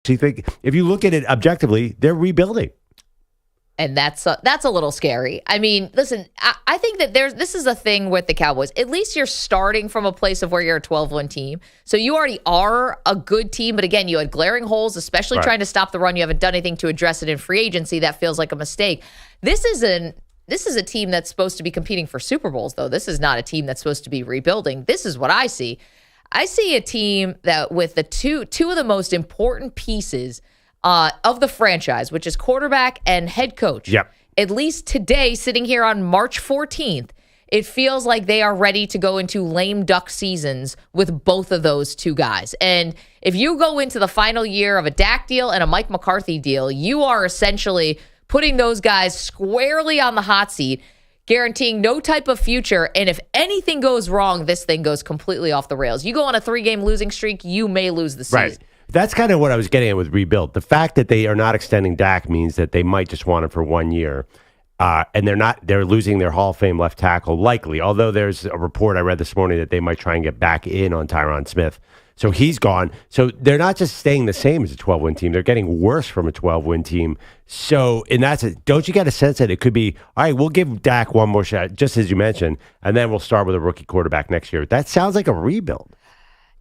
So you think if you look at it objectively, they're rebuilding. And that's a little scary. I mean, listen, I think that this is a thing with the Cowboys. At least you're starting from a place of where you're a 12-win team. So you already are a good team. But again, you had glaring holes, especially trying to stop the run. You haven't done anything to address it in free agency. That feels like a mistake. This is a team that's supposed to be competing for Super Bowls, though. This is not a team that's supposed to be rebuilding. This is what I see. I see a team that with the two of the most important pieces of the franchise, which is quarterback and head coach. Yep. At least today, sitting here on March 14th, it feels like they are ready to go into lame duck seasons with both of those two guys. And if you go into the final year of a Dak deal and a Mike McCarthy deal, you are essentially putting those guys squarely on the hot seat, guaranteeing no type of future. And if anything goes wrong, this thing goes completely off the rails. You go on a 3-game losing streak, you may lose the season. Right. That's kind of what I was getting at with rebuild. The fact that they are not extending Dak means that they might just want him for 1 year. And they're losing their Hall of Fame left tackle, likely. Although there's a report I read this morning that they might try and get back in on Tyron Smith. So he's gone. So they're not just staying the same as a 12-win team. They're getting worse from a 12-win team. So, and that's it. Don't you get a sense that it could be, all right, we'll give Dak one more shot, just as you mentioned, and then we'll start with a rookie quarterback next year. That sounds like a rebuild.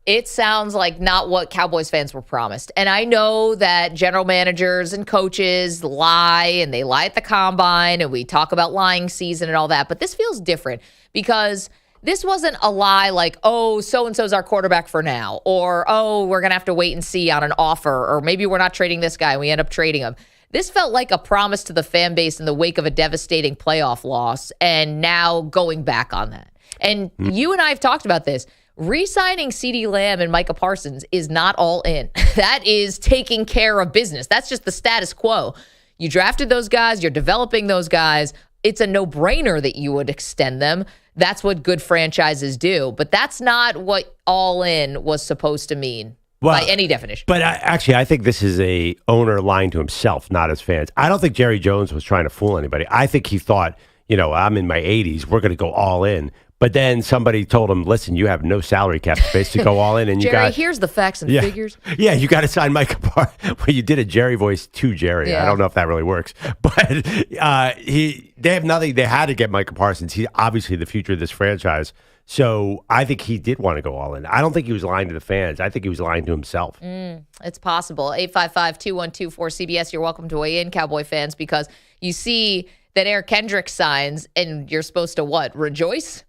It sounds like not what Cowboys fans were promised. And I know that general managers and coaches lie, and they lie at the combine, and we talk about lying season and all that. But this feels different because this wasn't a lie like, oh, so-and-so's our quarterback for now, or, oh, we're going to have to wait and see on an offer, or maybe we're not trading this guy and we end up trading him. This felt like a promise to the fan base in the wake of a devastating playoff loss, and now going back on that. And you and I have talked about this. Re-signing CeeDee Lamb and Micah Parsons is not all in. That is taking care of business. That's just the status quo. You drafted those guys. You're developing those guys. It's a no-brainer that you would extend them. That's what good franchises do. But that's not what all in was supposed to mean by any definition. But I think this is a owner lying to himself, not his fans. I don't think Jerry Jones was trying to fool anybody. I think he thought, I'm in my 80s. We're going to go all in. But then somebody told him, listen, you have no salary cap space to go all in. And Jerry, here's the facts and figures. Yeah, you got to sign Micah Parsons. Well, you did a Jerry voice to Jerry. Yeah. I don't know if that really works. But they have nothing. They had to get Micah Parsons. He's obviously the future of this franchise. So I think he did want to go all in. I don't think he was lying to the fans. I think he was lying to himself. It's possible. 855-212-4CBS. You're welcome to weigh in, Cowboy fans, because you see that Eric Kendricks signs and you're supposed to what? Rejoice?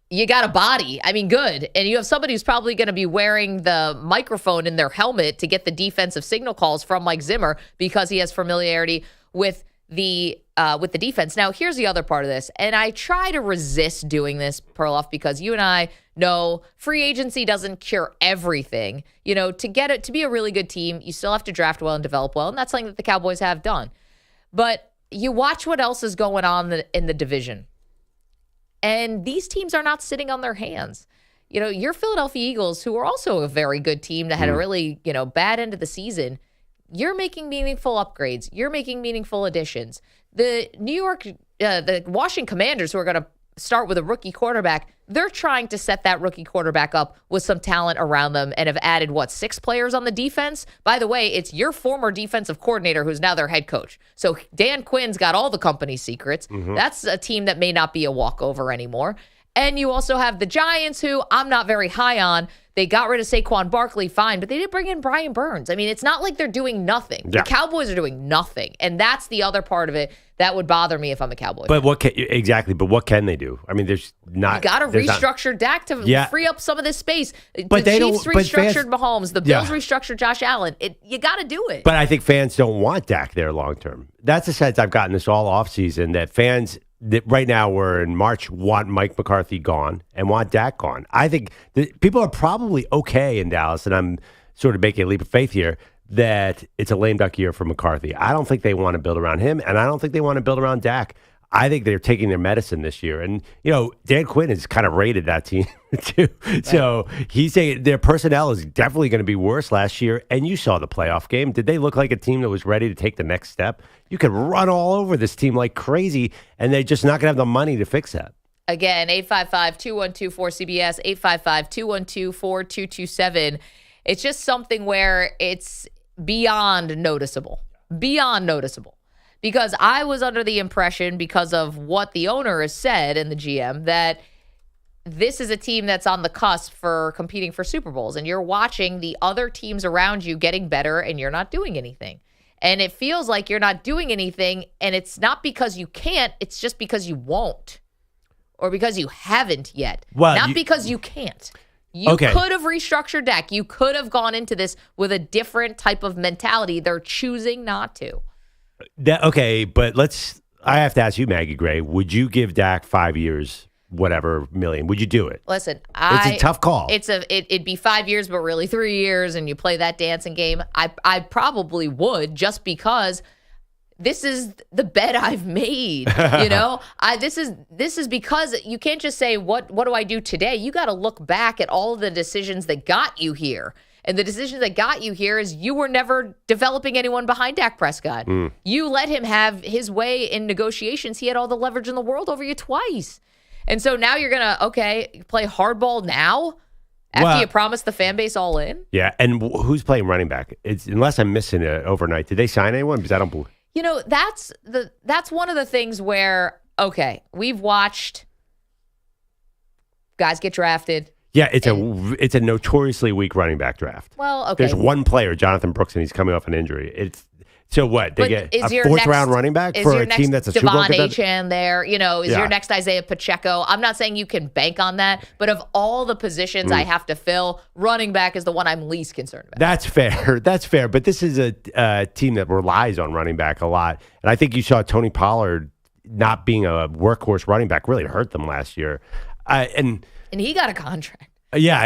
You got a body. I mean, good. And you have somebody who's probably going to be wearing the microphone in their helmet to get the defensive signal calls from Mike Zimmer because he has familiarity with the defense. Now, here's the other part of this. And I try to resist doing this, Perloff, because you and I know free agency doesn't cure everything. To be a really good team, you still have to draft well and develop well. And that's something that the Cowboys have done. But you watch what else is going on in the division. And these teams are not sitting on their hands. Your Philadelphia Eagles, who are also a very good team that had a really, bad end of the season, you're making meaningful upgrades. You're making meaningful additions. The the Washington Commanders, who are going to start with a rookie quarterback, they're trying to set that rookie quarterback up with some talent around them and have added, 6 players on the defense? By the way, it's your former defensive coordinator who's now their head coach. So Dan Quinn's got all the company secrets. That's a team that may not be a walkover anymore. And you also have the Giants, who I'm not very high on. They got rid of Saquon Barkley, fine, but they didn't bring in Brian Burns. I mean, it's not like they're doing nothing. Yeah. The Cowboys are doing nothing. And that's the other part of it that would bother me if I'm a Cowboys fan. But what can they do? I mean, there's not. You got to restructure Dak to free up some of this space. But the Chiefs restructured Mahomes. The Bills restructured Josh Allen. You got to do it. But I think fans don't want Dak there long term. That's the sense I've gotten this all offseason, that fans that right now we're in March want Mike McCarthy gone and want Dak gone. I think that people are probably okay in Dallas, and I'm sort of making a leap of faith here, that it's a lame duck year for McCarthy. I don't think they want to build around him, and I don't think they want to build around Dak. I think they're taking their medicine this year. And, Dan Quinn has kind of rated that team, too. Right. So he's saying their personnel is definitely going to be worse last year. And you saw the playoff game. Did they look like a team that was ready to take the next step? You could run all over this team like crazy, and they're just not going to have the money to fix that. Again, 855-212-4CBS, 855-212-4227. It's just something where it's beyond noticeable. Beyond noticeable. Because I was under the impression, because of what the owner has said and the GM, that this is a team that's on the cusp for competing for Super Bowls. And you're watching the other teams around you getting better and you're not doing anything. And it feels like you're not doing anything. And it's not because you can't. It's just because you won't. Or because you haven't yet. Not because you can't. You could have restructured Dak. You could have gone into this with a different type of mentality. They're choosing not to. But I have to ask you, Maggie Gray, would you give Dak 5 years, whatever million? Would you do it? Listen, it's a tough call. It'd be 5 years, but really 3 years, and you play that dancing game. I probably would, just because this is the bet I've made. This is because you can't just say, what do I do today? You got to look back at all of the decisions that got you here. And the decision that got you here is you were never developing anyone behind Dak Prescott. You let him have his way in negotiations. He had all the leverage in the world over you twice. And so now you're going to, play hardball now after you promised the fan base all in? Yeah, and who's playing running back? Unless I'm missing it overnight. Did they sign anyone? Because I don't believe. That's one of the things where, we've watched guys get drafted. Yeah, it's a notoriously weak running back draft. Well, okay. There's one player, Jonathan Brooks, and he's coming off an injury. So what? They get a fourth-round running back for a team that's a Super Bowl contender? Devon Achane there? Is your next Isaiah Pacheco? I'm not saying you can bank on that, but of all the positions I have to fill, running back is the one I'm least concerned about. That's fair. That's fair. But this is a team that relies on running back a lot. And I think you saw Tony Pollard not being a workhorse running back really hurt them last year. And he got a contract. Yeah,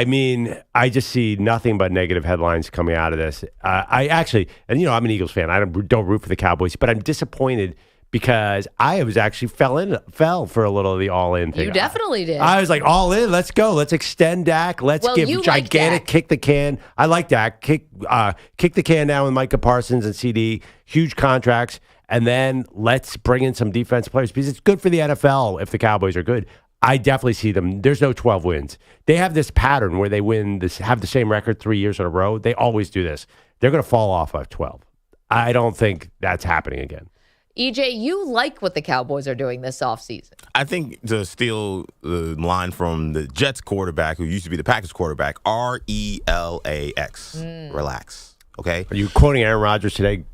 I just see nothing but negative headlines coming out of this. I'm an Eagles fan. I don't root for the Cowboys, but I'm disappointed because I was actually fell for a little of the all-in thing. You definitely did. I was like, all in, let's go. Let's extend Dak. Let's give gigantic kick the can. I like Dak. Kick the can down with Micah Parsons and CD. Huge contracts. And then let's bring in some defensive players because it's good for the NFL if the Cowboys are good. I definitely see them. There's no 12 wins. They have this pattern where they have the same record 3 years in a row. They always do this. They're going to fall off of 12. I don't think that's happening again. EJ, you like what the Cowboys are doing this offseason. I think, to steal the line from the Jets quarterback, who used to be the Packers quarterback, RELAX. Relax. Okay? Are you quoting Aaron Rodgers today?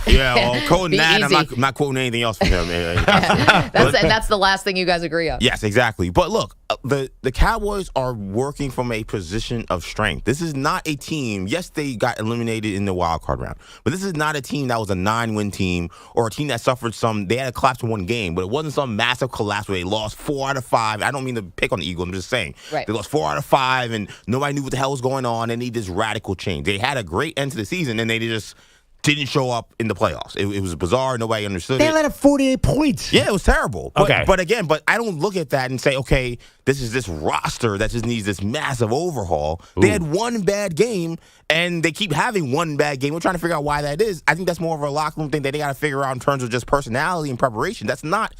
Yeah, well, quoting that, I'm not quoting anything else from him. That's the last thing you guys agree on. Yes, exactly. But look, the Cowboys are working from a position of strength. This is not a team. Yes, they got eliminated in the wild card round, but this is not a team that was a 9-win team or a team that suffered they had a collapse in one game, but it wasn't some massive collapse where they lost 4 out of 5. I don't mean to pick on the Eagles. I'm just saying. Right. They lost 4 out of 5, and nobody knew what the hell was going on. They need this radical change. They had a great end to the season, and they just didn't show up in the playoffs. It was bizarre. Nobody understood it. They let up 48 points. Yeah, it was terrible. Okay. But I don't look at that and say, okay, this is this roster that just needs this massive overhaul. Ooh. They had one bad game, and they keep having one bad game. We're trying to figure out why that is. I think that's more of a locker room thing that they got to figure out in terms of just personality and preparation. That's not,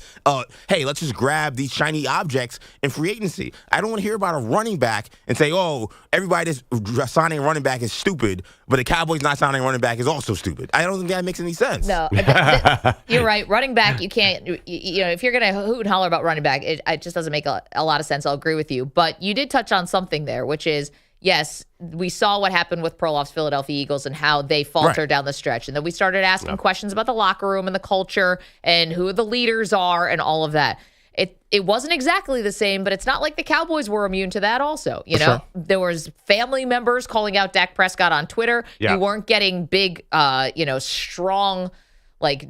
hey, let's just grab these shiny objects in free agency. I don't want to hear about a running back and say, oh, everybody that's signing a running back is stupid, but the Cowboys not signing a running back is also stupid. I don't think that makes any sense. No, you're right. Running back, you can't, if you're going to hoot and holler about running back, it just doesn't make a lot of sense. I'll agree with you. But you did touch on something there, which is, yes, we saw what happened with Perloff's Philadelphia Eagles and how they faltered down the stretch. And then we started asking questions about the locker room and the culture and who the leaders are and all of that. It wasn't exactly the same, but it's not like the Cowboys were immune to that also. Sure. There was family members calling out Dak Prescott on Twitter. Yeah. You weren't getting big, strong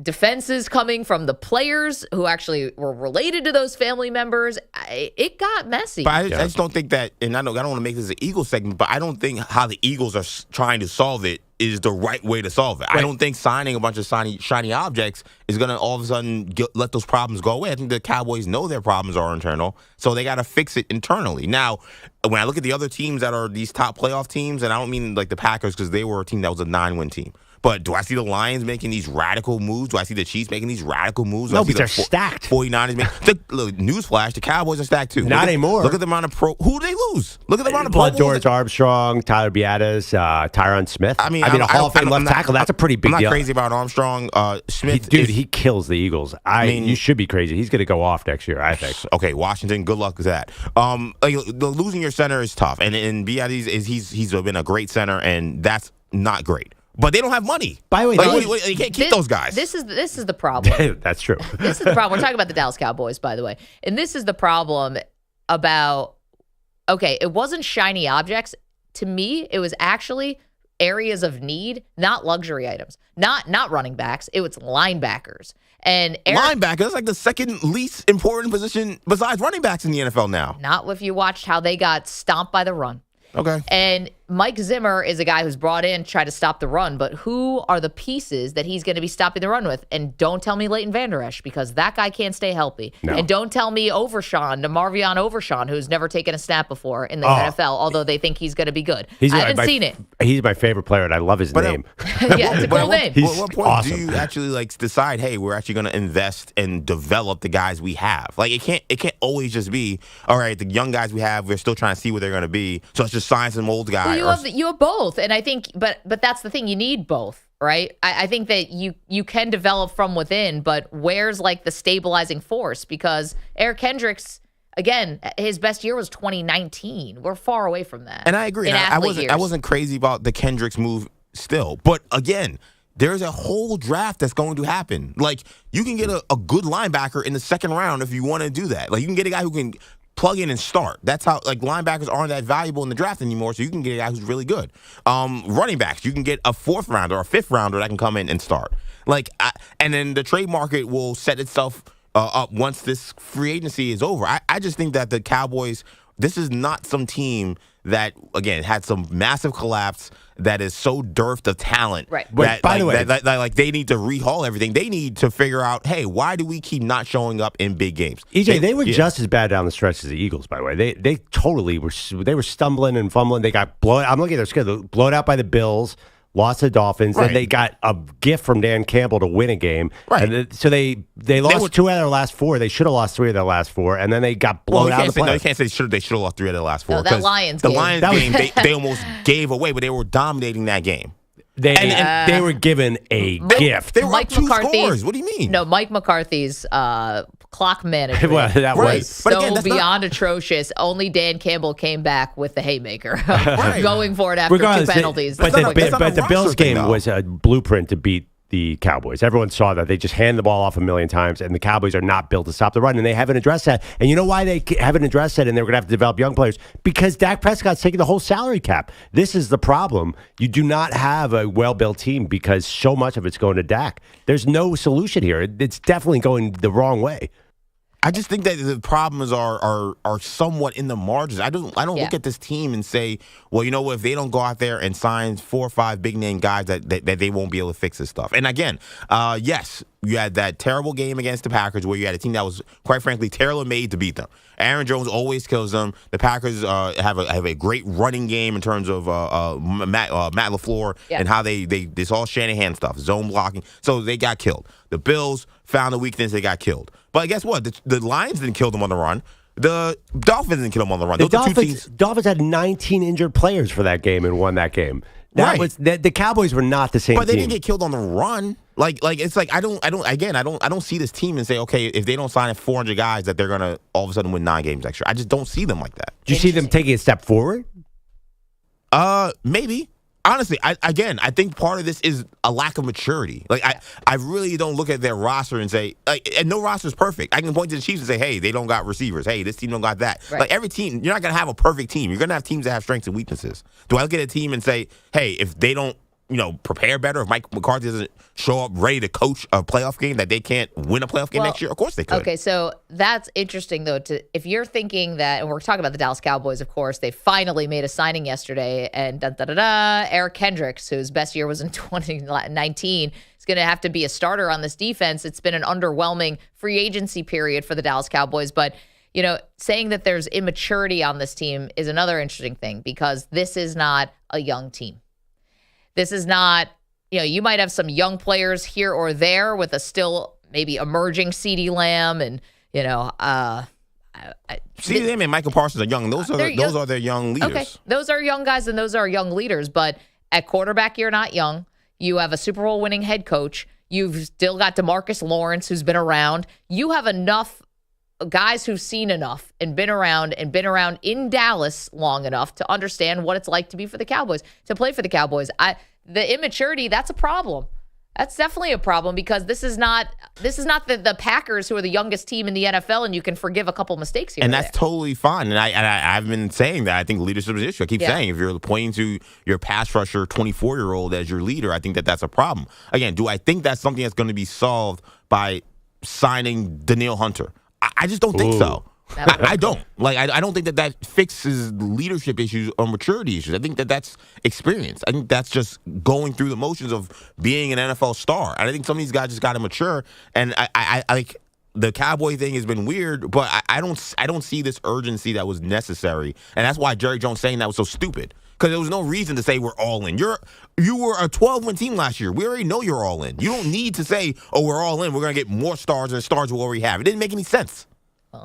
defenses coming from the players who actually were related to those family members. It got messy. But I just don't think that, and I don't want to make this an Eagles segment, but I don't think how the Eagles are trying to solve it is the right way to solve it. Right. I don't think signing a bunch of shiny objects is going to all of a sudden let those problems go away. I think the Cowboys know their problems are internal, so they got to fix it internally. Now, when I look at the other teams that are these top playoff teams, and I don't mean like the Packers because they were a team that was a 9-win team, But do I see the Lions making these radical moves? Do I see the Chiefs making these radical moves? No, but they're stacked. 49ers look, newsflash, the Cowboys are stacked too. Not anymore. Look at the amount of who did they lose? Look at the amount of Blood George Armstrong, Tyler Biadasz, Tyron Smith. I mean, a Hall of Fame left tackle. That's a pretty big I'm deal. not crazy about Armstrong. Smith, he kills the Eagles. I mean, you should be crazy. He's going to go off next year, I think. Okay, Washington. Good luck with that. Losing your center is tough, and Biadasz he's been a great center, and that's not great. But they don't have money. By the way, you can't keep those guys. This is the problem. That's true. This is the problem. We're talking about the Dallas Cowboys, by the way. And this is the problem about, okay, it wasn't shiny objects. To me, it was actually areas of need, not luxury items, not running backs. It was linebackers. And linebacker, that's like the second least important position besides running backs in the NFL now. Not if you watched how they got stomped by the run. Okay. And Mike Zimmer is a guy who's brought in to try to stop the run, but who are the pieces that he's going to be stopping the run with? And don't tell me Leighton Vander Esch, because that guy can't stay healthy. No. And don't tell me Marvion Overshawn, who's never taken a snap before in the NFL, although they think he's going to be good. I haven't seen it. He's my favorite player, and I love his name. Yeah, it's a cool name. At what point awesome. do you actually decide, hey, we're actually going to invest and develop the guys we have? Like it can't always just be, all right, the young guys we have, we're still trying to see what they're going to be, so let's just sign some old guys. Well, you have both, and I think, but that's the thing, you need both, right? I think that you can develop from within, but where's the stabilizing force? Because Eric Kendricks, again, his best year was 2019. We're far away from that. And I agree. I wasn't crazy about the Kendricks move still, but again, there's a whole draft that's going to happen. Like you can get a good linebacker in the second round if you want to do that. Like you can get a guy who can plug in and start. That's how linebackers aren't that valuable in the draft anymore, so you can get a guy who's really good. Running backs, you can get a fourth rounder or a fifth rounder that can come in and start. And then the trade market will set itself up once this free agency is over. I just think that the Cowboys, this is not some team that, again, had some massive collapse that is so dearth of talent. Right. That, by the way, they need to rehaul everything. They need to figure out, hey, why do we keep not showing up in big games? EJ, they were just as bad down the stretch as the Eagles, by the way. They totally were. They were stumbling and fumbling. They got blown. I'm looking at their schedule. Blown out by the Bills. Lost the Dolphins. Right. Then they got a gift from Dan Campbell to win a game. Right. And so they lost 2 out of their last 4. They should have lost 3 of their last 4. And then they got blown out of the playoffs. No, you can't say they should have lost 3 out of the last 4. No, that Lions the game. Lions game, they almost gave away, but they were dominating that game. They were given a gift. They were Mike up 2 McCarthy, scores. What do you mean? No, Mike McCarthy's clock management Well, that Right. was. But so again, that's beyond atrocious. Only Dan Campbell came back with the haymaker, Right. going for it after 2 penalties. But That's not the a Bills roster thing, game though. was a blueprint to beat the Cowboys. Everyone saw that. They just hand the ball off a million times, and the Cowboys are not built to stop the run, and they haven't addressed that. And you know why they haven't addressed that, and they're going to have to develop young players? Because Dak Prescott's taking the whole salary cap. This is the problem. You do not have a well-built team because so much of it's going to Dak. There's no solution here. It's definitely going the wrong way. I just think that the problems are somewhat in the margins. I don't look at this team and say, well, you know what, if they don't go out there and sign 4 or 5 big name guys that they won't be able to fix this stuff. And again, yes, you had that terrible game against the Packers where you had a team that was, quite frankly, tailor-made to beat them. Aaron Jones always kills them. The Packers have a great running game in terms of Matt LaFleur and how this all Shanahan stuff, zone blocking. So they got killed. The Bills found a weakness, they got killed. But guess what? The Lions didn't kill them on the run. The Dolphins didn't kill them on the run. Those are 2 teams. Dolphins had 19 injured players for that game and won that game. The Cowboys were not the same team. But they didn't get killed on the run. It's like I don't see this team and say, okay, if they don't sign 400 guys that they're gonna all of a sudden win 9 games next year. I just don't see them like that. Do you see them taking a step forward? Maybe. Honestly, I think part of this is a lack of maturity. I really don't look at their roster and say, and no roster is perfect. I can point to the Chiefs and say, hey, they don't got receivers. Hey, this team don't got that. Right. Every team, you're not going to have a perfect team. You're going to have teams that have strengths and weaknesses. Do I look at a team and say, hey, if they don't, prepare better, if Mike McCarthy doesn't show up ready to coach a playoff game, that they can't win a playoff game next year? Of course they could. Okay, so that's interesting, though. If you're thinking that, and we're talking about the Dallas Cowboys, of course, they finally made a signing yesterday, and Eric Kendricks, whose best year was in 2019, is going to have to be a starter on this defense. It's been an underwhelming free agency period for the Dallas Cowboys, but saying that there's immaturity on this team is another interesting thing because this is not a young team. This is not you might have some young players here or there with a still maybe emerging CeeDee Lamb and, CeeDee Lamb and Michael Parsons are young. Those are their young leaders. Okay, those are young guys and those are young leaders. But at quarterback, you're not young. You have a Super Bowl winning head coach. You've still got DeMarcus Lawrence, who's been around. You have enough guys who've seen enough and been around in Dallas long enough to understand what it's like to be for the Cowboys, to play for the Cowboys. The immaturity, that's a problem. That's definitely a problem because this is not the Packers, who are the youngest team in the NFL, and you can forgive a couple mistakes here. And that's totally fine. And I've been saying that. I think leadership is an issue. I keep saying if you're pointing to your pass rusher 24-year-old as your leader, I think that's a problem. Again, do I think that's something that's going to be solved by signing Danielle Hunter? I just don't think so. I don't. I don't think that fixes leadership issues or maturity issues. I think that's experience. I think that's just going through the motions of being an NFL star. And I think some of these guys just got to mature. And I like the Cowboy thing has been weird, but I don't see this urgency that was necessary. And that's why Jerry Jones saying that was so stupid. Because there was no reason to say we're all in. You were a 12-win team last year. We already know you're all in. You don't need to say, we're all in. We're going to get more stars and stars will already have. It didn't make any sense.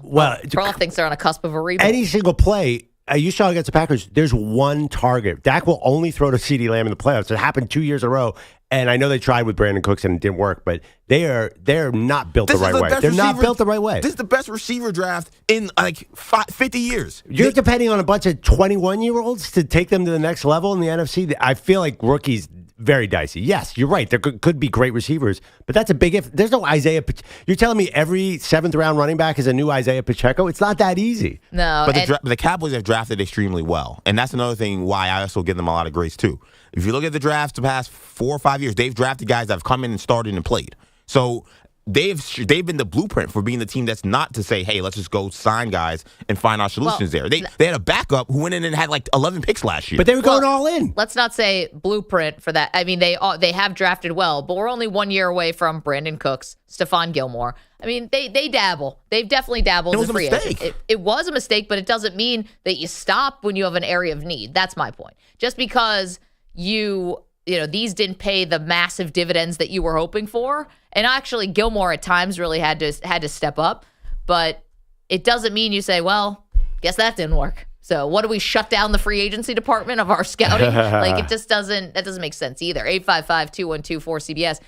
Well, Perloff thinks they're on a cusp of a rebuild. Any single play, you saw against the Packers, there's one target. Dak will only throw to CeeDee Lamb in the playoffs. It happened 2 years in a row. And I know they tried with Brandon Cooks and it didn't work, but they're not built the right way. They're not built the right way. This is the best receiver draft in 50 years. You're depending on a bunch of 21-year-olds to take them to the next level in the NFC. I feel like rookies, very dicey. Yes, you're right. There could be great receivers, but that's a big if. There's no Isaiah. You're telling me every 7th-round running back is a new Isaiah Pacheco? It's not that easy. No. But the Cowboys have drafted extremely well, and that's another thing why I also give them a lot of grace, too. If you look at the drafts the past 4 or 5 years, they've drafted guys that have come in and started and played. So they've been the blueprint for being the team that's not to say, hey, let's just go sign guys and find our solutions there. They had a backup who went in and had 11 picks last year. But they were going all in. Let's not say blueprint for that. I mean, they have drafted well, but we're only 1 year away from Brandon Cooks, Stephon Gilmore. I mean, they dabble. They've definitely dabbled. It was a mistake. It was a mistake, but it doesn't mean that you stop when you have an area of need. That's my point. Just because these didn't pay the massive dividends that you were hoping for. And actually, Gilmore at times really had to step up. But it doesn't mean you say, well, guess that didn't work. So what do we shut down the free agency department of our scouting? It just doesn't make sense either. 855-212-4CBS,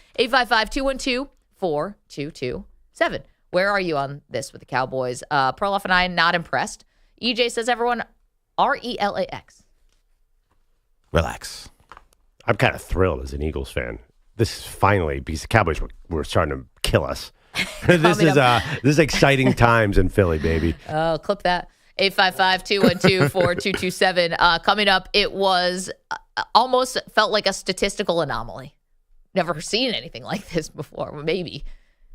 855-212-4227. Where are you on this with the Cowboys? Perloff and I, not impressed. EJ says everyone, RELAX. Relax. I'm kind of thrilled as an Eagles fan. This is finally, because the Cowboys were starting to kill us. This is exciting times in Philly, baby. Oh, clip that. 855-212-4227. Coming up, it was almost felt like a statistical anomaly. Never seen anything like this before. Maybe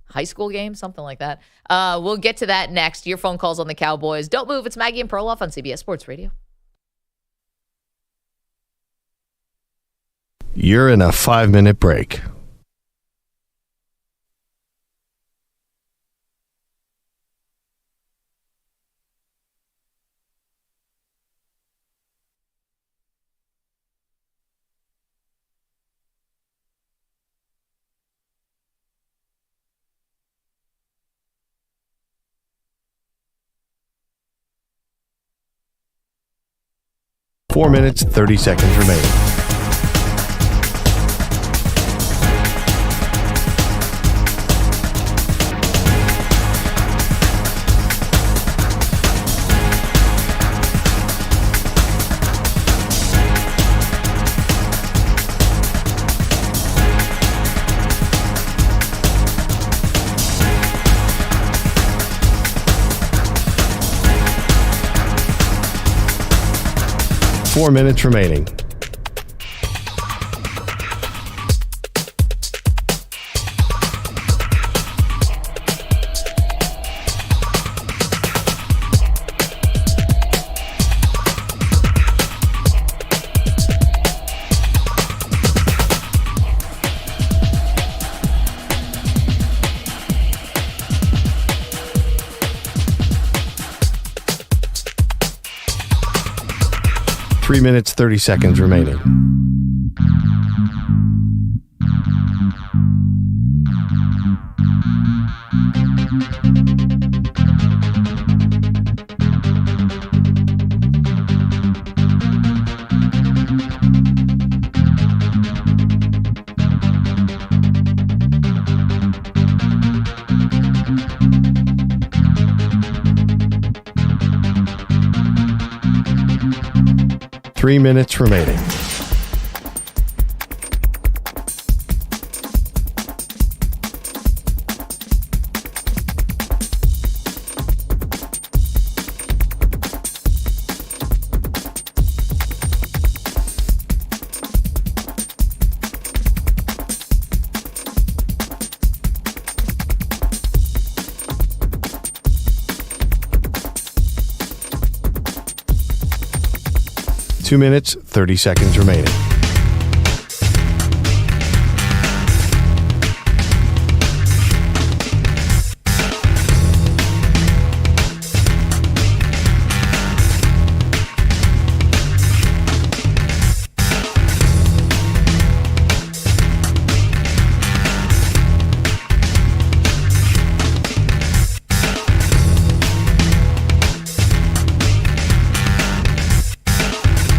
high school game, something like that. We'll get to that next. Your phone calls on the Cowboys. Don't move. It's Maggie and Perloff on CBS Sports Radio. You're in a 5-minute break. Four minutes, 30 seconds remaining. Four minutes remaining. Three minutes, 30 seconds remaining. 3 minutes remaining. Two minutes, 30 seconds remaining.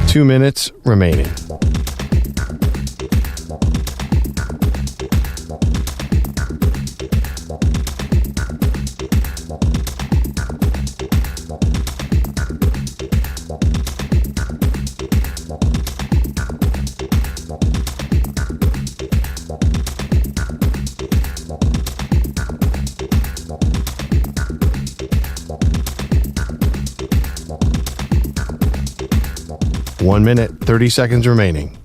Two minutes remaining. One minute, 30 seconds remaining.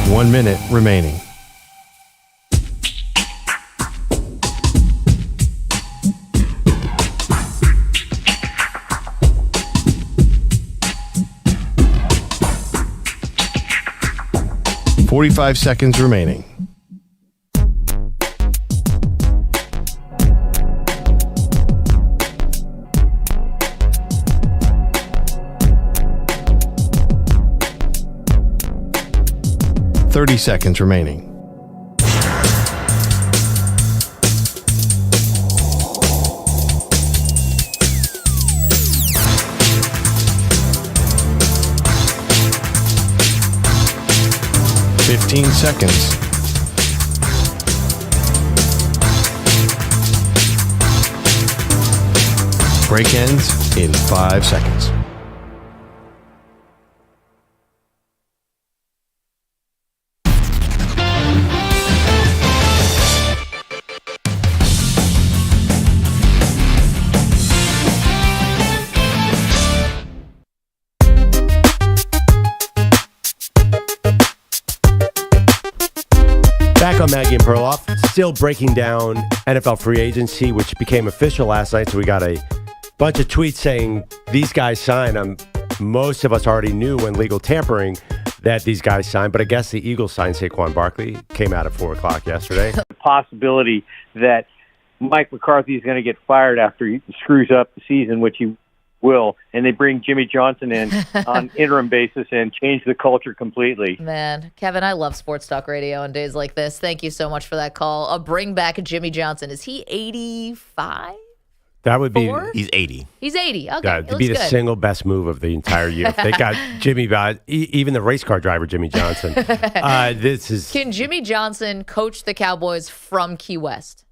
One minute remaining. Forty-five seconds remaining. Thirty seconds remaining. Fifteen seconds. Break ends in 5 seconds. Back on Maggie and Perloff, still breaking down NFL free agency, which became official last night. So we got a bunch of tweets saying these guys signed. Most of us already knew when legal tampering that these guys signed, but I guess the Eagles signed Saquon Barkley. Came out at 4 o'clock yesterday. The possibility that Mike McCarthy is going to get fired after he screws up the season, which he will, and they bring Jimmy Johnson in on interim basis and change the culture completely. Man, Kevin, I love sports talk radio on days like this. Thank you so much for that call. I'll bring back Jimmy Johnson. Is he 85? That would be. He's 80. He's 80. Okay, That'd be the single best move of the entire year. If they got Jimmy, even the race car driver, Jimmy Johnson. Can Jimmy Johnson coach the Cowboys from Key West?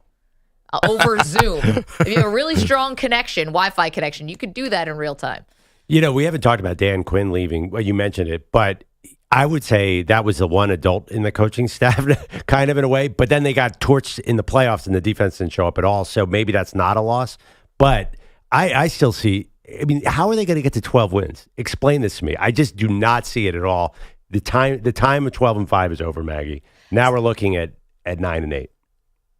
Over Zoom. If you have a really strong connection, Wi-Fi connection, you could do that in real time. You know, we haven't talked about Dan Quinn leaving. Well, you mentioned it, but I would say that was the one adult in the coaching staff, kind of in a way. But then they got torched in the playoffs and the defense didn't show up at all. So maybe that's not a loss. But I still see, I mean, how are they going to get to 12 wins? Explain this to me. I just do not see it at all. The time of 12-5 is over, Maggie. Now we're looking at 9-8.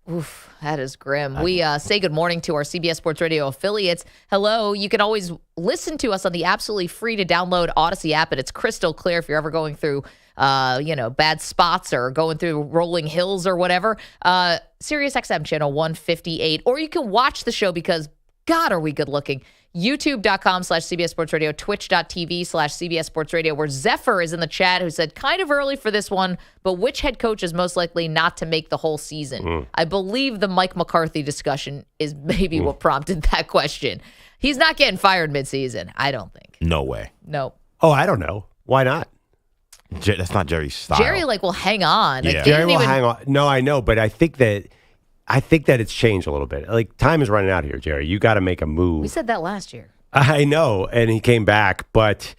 Oof, that is grim. We say good morning to our CBS Sports Radio affiliates. Hello. You can always listen to us on the absolutely free to download Odyssey app, and it's crystal clear if you're ever going through, bad spots or going through rolling hills or whatever. Sirius XM channel 158, or you can watch the show because, God, are we good looking. YouTube.com/CBS Sports Radio, Twitch.tv/CBS Sports Radio, where Zephyr is in the chat, who said, kind of early for this one, but which head coach is most likely not to make the whole season? I believe the Mike McCarthy discussion is maybe what prompted that question. He's not getting fired midseason, I don't think. No way. No. Oh, I don't know. Why not? That's not Jerry's style. Jerry will hang on. Yeah. Jerry will hang on. No, I know, but I think that it's changed a little bit. Like, time is running out here, Jerry. You got to make a move. We said that last year. I know, and he came back, but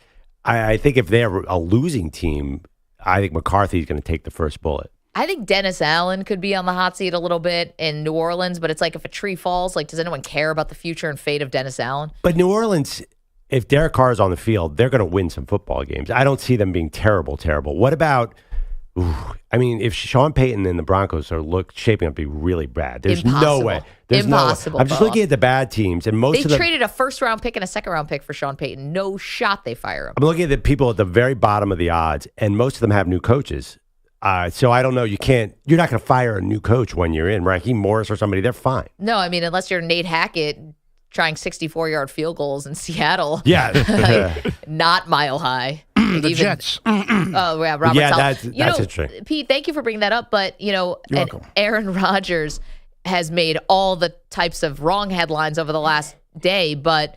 I think if they're a losing team, I think McCarthy's going to take the first bullet. I think Dennis Allen could be on the hot seat a little bit in New Orleans, but it's like if a tree falls, does anyone care about the future and fate of Dennis Allen? But New Orleans, if Derek Carr is on the field, they're going to win some football games. I don't see them being terrible. What about... if Sean Payton and the Broncos are shaping up to be really bad, there's Impossible. no way. There's Impossible, no way. I'm just Perloff. looking at the bad teams, and most They of them. traded a first-round pick and a second-round pick for Sean Payton. No shot they fire him. I'm looking at the people at the very bottom of the odds, and most of them have new coaches. So I don't know. You're not going to fire a new coach when you're in Raheem Morris or somebody. They're fine. No, unless you're Nate Hackett trying 64-yard field goals in Seattle. Yeah. Not mile high. The Jets. Oh, yeah, Robert Yeah, Saleh. that's interesting. Pete, thank you for bringing that up. But, welcome. Aaron Rodgers has made all the types of wrong headlines over the last day. But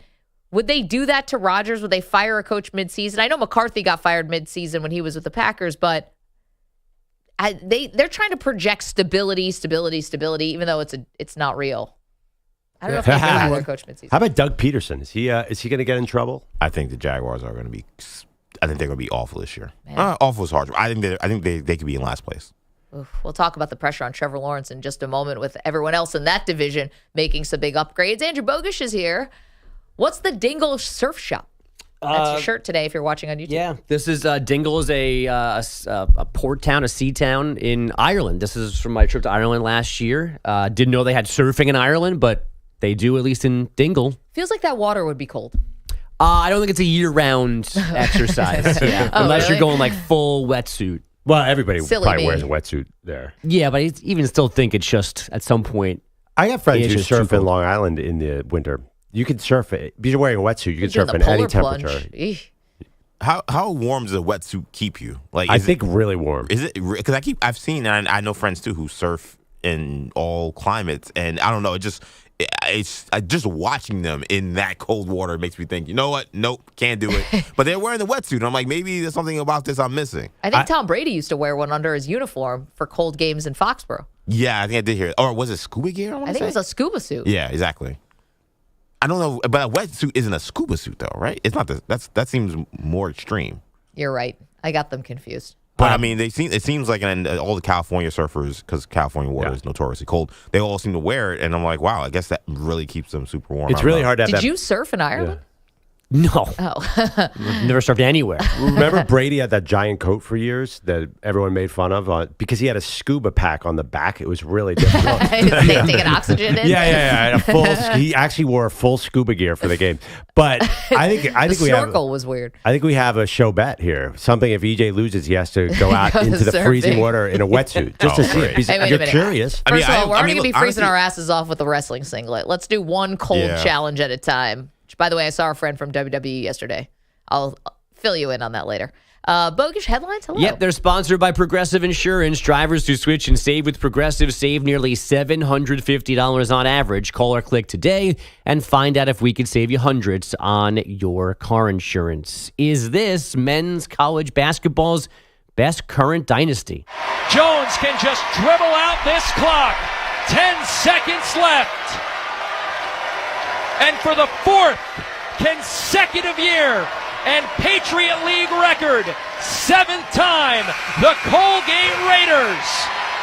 would they do that to Rodgers? Would they fire a coach midseason? I know McCarthy got fired midseason when he was with the Packers, but they're trying to project stability, even though it's not real. I don't know if they can fire their coach midseason. How about Doug Peterson? Is he going to get in trouble? I think the Jaguars are going to be. I think they're going to be awful this year. Awful is hard. I think they could be in last place. Oof. We'll talk about the pressure on Trevor Lawrence in just a moment with everyone else in that division making some big upgrades. Andrew Bogusch is here. What's the Dingle Surf Shop? That's your shirt today if you're watching on YouTube. Yeah, this is Dingle is a port town, a sea town in Ireland. This is from my trip to Ireland last year. Didn't know they had surfing in Ireland, but they do, at least in Dingle. Feels like that water would be cold. I don't think it's a year-round exercise. Yeah, unless really? you're going full wetsuit. Well, everybody Silly probably me. wears a wetsuit there. Yeah, but I even still think it's just at some point. I got friends It's who just too surf in cold. Long Island in the winter. You can surf it because you're wearing a wetsuit. You can Doing surf the in any polar plunge. temperature. Eesh. How warm does a wetsuit keep you? I think really warm. Is it because I've seen and I know friends too who surf in all climates, and I don't know. It's just watching them in that cold water makes me think, you know what? Nope, can't do it. But they're wearing the wetsuit. And I'm like, maybe there's something about this I'm missing. I think Tom Brady used to wear one under his uniform for cold games in Foxborough. Yeah, I think I did hear it. Or was it scuba gear? I think it was a scuba suit. Yeah, exactly. I don't know, but a wetsuit isn't a scuba suit though, right? It's not. That seems more extreme. You're right. I got them confused. But I mean, it seems like all the California surfers, because California water is notoriously cold, they all seem to wear it, and I'm like, wow, I guess that really keeps them super warm. It's really hard to have Did that. you surf in Ireland? No, Oh. never surfed anywhere. Remember Brady had that giant coat for years that everyone made fun of because he had a scuba pack on the back. It was really difficult. Taking oxygen in? Yeah. He actually wore full scuba gear for the game. But I think The we have. snorkel was weird. I think we have a show bet here. Something if EJ loses, he has to go out Go into the surfing. freezing water in a wetsuit just to see it. Because Hey, wait a you're minute. curious. First of all, we're already going to be look, freezing honestly- our asses off with the wrestling singlet. Let's do one cold Yeah. challenge at a time. Which, by the way, I saw a friend from WWE yesterday. I'll fill you in on that later. Bogusch headlines? Hello. Yep, they're sponsored by Progressive Insurance. Drivers who switch and save with Progressive save nearly $750 on average. Call or click today and find out if we could save you hundreds on your car insurance. Is this men's college basketball's best current dynasty? Jones can just dribble out this clock. 10 seconds left. And for the fourth consecutive year and Patriot League record, 7th time, the Colgate Raiders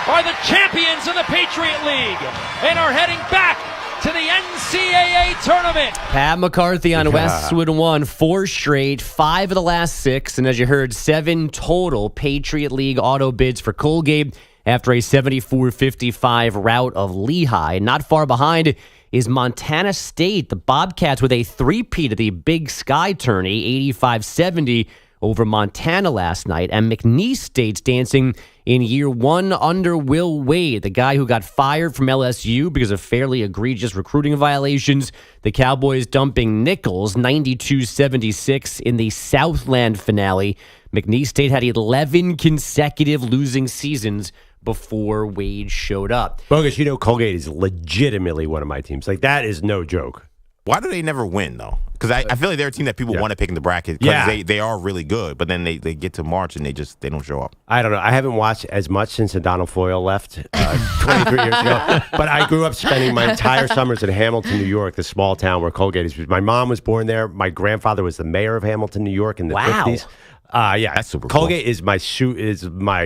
are the champions of the Patriot League and are heading back to the NCAA tournament. Pat McCarthy on Westwood won 4 straight, 5 of the last 6, and as you heard, 7 total Patriot League auto bids for Colgate after a 74-55 rout of Lehigh. Not far behind is Montana State, the Bobcats with a 3-peat at the Big Sky Tourney, 85-70 over Montana last night. And McNeese State's dancing in year one under Will Wade, the guy who got fired from LSU because of fairly egregious recruiting violations. The Cowboys dumping Nichols 92-76 in the Southland finale. McNeese State had 11 consecutive losing seasons before Wade showed up. Bogus, Colgate is legitimately one of my teams. Like, that is no joke. Why do they never win, though? Because I feel like they're a team that people want to pick in the bracket because they are really good, but then they get to March and they don't show up. I don't know. I haven't watched as much since Donald Foyle left 23 years ago, but I grew up spending my entire summers in Hamilton, New York, the small town where Colgate is. My mom was born there. My grandfather was the mayor of Hamilton, New York in the 50s. Yeah, that's super cool. Colgate is my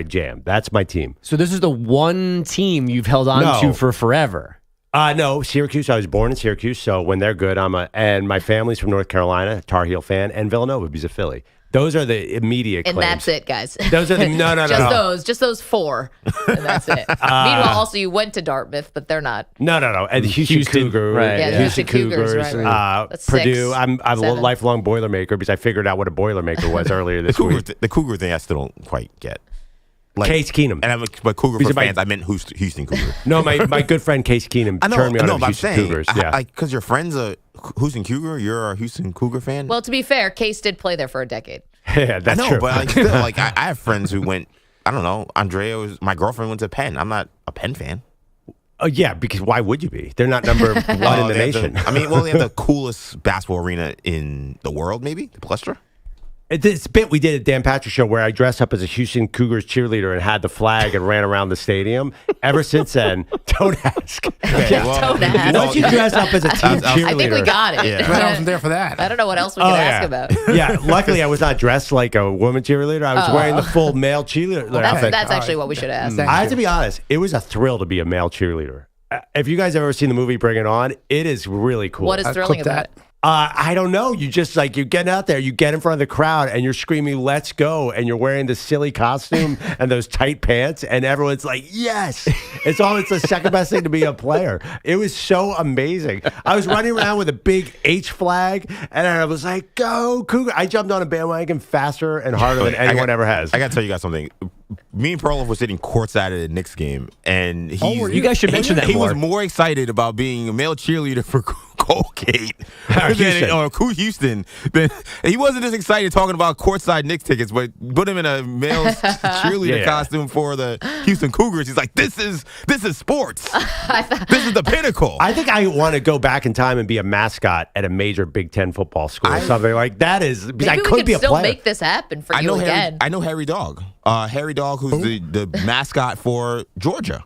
jam. That's my team. So this is the one team you've held on to for forever. No, Syracuse. I was born in Syracuse, so when they're good, and my family's from North Carolina, Tar Heel fan, and Villanova, he's a Philly. Those are the immediate claims. And that's it, guys. Those are the no. Just those four, and that's it. Meanwhile, also you went to Dartmouth, but they're not. No. And the Houston Cougars, right? Yeah, Yeah. Houston Cougars, right. That's Purdue. 6, I'm a 7. lifelong Boilermaker because I figured out what a Boilermaker was earlier this week. The Cougar thing I still don't quite get. Case Keenum. And by Cougar for fans, I meant Houston Cougar. No, my good friend Case Keenum turned me on to Houston Cougars. Yeah, because your friend's a Houston Cougar, you're a Houston Cougar fan. Well, to be fair, Case did play there for a decade. Yeah, that's true. But still, I have friends who went. I don't know. My girlfriend went to Penn. I'm not a Penn fan. Yeah, because why would you be? They're not number one in the nation. They have the coolest basketball arena in the world, maybe the Palestra. This bit we did at Dan Patrick Show where I dressed up as a Houston Cougars cheerleader and had the flag and ran around the stadium. Ever since then, don't ask. Don't ask. Once you dress up as a team cheerleader. I think we got it. Yeah. I wasn't there for that. I don't know what else we could ask about. Yeah, luckily I was not dressed like a woman cheerleader. I was wearing the full male cheerleader outfit. That's actually what we should ask. I have to be honest, it was a thrill to be a male cheerleader. If you guys have ever seen the movie Bring It On, it is really cool. What is thrilling about it? I don't know. You just you're getting out there, you get in front of the crowd and you're screaming, "Let's go." And you're wearing this silly costume and those tight pants and everyone's like, yes, it's the second best thing to be a player. It was so amazing. I was running around with a big H flag and I was like, go Cougar. I jumped on a bandwagon faster and harder than anyone ever has. I got to tell you guys something. Me and Perloff were sitting courtside at a Knicks game, and you guys should mention that he more. was more excited about being a male cheerleader for Colgate or Houston. He wasn't as excited talking about courtside Knicks tickets, but put him in a male cheerleader costume for the Houston Cougars. He's like, this is sports. This is the pinnacle. I think I want to go back in time and be a mascot at a major Big Ten football school or something like that. Maybe I we could could be a still player. make this happen for you again. I know Harry Dog. Harry Dog, who's the mascot for Georgia.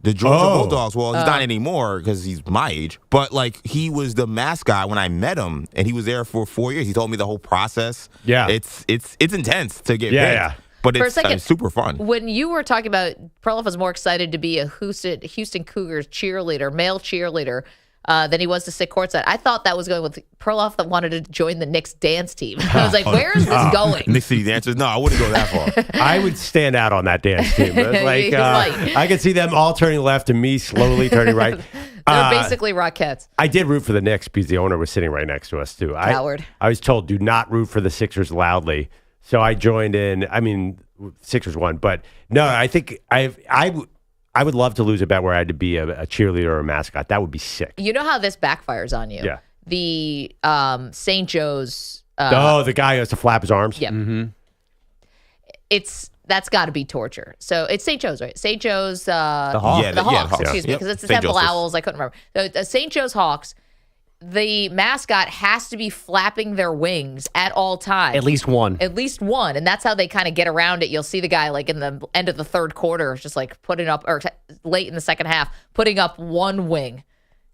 The Georgia Bulldogs. Well, he's not anymore because he's my age. But, he was the mascot when I met him, and he was there for 4 years. He told me the whole process. Yeah. It's intense to get picked. Yeah. But For a it's second, super fun. When you were talking about Perloff was more excited to be a Houston Cougars cheerleader, male cheerleader, than he was to sit courtside. I thought that was going with Perloff that wanted to join the Knicks dance team. I was like, where is this going? Knicks City Dancers? No, I wouldn't go that far. I would stand out on that dance team. I could see them all turning left and me slowly turning right. They're basically Rockettes. I did root for the Knicks because the owner was sitting right next to us too. Coward. I was told do not root for the Sixers loudly, so I joined in. I mean, Sixers won, but no, I think I would love to lose a bet where I had to be a cheerleader or a mascot. That would be sick. You know how this backfires on you? Yeah. The St. Joe's. The guy who has to flap his arms. Yeah. Mm-hmm. That's got to be torture. So it's St. Joe's, right? St. Joe's. The Hawks. The Hawks. Hawks. Excuse me, Yep. because it's the St. Temple Joseph's. Owls. I couldn't remember. The St. Joe's Hawks. The mascot has to be flapping their wings at all times. At least one. And that's how they kind of get around it. You'll see the guy in the end of the third quarter, just putting up, or late in the second half, putting up one wing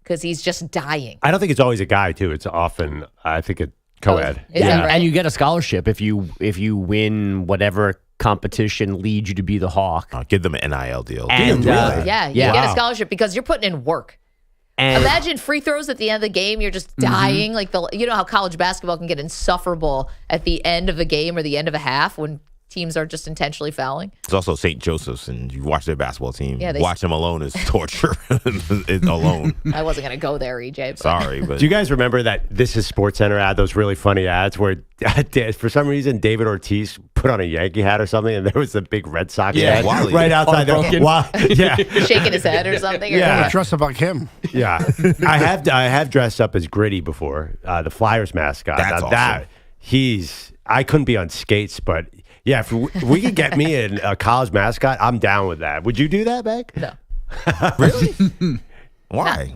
because he's just dying. I don't think it's always a guy too. It's often I think a co-ed. Is that right? And you get a scholarship if you win whatever competition leads you to be the Hawk. Give them an NIL deal. And, Yeah, you get a scholarship because you're putting in work. And Imagine free throws at the end of the game. You're just dying. You know how college basketball can get insufferable at the end of a game or the end of a half when teams are just intentionally fouling. It's also St. Joseph's, and you watch their basketball team. Yeah, watch them alone is torture. It's alone. I wasn't going to go there, EJ. But. Sorry, but Do you guys remember that This Is Sports Center ad? Those really funny ads where, for some reason, David Ortiz put on a Yankee hat or something, and there was a big Red Sox ad Wally. right outside there. Yeah, Shaking his head or something. Yeah. Dress up like him. yeah. I have dressed up as Gritty before, the Flyers mascot. That's Now, awesome. I couldn't be on skates, but yeah, if we could get me a college mascot, I'm down with that. Would you do that, Meg? No. really? Why?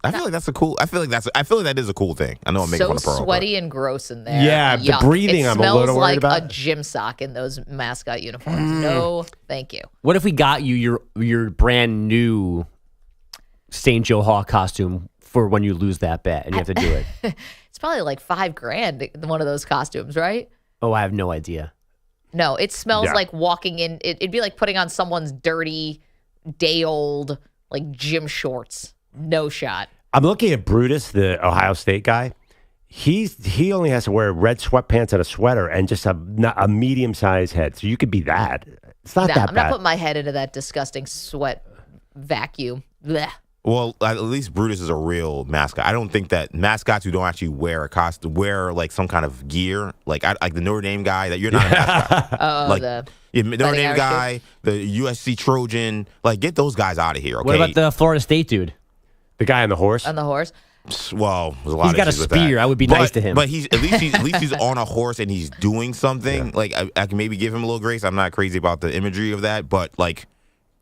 I feel like that's a cool. I feel like that is a cool thing. I know I'm making So fun of Pearl. sweaty and gross in there. Yeah, the Yuck. breathing I'm a little worried It smells like about. a gym sock in those mascot uniforms. No, thank you. What if we got you your brand new St. Joe Hawk costume for when you lose that bet and you have to do it? It's probably like $5,000 one of those costumes, right? Oh, I have no idea. No, it smells Yeah. like walking in. It'd be like putting on someone's dirty, day-old, like gym shorts. No shot. I'm looking at Brutus, the Ohio State guy. He only has to wear red sweatpants and a sweater and just a medium-sized head. So you could be that. It's not Nah, that I'm bad. not putting my head into that disgusting sweat vacuum. Blech. Well, at least Brutus is a real mascot. I don't think that mascots who don't actually wear a costume, wear like some kind of gear, like the Notre Dame guy, that you're not a mascot. Oh, like the Notre Fighting Dame Irish guy, the USC Trojan, like get those guys out of here. Okay. What about the Florida State dude? The guy on the horse. on the horse. Well, there's a lot He's of got a issues with that. spear. I would be nice to him. But he's at least he's on a horse and he's doing something. Like I can maybe give him a little grace. I'm not crazy about the imagery of that, but like.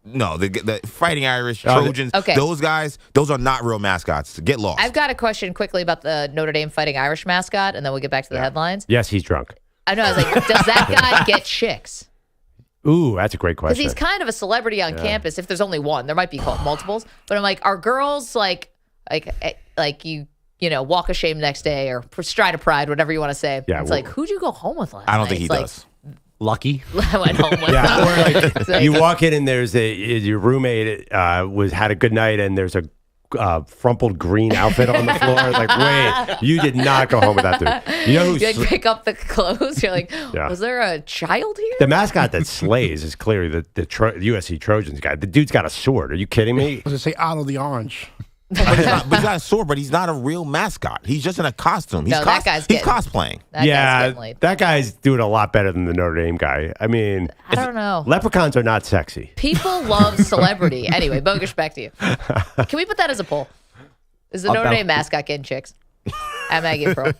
No, the Fighting Irish, Trojans, Okay. those guys, those are not real mascots. Get lost. I've got a question quickly about the Notre Dame Fighting Irish mascot, and then we'll get back to the headlines. Yes, he's drunk. I know. I was like, does that guy get chicks? Ooh, that's a great Because question. he's kind of a celebrity on campus. If there's only one, there might be multiples. But I'm like, are girls like you walk of shame next day or stride of pride, whatever you want to say? Yeah, It's well- like, who'd you go home with last I don't night? think he It's like, does. Lucky. I went home with Yeah, them. or like It's like, you walk in and there's your roommate had a good night and there's a frumpled green outfit on the floor. Like, wait, you did not go home with that dude. You know you like who's pick up the clothes. You're like, Yeah. was there a child here? the mascot that slays is clearly the USC Trojans guy. The dude's got a sword. Are you kidding me? I was going to say Otto the Orange. But he's got a sword, but he's not a real mascot. He's just in a costume. He's No, that guy's he's getting- cosplaying. That guy's yeah, getting laid. that guy's doing a lot better than the Notre Dame guy. I mean, I don't know. leprechauns are not sexy. People love celebrity. Anyway, Bogush, back to you. Can we put that as a poll? Is the Notre Dame mascot getting chicks? At Maggie and Pearl.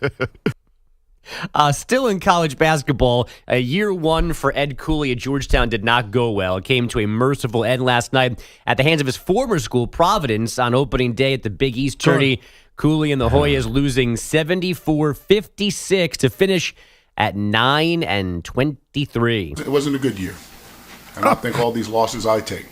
Still in college basketball, year one for Ed Cooley at Georgetown did not go well. It came to a merciful end last night at the hands of his former school, Providence, on opening day at the Big East tourney. Cooley and the Hoyas losing 74-56 to finish at 9-23. It wasn't a good year. And I think all these losses I take,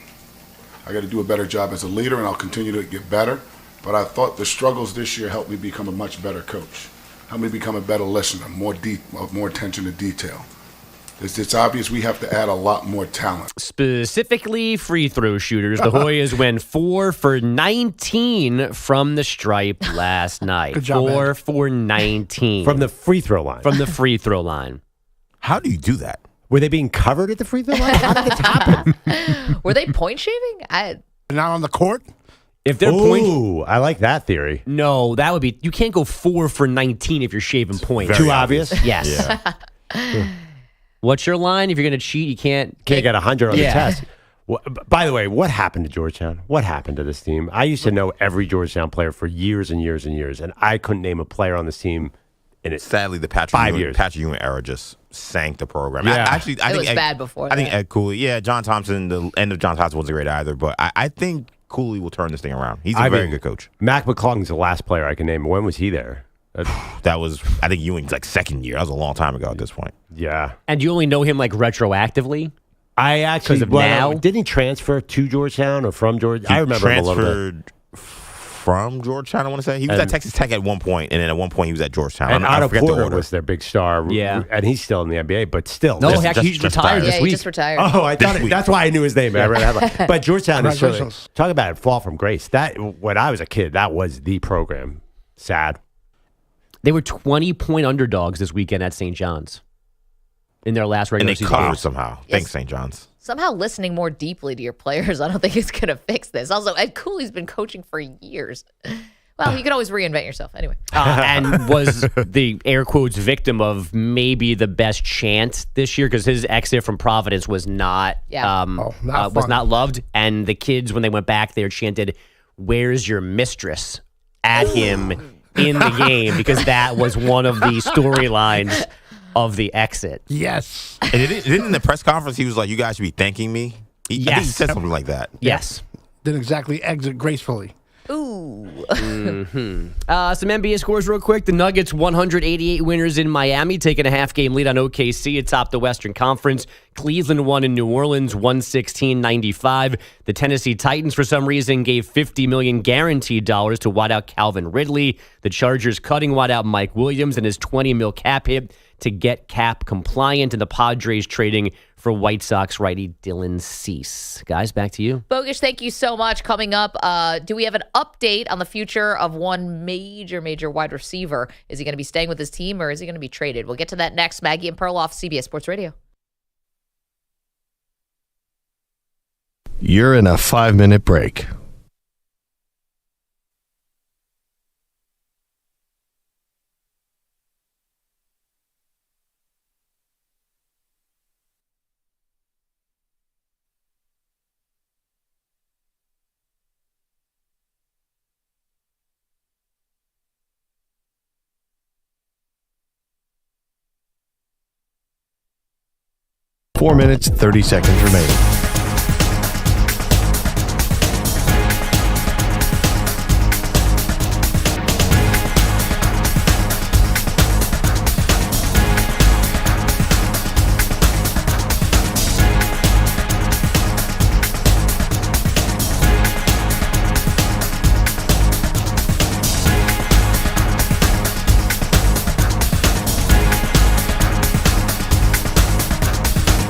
I got to do a better job as a leader, and I'll continue to get better. But I thought the struggles this year helped me become a much better coach, helped me become a better listener, more attention to detail. It's obvious we have to add a lot more talent. Specifically, free throw shooters. The Hoyas went 4 for 19 from the stripe last night. Good job, 4 Ed. for 19 From the free throw line. from the free throw line. How do you do that? Were they being covered at the free throw line? How did this happen? Were they point shaving? Not on the court? If they're point, Ooh, I like that theory. no, that would be. You can't go 4 for 19 if you're shaving points. Too obvious. Yes. What's your line? If you're going to cheat, you can't. Can't get 100 on Yeah. the test. By the way, what happened to Georgetown? What happened to this team? I used to know every Georgetown player for years and years and years, and I couldn't name a player on this team in it. Sadly, the Patrick 5 Ewing, years. Patrick Ewing era just sank the program. Yeah. I It think was bad before I think that. Ed Cooley. Yeah, John Thompson. The end of John Thompson wasn't great either, but I think Cooley will turn this thing around. He's a very good coach. Mac McClung's the last player I can name. When was he there? That was, I think Ewing's like second year. That was a long time ago at this point. Yeah. And you only know him like retroactively. I actually, 'Cause of now? didn't he transfer to Georgetown or from Georgia? I remember him a little bit. Transferred from Georgetown, I want to say. He was at Texas Tech at one point, and then at one point he was at Georgetown. And I Otto forget the Porter order. was their big star. Yeah. And he's still in the NBA, but still. No, Just- heck, he just retired retired. this Yeah, he week. just retired. Oh, I thought week. that's why I knew his name. I read the headline. But Georgetown is really, Congratulations. talk about it, fall from grace. That when I was a kid, that was the program. Sad. They were 20-point underdogs this weekend at St. John's. in their last And regular they season cut off games. somehow. Yes. Thanks, St. John's. Somehow listening more deeply to your players, I don't think is going to fix this. Also, Ed Cooley's been coaching for years. Well, you can always reinvent yourself. Anyway. And was the air quotes victim of maybe the best chant this year because his exit from Providence was not not was fun. not loved, and the kids when they went back there chanted, "Where's your mistress?" at him in the game because that was one of the storylines of the exit. Yes. And didn't in the press conference he was like, "You guys should be thanking me." I think he Yes. said something like that. Yes. Didn't exactly exit gracefully. Ooh. Some NBA scores real quick. The Nuggets 188 winners in Miami, taking a half-game lead on OKC atop the Western Conference. Cleveland won in New Orleans 116-95. The Tennessee Titans, for some reason, gave $50 million guaranteed dollars to wideout Calvin Ridley. The Chargers cutting wideout Mike Williams and his $20 million cap hit to get cap compliant, and the Padres trading for White Sox righty Dylan Cease. Guys, back to you. Bogish, thank you so much. Coming up, do we have an update on the future of one major wide receiver? Is he going to be staying with his team or is he going to be traded? We'll get to that next. Maggie and Perloff, CBS Sports Radio. You're in a 5-minute break. Four minutes, 30 seconds remaining.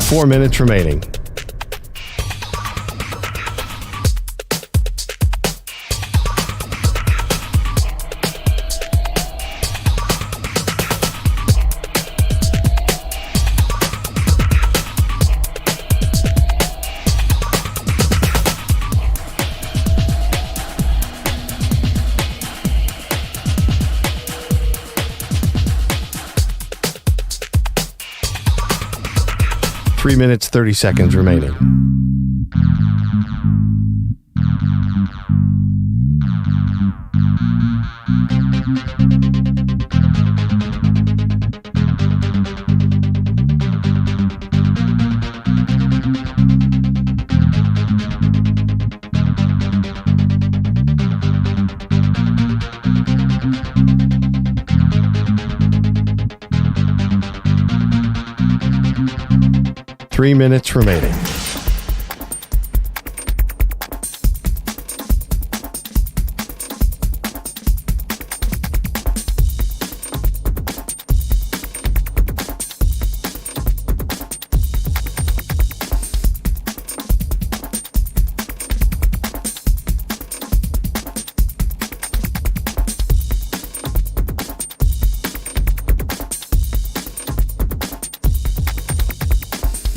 Four minutes remaining. Three minutes, 30 seconds remaining. Three minutes remaining.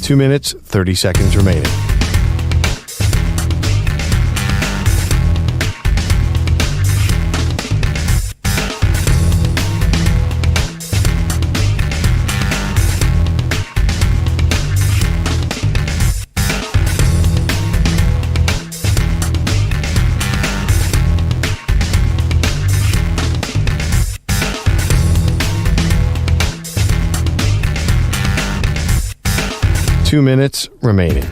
Two minutes, 30 seconds remaining. Two minutes remaining.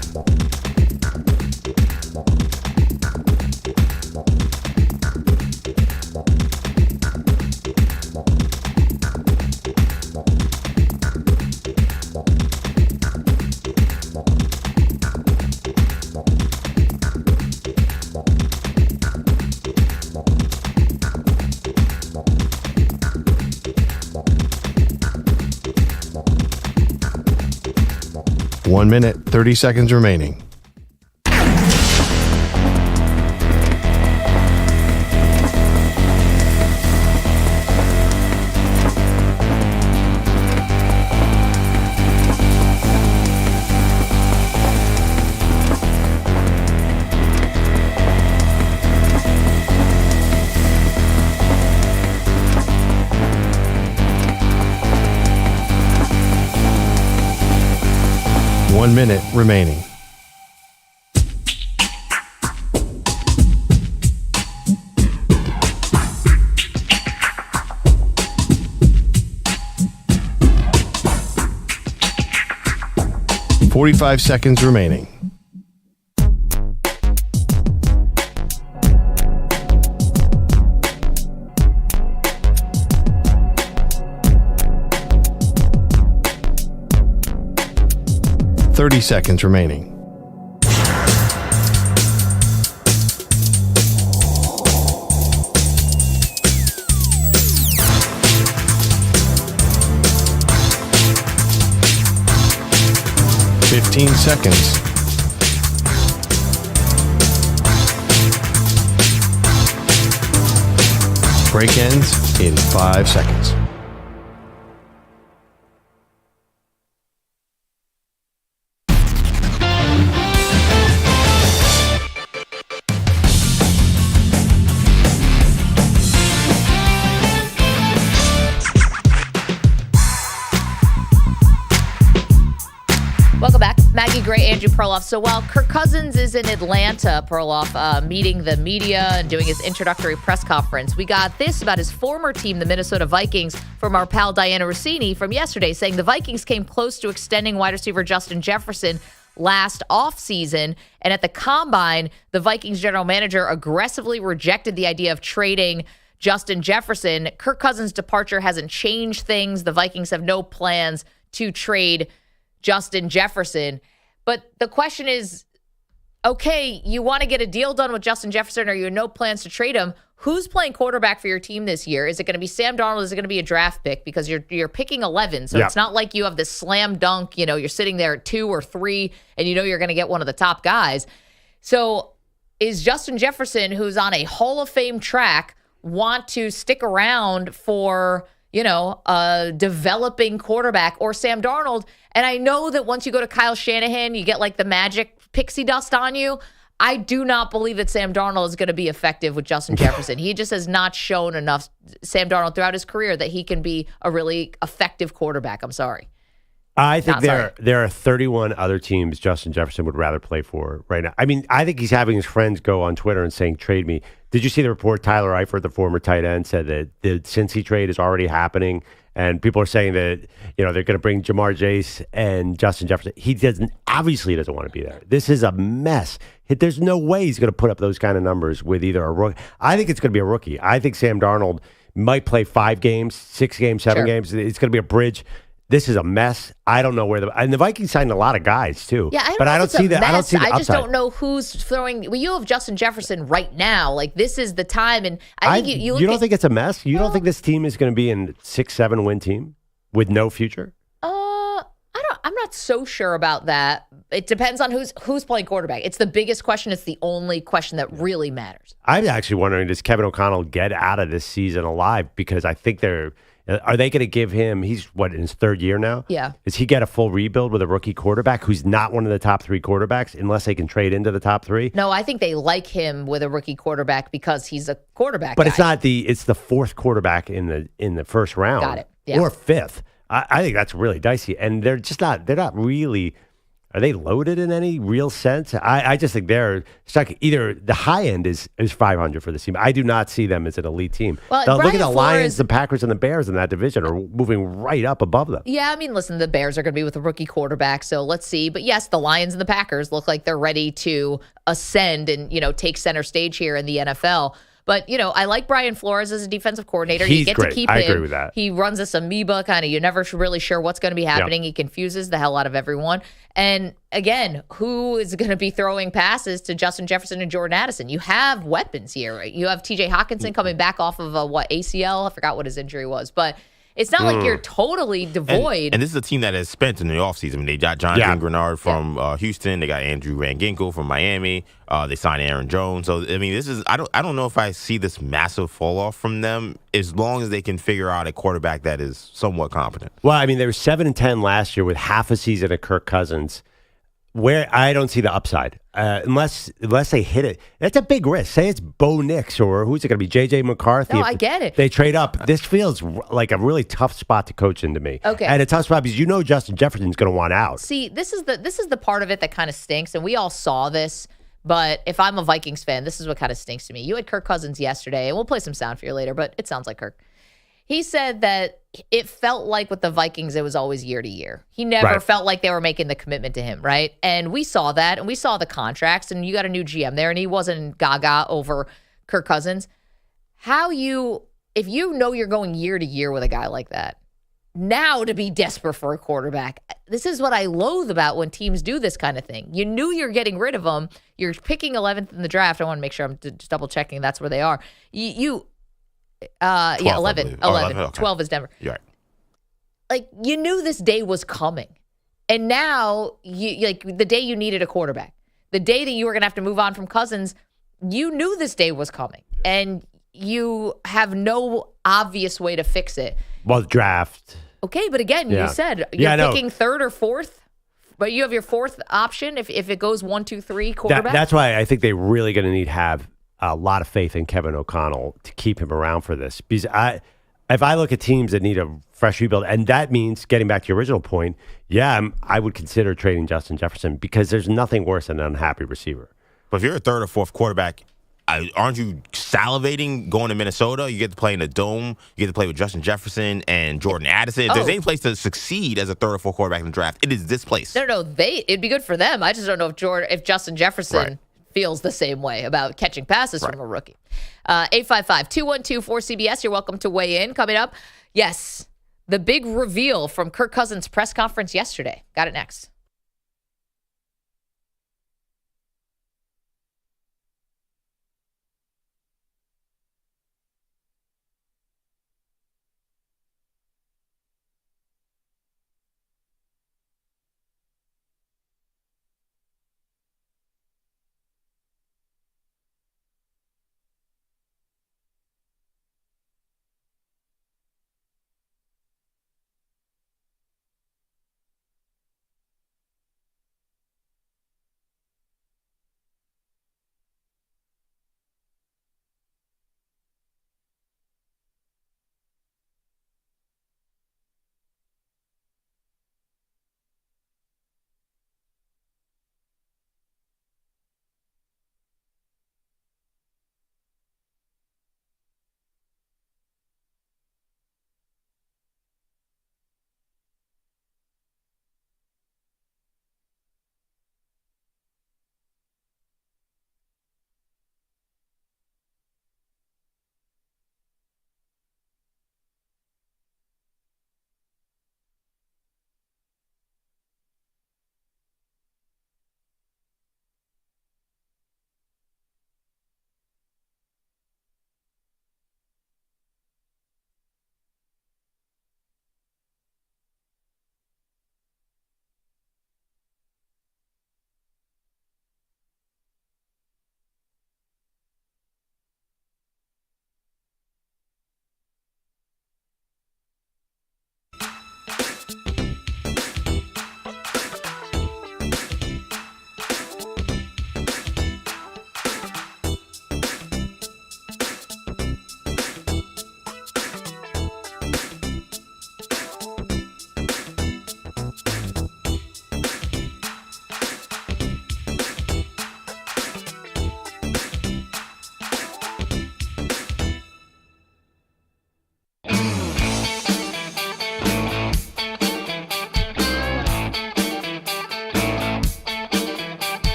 One minute, 30 seconds remaining. 1 minute remaining. "45 seconds remaining. 30 seconds remaining. "15 seconds. Break ends in 5 seconds. Welcome back. Maggie Gray, Andrew Perloff. So while Kirk Cousins is in Atlanta, Perloff, meeting the media and doing his introductory press conference, we got this about his former team, the Minnesota Vikings, from our pal Diana Rossini from yesterday, saying the Vikings came close to extending wide receiver Justin Jefferson last offseason. And at the Combine, the Vikings general manager aggressively rejected the idea of trading Justin Jefferson. Kirk Cousins' departure hasn't changed things. The Vikings have no plans to trade Justin Jefferson. But the question is, okay, you want to get a deal done with Justin Jefferson, or you have no plans to trade him. Who's playing quarterback for your team this year? Is it going to be Sam Darnold? Is it going to be a draft pick? Because you're picking 11, so It's not like you have this slam dunk, you're sitting there at 2 or 3 and you're going to get one of the top guys. So is Justin Jefferson, who's on a Hall of Fame track, want to stick around for a developing quarterback, or Sam Darnold? And I know that once you go to Kyle Shanahan, you get like the magic pixie dust on you. I do not believe that Sam Darnold is going to be effective with Justin Jefferson. He just has not shown enough, Sam Darnold, throughout his career that he can be a really effective quarterback. I'm sorry. I think there are 31 other teams Justin Jefferson would rather play for right now. I mean, I think he's having his friends go on Twitter and saying, trade me. Did you see the report? Tyler Eifert, the former tight end, said that the Cincy trade is already happening. And people are saying that, they're going to bring Jamar Chase and Justin Jefferson. He obviously doesn't want to be there. This is a mess. There's no way he's going to put up those kind of numbers with either a rookie. I think it's going to be a rookie. I think Sam Darnold might play 5 games, 6 games, 7 games. It's going to be a bridge. This is a mess. I don't know where and the Vikings signed a lot of guys too. Yeah, I don't see that. I don't see the upside. I just upside. don't know who's throwing. Well, you have Justin Jefferson right now. Like, this is the time, and I think you don't think it's a mess. You don't think this team is going to be a 6-7 win team with no future? I'm not so sure about that. It depends on who's playing quarterback. It's the biggest question. It's the only question that really matters. I'm actually wondering, does Kevin O'Connell get out of this season alive? Because I think are they going to give him, he's in his 3rd year now? Yeah. Does he get a full rebuild with a rookie quarterback who's not one of the top 3 quarterbacks, unless they can trade into the top 3? No, I think they like him with a rookie quarterback because he's a quarterback But guy. it's the 4th quarterback in the first round. Got it. Yeah. Or 5th. I think that's really dicey. And they're not really, are they loaded in any real sense? I just think they're stuck. Either the high end is 500 for this team. I do not see them as an elite team. Well, look at the Lions, the Packers, and the Bears in that division are moving right up above them. Yeah, I mean, listen, the Bears are going to be with a rookie quarterback, so let's see. But yes, the Lions and the Packers look like they're ready to ascend and, take center stage here in the NFL. But, I like Brian Flores as a defensive coordinator. He's you get great. to keep I him. agree with that. He runs this amoeba kind of, you're never really sure what's going to be happening. Yep. He confuses the hell out of everyone. And again, who is going to be throwing passes to Justin Jefferson and Jordan Addison? You have weapons here, right? You have TJ Hawkinson coming back off of ACL? I forgot what his injury was. But it's not like you're totally devoid. And this is a team that has spent in the offseason. I mean, they got Jonathan Grenard from Houston. They got Andrew Van Ginkel from Miami. They signed Aaron Jones. So, I mean, this is I don't know if I see this massive fall off from them as long as they can figure out a quarterback that is somewhat competent. Well, I mean, they were 7-10 last year with half a season of Kirk Cousins, where I don't see the upside. unless they hit it. That's a big risk. Say it's Bo Nix or who's it going to be? J.J. McCarthy. No, If I get it. They trade up. This feels like a really tough spot to coach into me. Okay. And a tough spot because Justin Jefferson's going to want out. See, this is the part of it that kind of stinks, and we all saw this. But if I'm a Vikings fan, this is what kind of stinks to me. You had Kirk Cousins yesterday, and we'll play some sound for you later, but it sounds like Kirk. He said that it felt like with the Vikings, it was always year to year. He never felt like they were making the commitment to him, right? And we saw that, and we saw the contracts, and you got a new GM there, and he wasn't gaga over Kirk Cousins. If you know you're going year to year with a guy like that, now to be desperate for a quarterback, this is what I loathe about when teams do this kind of thing. You knew you're getting rid of them. You're picking 11th in the draft. I want to make sure I'm just double checking that's where they are. 11. 11. Okay. 12 is Denver. You're right. Like, you knew this day was coming. And now, the day you needed a quarterback, the day that you were going to have to move on from Cousins, you knew this day was coming. And you have no obvious way to fix it. Well, the draft. Okay, but again, you said you're picking third or fourth, but you have your fourth option if it goes 1, 2, 3 quarterback. That's why I think they're really going to need to have a lot of faith in Kevin O'Connell to keep him around for this. Because if I look at teams that need a fresh rebuild, and that means getting back to your original point, I would consider trading Justin Jefferson because there's nothing worse than an unhappy receiver. But if you're a third or fourth quarterback, aren't you salivating going to Minnesota? You get to play in the Dome. You get to play with Justin Jefferson and Jordan Addison. If there's any place to succeed as a third or fourth quarterback in the draft, it is this place. No, it'd be good for them. I just don't know if Justin Jefferson feels the same way about catching passes from a rookie. 855-212-4CBS. You're welcome to weigh in. Coming up, yes, the big reveal from Kirk Cousins' press conference yesterday. Got it next.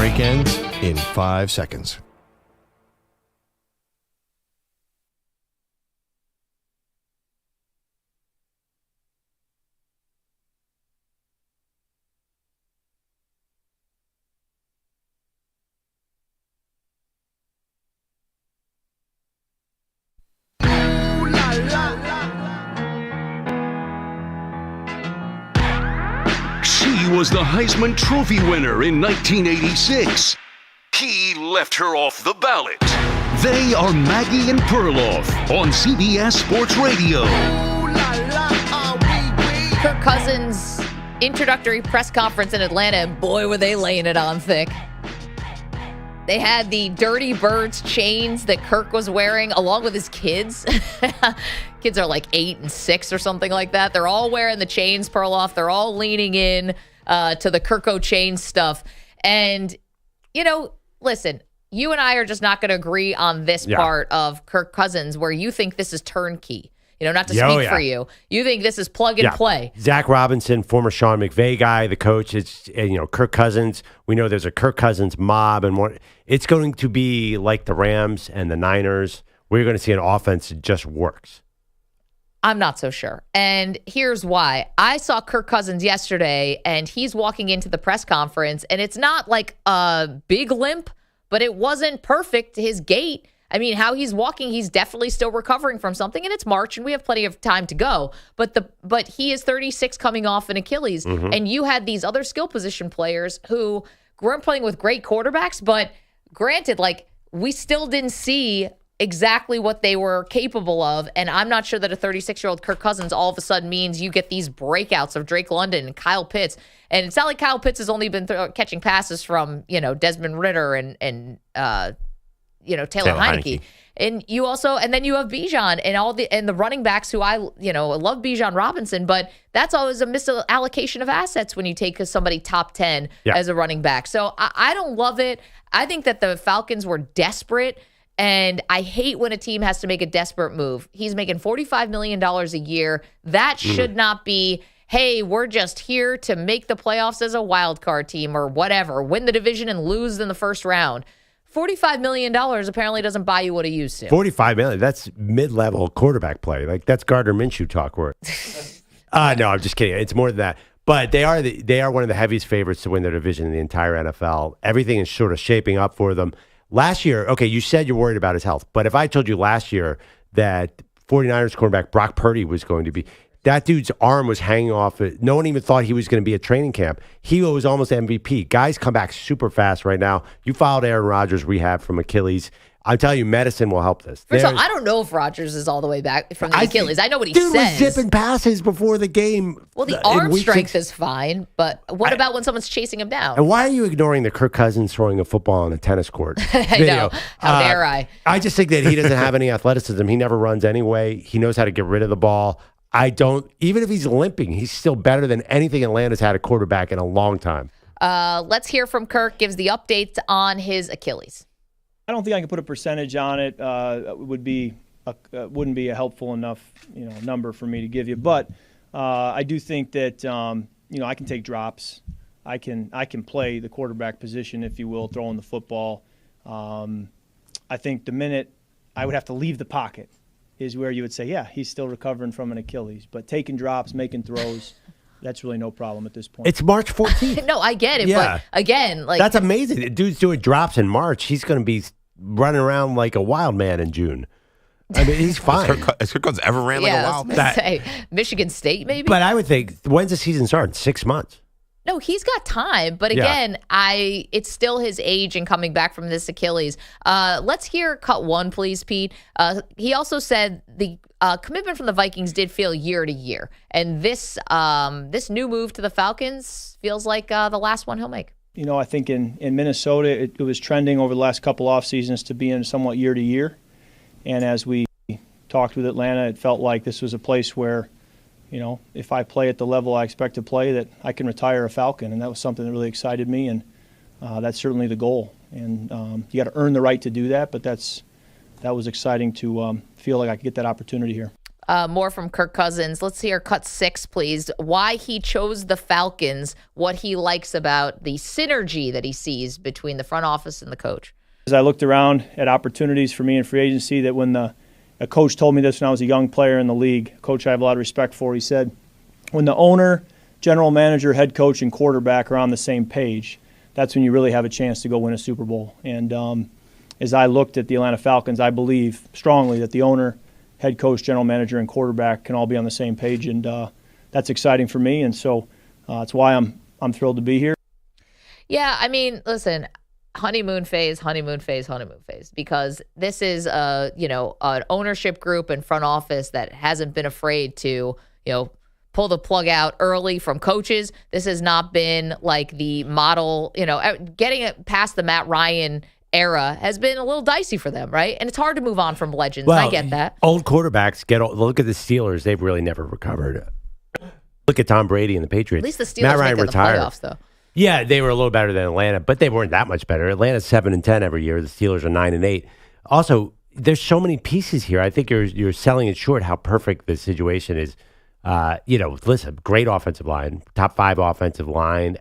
Break ends in 5 seconds. She was the Heisman Trophy winner in 1986. He left her off the ballot. They are Maggie and Perloff on CBS Sports Radio. Kirk Cousins' introductory press conference in Atlanta, and boy, were they laying it on thick. They had the Dirty Birds chains that Kirk was wearing along with his kids. Kids are like 8 and 6 or something like that. They're all wearing the chains, Perloff. They're all leaning in to the Kirko chain stuff. And, listen, you and I are just not going to agree on this part of Kirk Cousins where you think this is turnkey. Not to speak for you. You think this is plug and play. Zach Robinson, former Sean McVay guy, the coach. It's Kirk Cousins. We know there's a Kirk Cousins mob, and it's going to be like the Rams and the Niners. We're going to see an offense that just works. I'm not so sure. And here's why. I saw Kirk Cousins yesterday, and he's walking into the press conference, and it's not like a big limp, but it wasn't perfect. His gait. I mean, how he's walking, he's definitely still recovering from something, and it's March, and we have plenty of time to go. But he is 36 coming off an Achilles, and you had these other skill position players who weren't playing with great quarterbacks, but granted, we still didn't see exactly what they were capable of, and I'm not sure that a 36-year-old Kirk Cousins all of a sudden means you get these breakouts of Drake London and Kyle Pitts. And it's not like Kyle Pitts has only been catching passes from, Desmond Ridder and Taylor Heineke. And then you have Bijan and the running backs who I love Bijan Robinson, but that's always a misallocation of assets when you take somebody top 10 as a running back. So I don't love it. I think that the Falcons were desperate, and I hate when a team has to make a desperate move. He's making $45 million a year. That should not be, hey, we're just here to make the playoffs as a wild card team or whatever, win the division and lose in the first round. $45 million apparently doesn't buy you what it used to. $45 million, that's mid-level quarterback play. That's Gardner Minshew talk word. No, I'm just kidding. It's more than that. But they are one of the heaviest favorites to win their division in the entire NFL. Everything is sort of shaping up for them. Last year, okay, you said you're worried about his health. But if I told you last year that 49ers quarterback Brock Purdy was going to be, that dude's arm was hanging off. No one even thought he was going to be at training camp. He was almost MVP. Guys come back super fast right now. You followed Aaron Rodgers' rehab from Achilles. I'm telling you, medicine will help this. First of all, I don't know if Rodgers is all the way back from the Achilles. I know what he says. Dude was zipping passes before the game. Well, the arm strength is fine, but what about when someone's chasing him down? And why are you ignoring the Kirk Cousins throwing a football on a tennis court I know. How dare I? I just think that he doesn't have any athleticism. He never runs anyway. He knows how to get rid of the ball. Even if he's limping, he's still better than anything Atlanta's had a quarterback in a long time. Let's hear from Kirk, gives the updates on his Achilles. I don't think I can put a percentage on it. It wouldn't be a helpful enough, number for me to give you. But I do think that I can take drops. I can play the quarterback position, if you will, throwing the football. I think the minute I would have to leave the pocket is where you would say, yeah, he's still recovering from an Achilles. But taking drops, making throws, that's really no problem at this point. It's March 14th. No, I get it. Yeah. But again, that's amazing. The dude's doing drops in March. He's going to be running around like a wild man in June. I mean, he's fine. Has Kirk Cousins ever ran like a wild man? Say, Michigan State, maybe? But I would think, when's the season start? 6 months. No, he's got time. But again, it's still his age and coming back from this Achilles. Let's hear cut one, please, Pete. He also said the commitment from the Vikings did feel year to year. And this new move to the Falcons feels like the last one he'll make. I think in Minnesota, it was trending over the last couple off seasons to be in somewhat year to year. And as we talked with Atlanta, it felt like this was a place where, if I play at the level I expect to play, that I can retire a Falcon. And that was something that really excited me, and that's certainly the goal. And you got to earn the right to do that, but that was exciting to feel like I could get that opportunity here. More from Kirk Cousins. Let's hear cut 6, please. Why he chose the Falcons, what he likes about the synergy that he sees between the front office and the coach. As I looked around at opportunities for me in free agency, that when a coach told me this when I was a young player in the league, a coach I have a lot of respect for, he said, when the owner, general manager, head coach, and quarterback are on the same page, that's when you really have a chance to go win a Super Bowl. And as I looked at the Atlanta Falcons, I believe strongly that the owner, head coach, general manager, and quarterback can all be on the same page, and that's exciting for me. And so that's why I'm thrilled to be here. Yeah, I mean, listen, honeymoon phase, because this is an ownership group and front office that hasn't been afraid to pull the plug out early from coaches. This has not been like the model. Getting it past the Matt Ryan era has been a little dicey for them, right? And it's hard to move on from legends. Well, I get that. Old quarterbacks look at the Steelers. They've really never recovered. Look at Tom Brady and the Patriots. At least the Steelers Matt Ryan make retired. the playoffs, though. Yeah, they were a little better than Atlanta, but they weren't that much better. Atlanta's 7-10 every year. The Steelers are 9-8. Also, there's so many pieces here. I think you're selling it short how perfect the situation is. Listen, great offensive line, top 5 offensive line.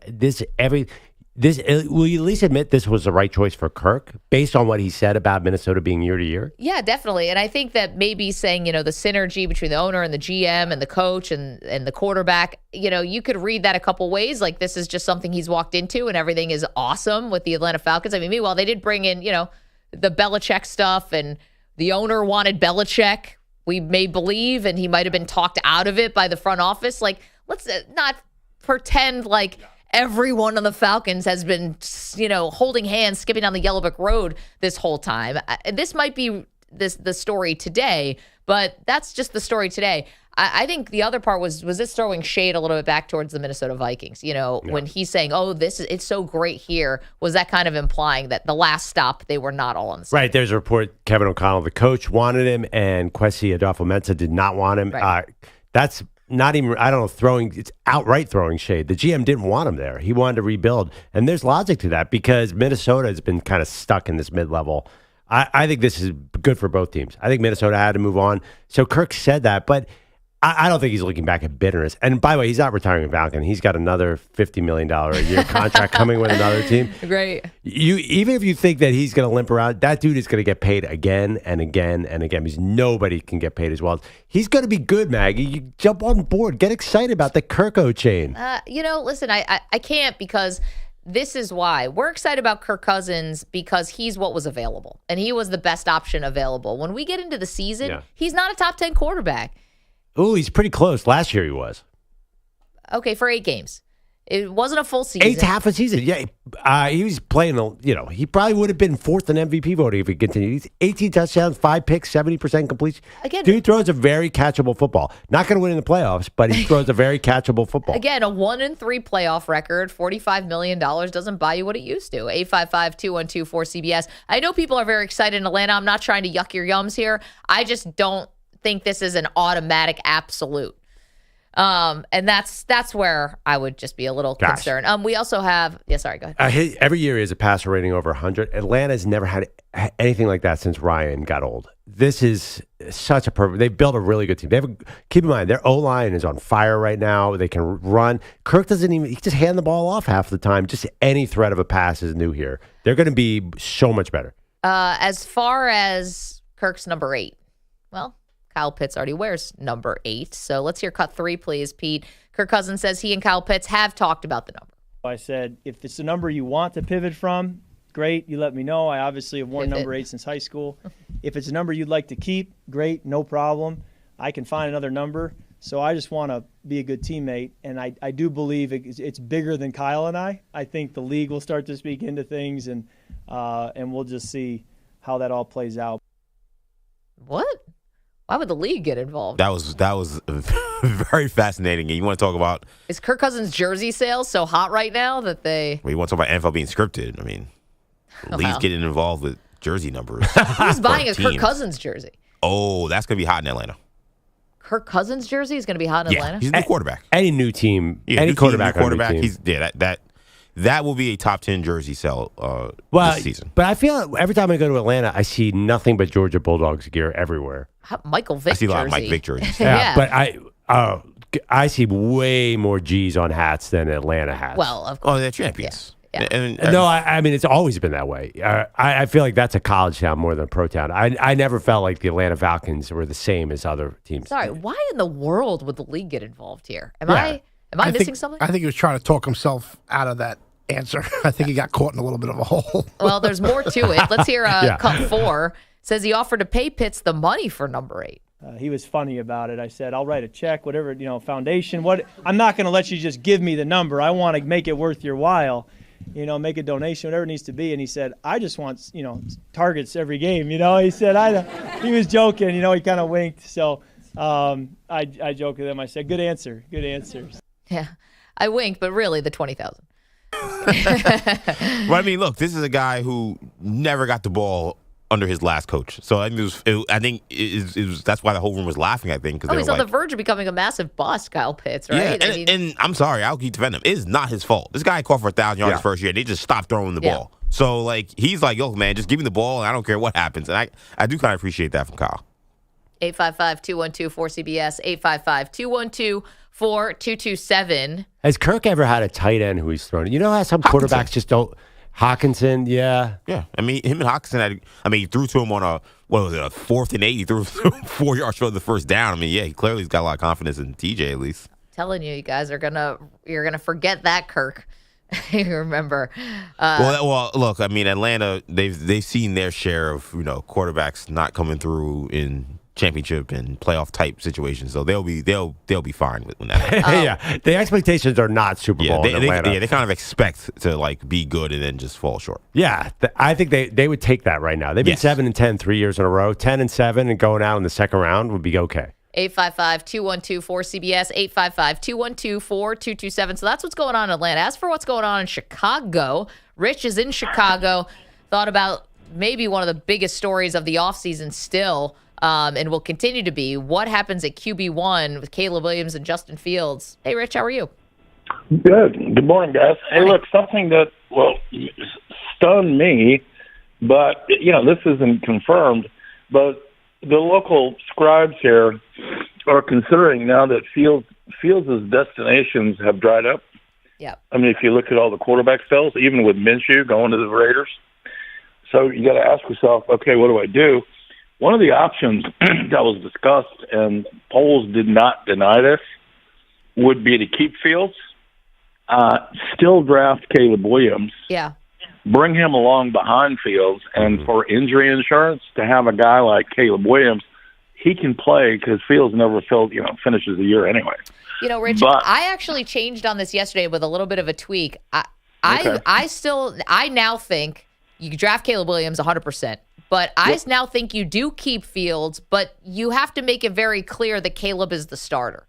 Will you at least admit this was the right choice for Kirk based on what he said about Minnesota being year to year? Yeah, definitely. And I think that maybe saying, the synergy between the owner and the GM and the coach and the quarterback, you could read that a couple ways. Like this is just something he's walked into and everything is awesome with the Atlanta Falcons. I mean, meanwhile, they did bring in, the Belichick stuff and the owner wanted Belichick, we may believe, and he might have been talked out of it by the front office. Like, let's not pretend like everyone on the Falcons has been, holding hands, skipping down the Yellow Brick Road this whole time. This might be the story today, but that's just the story today. I think the other part was this throwing shade a little bit back towards the Minnesota Vikings. When he's saying, it's so great here, was that kind of implying that the last stop, they were not all on the same. Right. There's a report, Kevin O'Connell, the coach, wanted him, and Kwesi Adolfo-Mensah did not want him. Right. That's not even, I don't know, it's outright throwing shade. The GM didn't want him there. He wanted to rebuild. And there's logic to that because Minnesota has been kind of stuck in this mid-level. I think this is good for both teams. I think Minnesota had to move on. So Kirk said that, but I don't think he's looking back at bitterness. And by the way, he's not retiring a Falcon. He's got another $50 million a year contract coming with another team. Great. Even if you think that he's going to limp around, that dude is going to get paid again and again and again because nobody can get paid as well. He's going to be good, Maggie. You jump on board. Get excited about the Kirko chain. Listen, I can't because this is why. We're excited about Kirk Cousins because he's what was available. And he was the best option available. When we get into the season, he's not a top 10 quarterback. Oh, he's pretty close. Last year he was. Okay, for 8 games. It wasn't a full season. 8's half a season. Yeah, he was playing, he probably would have been 4th in MVP voting if he continued. He's 18 touchdowns, 5 picks, 70% completion. Again, dude throws a very catchable football. Not going to win in the playoffs, but he throws a very catchable football. Again, a 1-3 playoff record, $45 million doesn't buy you what it used to. 855-212-4CBS. I know people are very excited in Atlanta. I'm not trying to yuck your yums here. I just don't think this is an automatic absolute. And that's where I would just be a little concerned. We also have, sorry, go ahead. Every year he has a passer rating over 100. Atlanta's never had anything like that since Ryan got old. This is such a perfect, they've built a really good team. Keep in mind, their O-line is on fire right now. They can run. Kirk he just hand the ball off half the time. Just any threat of a pass is new here. They're going to be so much better. As far as Kirk's number 8, well, Kyle Pitts already wears number 8. So let's hear cut 3, please, Pete. Kirk Cousins says he and Kyle Pitts have talked about the number. I said, if it's a number you want to pivot from, great, you let me know. I obviously have worn number 8 since high school. If it's a number you'd like to keep, great, no problem. I can find another number. So I just want to be a good teammate, and I do believe it's bigger than Kyle and I. I think the league will start to speak into things, and we'll just see how that all plays out. What? Why would the league get involved? That was very fascinating. And you want to talk about, is Kirk Cousins' jersey sales so hot right now that they? Well, you want to talk about NFL being scripted? I mean, the league's getting involved with jersey numbers. Who's buying a Kirk Cousins jersey? Oh, that's gonna be hot in Atlanta. Kirk Cousins jersey is going to be hot in Atlanta? He's a new quarterback. Any new team, any quarterback. He's that that will be a top 10 jersey sell this season. But I feel like every time I go to Atlanta, I see nothing but Georgia Bulldogs gear everywhere. Michael Vick I see a lot of jersey. Mike Vick jerseys. Yeah. But I see way more G's on hats than Atlanta hats. Well, of course. Oh, they're champions. Yeah. And, No, I mean, it's always been that way. I feel like that's a college town more than a pro town. I never felt like the Atlanta Falcons were the same as other teams. Sorry, why in the world would the league get involved here? Am I missing something? I think he was trying to talk himself out of that answer. I think he got caught in a little bit of a hole. Well, there's more to it. Let's hear cut 4. Says he offered to pay Pitts the money for number 8. He was funny about it. I said, I'll write a check, whatever, foundation. I'm not going to let you just give me the number. I want to make it worth your while. Make a donation, whatever it needs to be. And he said, I just want, targets every game. He said, he was joking, he kind of winked. So I joked with him. I said, good answer. Good answers. Yeah, I winked, but really the 20,000. Well, I mean, look, this is a guy who never got the ball under his last coach. So I think it was that's why the whole room was laughing, I think. He's on the verge of becoming a massive bust, Kyle Pitts, right? Yeah, and I'm sorry, I'll keep defending him. It is not his fault. This guy caught for 1,000 yards his first year, and they just stopped throwing the ball. So, he's like, yo, man, just give me the ball, and I don't care what happens. And I do kind of appreciate that from Kyle. 855-212-4CBS, 855-212-4227. Has Kirk ever had a tight end who he's thrown? You know how some quarterbacks just don't. Hawkinson, yeah. Yeah. I mean, him and Hawkinson he threw to him on a 4th and 8. He threw 4 yards short of the first down. I mean, yeah, he clearly has got a lot of confidence in TJ at least. Telling you guys you're gonna forget that, Kirk. You remember. Well, look, I mean, Atlanta, they've seen their share of, quarterbacks not coming through in championship and playoff type situations, so they'll be fine when that happens. Yeah, the expectations are not Super Bowl in Atlanta. They kind of expect to be good and then just fall short. Yeah, I think they would take that right now. They've been 7-10 3 years in a row, 10-7, and going out in the second round would be okay. 855-212-4CBS, 855-212-4227. So that's what's going on in Atlanta. As for what's going on in Chicago, Rich is in Chicago. Thought about maybe one of the biggest stories of the offseason still. And will continue to be what happens at QB1 with Caleb Williams and Justin Fields. Hey, Rich, how are you? Good. Good morning, guys. Hey, look, something that, stunned me, but, this isn't confirmed, but the local scribes here are considering now that Fields' destinations have dried up. Yeah. I mean, if you look at all the quarterback spells, even with Minshew going to the Raiders. So you got to ask yourself, okay, what do I do? One of the options that was discussed, and polls did not deny this, would be to keep Fields, still draft Caleb Williams, bring him along behind Fields, and for injury insurance, to have a guy like Caleb Williams, he can play because Fields never finishes the year anyway. Rich, I actually changed on this yesterday with a little bit of a tweak. I now think you draft Caleb Williams 100%. But I now think you do keep Fields, but you have to make it very clear that Caleb is the starter.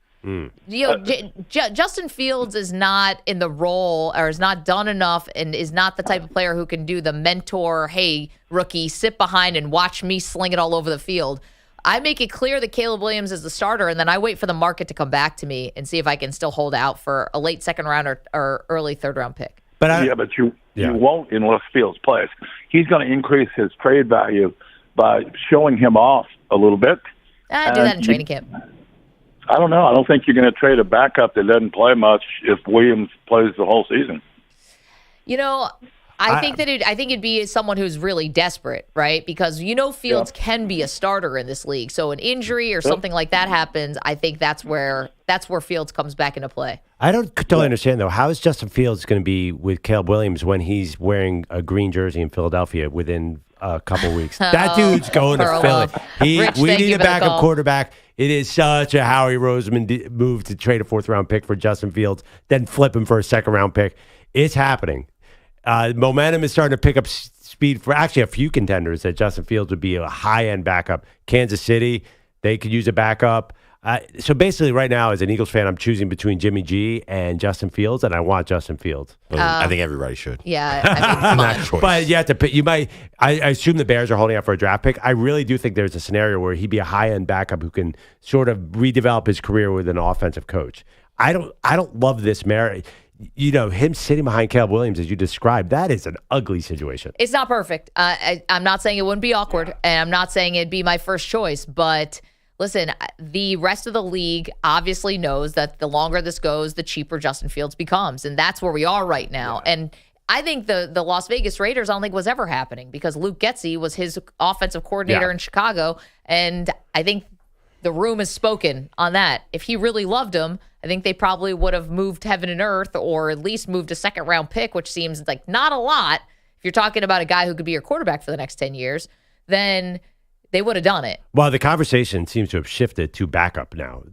Justin Fields is not in the role or is not done enough and is not the type of player who can do the mentor, hey, rookie, sit behind and watch me sling it all over the field. I make it clear that Caleb Williams is the starter, and then I wait for the market to come back to me and see if I can still hold out for a late second round or early third round pick. But you won't unless Fields plays. He's going to increase his trade value by showing him off a little bit. Do that in training camp. I don't know. I don't think you're going to trade a backup that doesn't play much if Williams plays the whole season. I think it'd be someone who's really desperate, right? Because Fields can be a starter in this league. So an injury or something like that happens, I think that's where Fields comes back into play. I don't totally understand though. How is Justin Fields going to be with Caleb Williams when he's wearing a green jersey in Philadelphia within a couple weeks? That dude's going to Philly. We need a backup quarterback. It is such a Howie Roseman move to trade a 4th round pick for Justin Fields, then flip him for a 2nd round pick. It's happening. Momentum is starting to pick up speed for actually a few contenders that Justin Fields would be a high-end backup. Kansas City, they could use a backup. So basically right now, as an Eagles fan, I'm choosing between Jimmy G and Justin Fields, and I want Justin Fields. I think everybody should. Yeah. But you have to pick. I assume the Bears are holding out for a draft pick. I really do think there's a scenario where he'd be a high-end backup who can sort of redevelop his career with an offensive coach. I don't love this marriage. him sitting behind Caleb Williams, as you described, that is an ugly situation. It's not perfect. I'm not saying it wouldn't be awkward, and I'm not saying it'd be my first choice, but listen, the rest of the league obviously knows that the longer this goes, the cheaper Justin Fields becomes, and that's where we are right now. Yeah. And I think the Las Vegas Raiders, I don't think was ever happening because Luke Getsy was his offensive coordinator in Chicago, and I think the room is spoken on that. If he really loved him, I think they probably would have moved heaven and earth, or at least moved a second-round pick, which seems like not a lot. If you're talking about a guy who could be your quarterback for the next 10 years, then they would have done it. Well, the conversation seems to have shifted to backup now.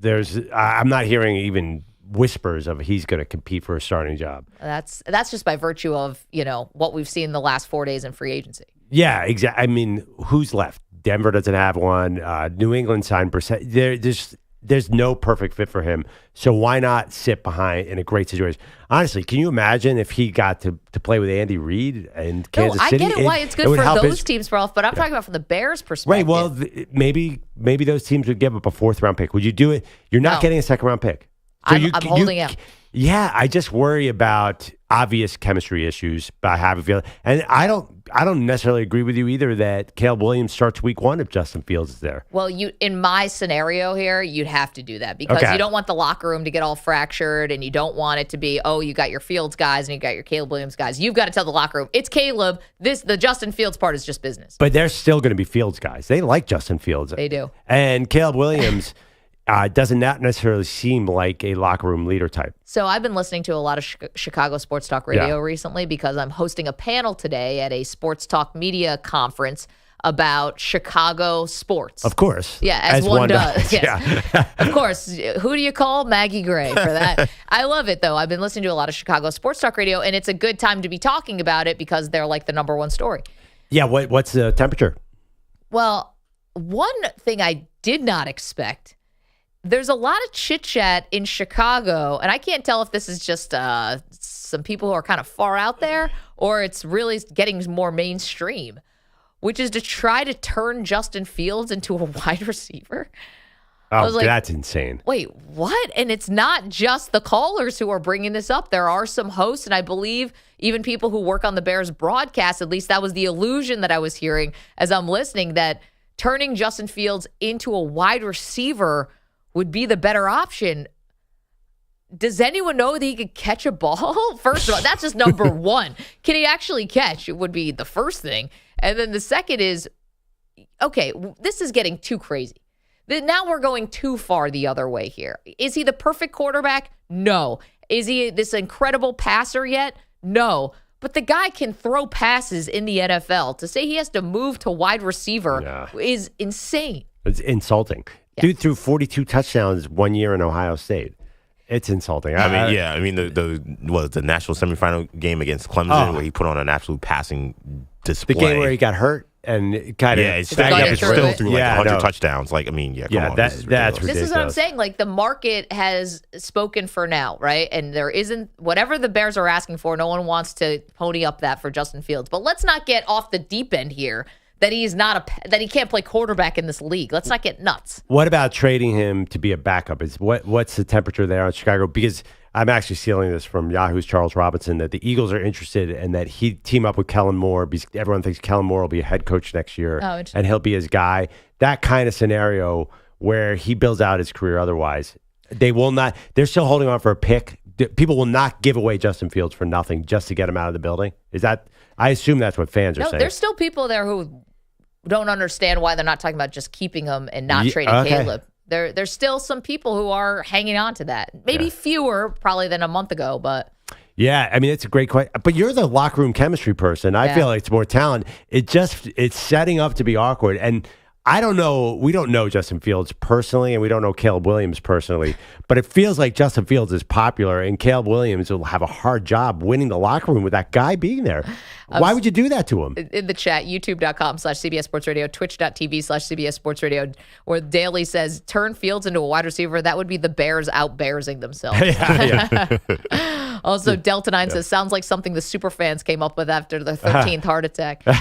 I'm not hearing even whispers of he's going to compete for a starting job. That's just by virtue of, what we've seen the last 4 days in free agency. Yeah, exactly. I mean, who's left? Denver doesn't have one. New England signed Brissett. There's no perfect fit for him. So why not sit behind in a great situation? Honestly, can you imagine if he got to play with Andy Reid and Kansas City? I get it why it's good for those teams, Perloff, but I'm talking about from the Bears' perspective. Right. Well, maybe those teams would give up a 4th-round pick. Would you do it? You're not getting a 2nd-round pick. So I'm holding out. Yeah, I just worry about obvious chemistry issues. But I have a feeling, and I don't necessarily agree with you either that Caleb Williams starts week 1 if Justin Fields is there. Well, in my scenario here, you'd have to do that because you don't want the locker room to get all fractured, and you don't want it to be, you got your Fields guys and you got your Caleb Williams guys. You've got to tell the locker room it's Caleb. The Justin Fields part is just business. But they're still going to be Fields guys. They like Justin Fields. They do. And Caleb Williams. Doesn't not necessarily seem like a locker room leader type. So I've been listening to a lot of Chicago Sports Talk Radio recently because I'm hosting a panel today at a Sports Talk Media conference about Chicago sports. Of course. Yeah, as one does. Yes. Yeah. Of course. Who do you call? Maggie Gray for that. I love it, though. I've been listening to a lot of Chicago Sports Talk Radio, and it's a good time to be talking about it because they're like the number one story. Yeah, what's the temperature? Well, one thing I did not expect, there's a lot of chit-chat in Chicago, and I can't tell if this is just some people who are kind of far out there or it's really getting more mainstream, which is to try to turn Justin Fields into a wide receiver. Oh, that's insane. Wait, what? And it's not just the callers who are bringing this up. There are some hosts, and I believe even people who work on the Bears broadcast, at least that was the illusion that I was hearing as I'm listening, that turning Justin Fields into a wide receiver would be the better option. Does anyone know that he could catch a ball? First of all, that's just number one. Can he actually catch? It would be the first thing. And then the second is, okay, this is getting too crazy. Now we're going too far the other way here. Is he the perfect quarterback? No. Is he this incredible passer yet? No. But the guy can throw passes in the NFL. To say he has to move to wide receiver is insane. It's insulting. Yeah. Dude threw 42 touchdowns 1 year in Ohio State. It's insulting. I mean, the national semifinal game against Clemson where he put on an absolute passing display. The game where he got hurt and kind of he still threw like 100 touchdowns. Like, I mean, come on. That's ridiculous. This is what I'm saying. Like, the market has spoken for now, right? And there isn't whatever the Bears are asking for. No one wants to pony up that for Justin Fields. But let's not get off the deep end here. That he can't play quarterback in this league. Let's not get nuts. What about trading him to be a backup? What's the temperature there on Chicago? Because I'm actually stealing this from Yahoo's Charles Robinson that the Eagles are interested and that he team up with Kellen Moore because everyone thinks Kellen Moore will be a head coach next year and he'll be his guy. That kind of scenario where he builds out his career otherwise. They will not. They're still holding on for a pick. People will not give away Justin Fields for nothing just to get him out of the building. Is that? I assume that's what fans are saying. There's still people there who don't understand why they're not talking about just keeping him and not trading Caleb. There's still some people who are hanging on to that. Maybe fewer probably than a month ago, but yeah, I mean, it's a great question. But you're the locker room chemistry person. I feel like it's more talent. It's setting up to be awkward. And I don't know. We don't know Justin Fields personally, and we don't know Caleb Williams personally. But it feels like Justin Fields is popular, and Caleb Williams will have a hard job winning the locker room with that guy being there. Why would you do that to him? In the chat, youtube.com/CBS Sports Radio, twitch.tv/CBS Sports Radio, where Daly says, turn Fields into a wide receiver. That would be the Bears out-Bearsing themselves. Also, Delta 9 says, sounds like something the super fans came up with after the 13th heart attack. Wait,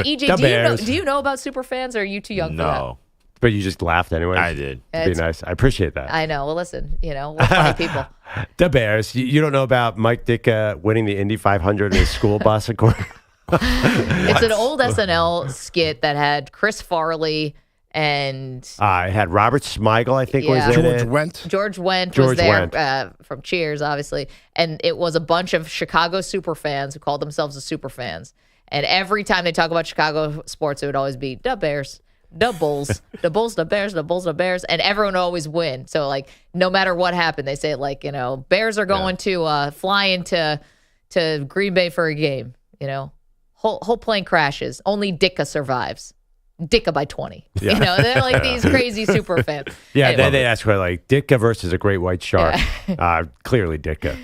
EJ, do you know about super fans, or are you too young for that? But you just laughed anyway. I did. It'd be nice. I appreciate that. I know. Well, listen, we're funny people. The Bears. You don't know about Mike Ditka winning the Indy 500 in his school bus, of course. It's an old SNL skit that had Chris Farley and it had Robert Smigel, I think, was in George it. Wendt. George Wendt George was there Wendt. from Cheers, obviously. And it was a bunch of Chicago super fans who called themselves the super fans. And every time they talk about Chicago sports, it would always be the Bears, the Bulls, the Bulls, the Bears, the Bulls, the Bears. And everyone would always win. So, like, no matter what happened, they say, like, Bears are going to fly into Green Bay for a game, Whole plane crashes. Only Ditka survives. Ditka by 20. Yeah. They're like these crazy super fans. Yeah, Anyway. they ask for like Ditka versus a great white shark. Clearly Ditka.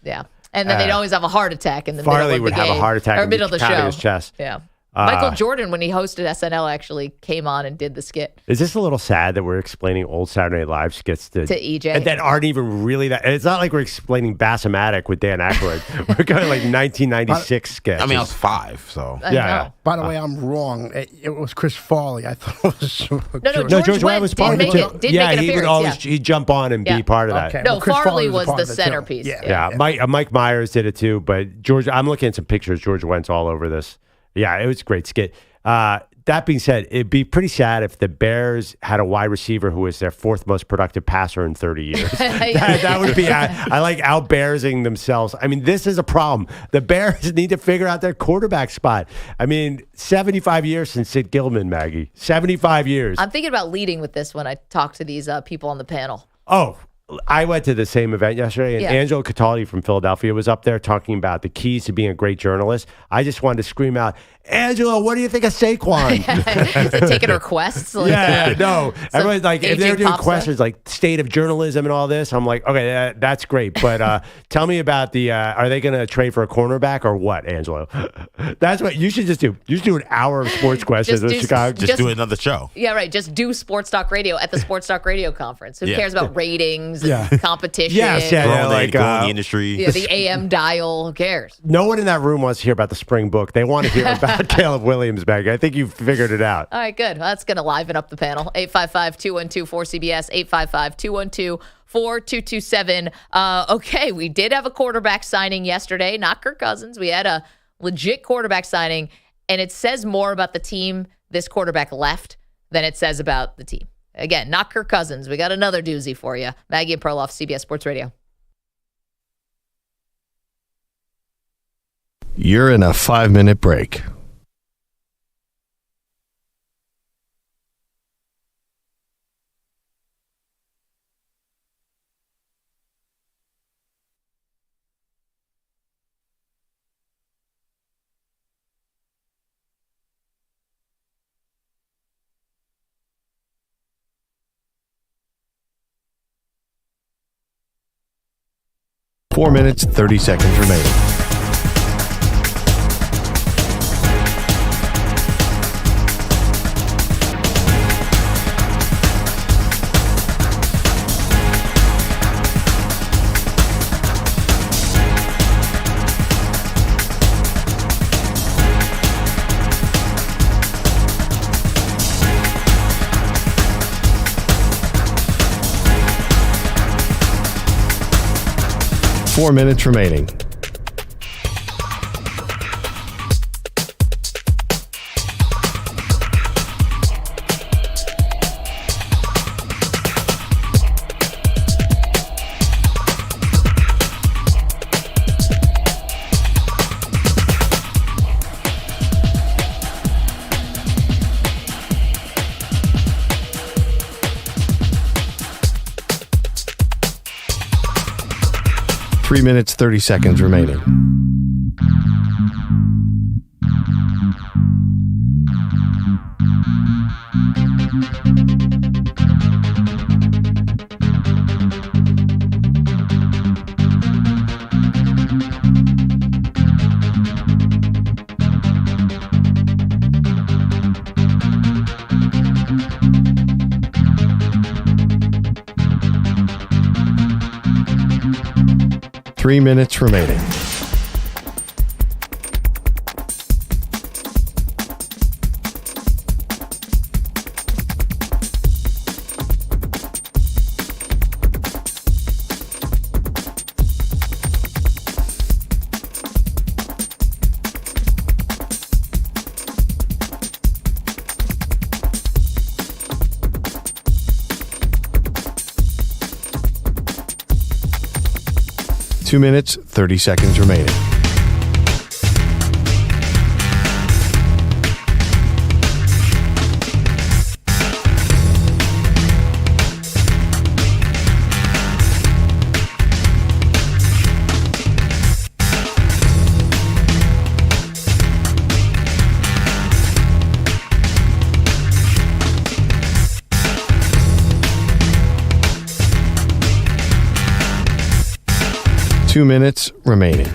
Yeah. And then they'd always have a heart attack in the Farley middle of the would game. have a heart attack or and middle of the pounding show. his chest. Yeah. Michael Jordan, when he hosted SNL, actually came on and did the skit. Is this a little sad that we're explaining old Saturday Night Live skits to EJ? And that aren't even really that. And it's not like we're explaining Bassomatic with Dan Aykroyd. We're going like 1996 sketches. I mean, I was 5, so. I know. By the way, I'm wrong. It was Chris Farley. I thought it was George Wendt was part of it too. did make an he would appearance, always he'd jump on and be part of that. Okay. No, Well, Chris Farley was was a part the of it, too. centerpiece. Yeah. Mike Myers did it too, but George, I'm looking at some pictures. George Wendt's all over this. Yeah, it was a great skit. That being said, it'd be pretty sad if the Bears had a wide receiver who was their 4th most productive passer in 30 years. that would be, I like out-Bearsing themselves. I mean, this is a problem. The Bears need to figure out their quarterback spot. I mean, 75 years since Sid Gilman, Maggie. 75 years. I'm thinking about leading with this when I talk to these people on the panel. Oh, I went to the same event yesterday, and Angelo Cataldi from Philadelphia was up there talking about the keys to being a great journalist. I just wanted to scream out, Angelo, what do you think of Saquon? Taking requests? Like, no. Everyone's like, if they're doing questions like state of journalism and all this, I'm like, okay, that's great. But tell me about are they going to trade for a cornerback or what, Angelo? That's what you should just do. You should do an hour of sports questions with Chicago. Just do another show. Yeah, right. Just do Sports Talk Radio at the Sports Talk Radio conference. Who cares about ratings and competition? Like growing the industry. Yeah, the AM dial. Who cares? No one in that room wants to hear about the spring book. They want to hear about Caleb Williams, Maggie. I think you've figured it out. All right, good. Well, that's going to liven up the panel. 855-212-4CBS, 855-212-4227. Okay, we did have a quarterback signing yesterday, not Kirk Cousins. We had a legit quarterback signing, and it says more about the team this quarterback left than it says about the team. Again, not Kirk Cousins. We got another doozy for you. Maggie and Perloff, CBS Sports Radio. You're in a 5-minute break. Four minutes, 30 seconds remaining. Four minutes remaining. Three minutes, 30 seconds remaining. Three minutes remaining. 2 minutes, 30 seconds remaining. Two minutes remaining.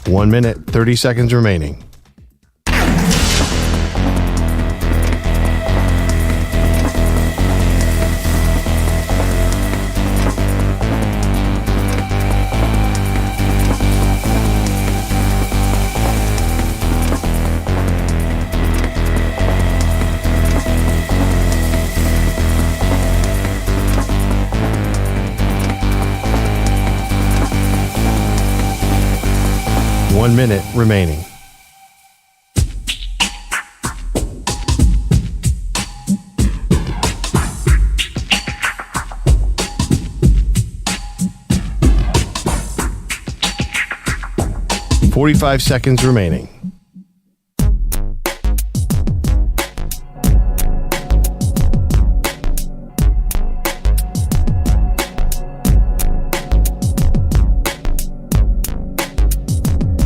One minute, 30 seconds remaining. One minute remaining. Forty-five seconds remaining.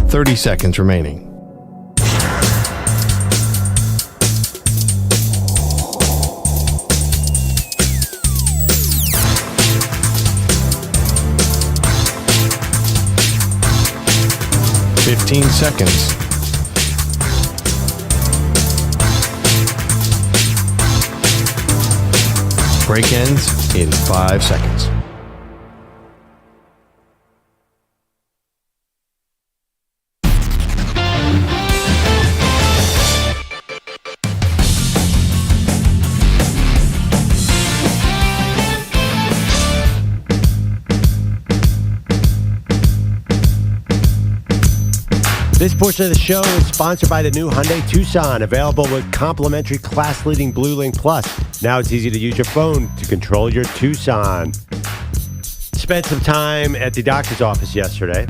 Thirty seconds remaining. Fifteen seconds. Break ends in 5 seconds. This portion of the show is sponsored by the new Hyundai Tucson, available with complimentary class-leading Blue Link Plus. Now it's easy to use your phone to control your Tucson. Spent some time at the doctor's office yesterday.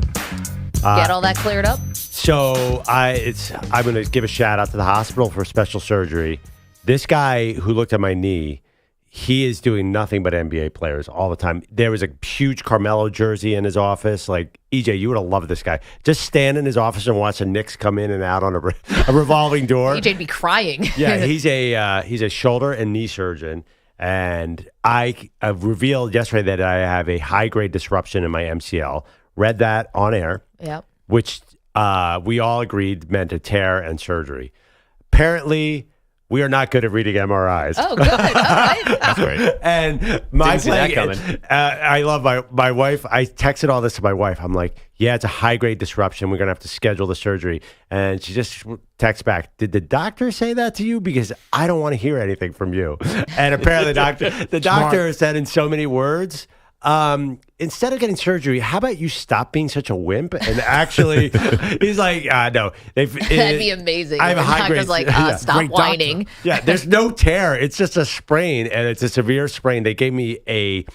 Get all that cleared up? So I'm going to give a shout out to the hospital for special surgery. This guy who looked at my knee, he is doing nothing but NBA players all the time. There was a huge Carmelo jersey in his office. Like, EJ, you would have loved this guy. Just stand in his office and watch the Knicks come in and out on a revolving door. EJ'd be crying. Yeah, he's a shoulder and knee surgeon. And I revealed yesterday that I have a high-grade disruption in my MCL. Read that on air, Yep. which we all agreed meant a tear and surgery. Apparently, we are not good at reading MRIs. Oh, good. All right. That's great. And my Didn't see that plan, coming. I love my wife. I texted all this to my wife. I'm like, yeah, it's a high-grade disruption. We're going to have to schedule the surgery. And she just texts back, did the doctor say that to you? Because I don't want to hear anything from you. And apparently the doctor said in so many words, instead of getting surgery, how about you stop being such a wimp? And actually, he's like, no. That'd be amazing. I have a The high doctor's grade. like, stop whining. Yeah, there's no tear. It's just a sprain, and it's a severe sprain. They gave me a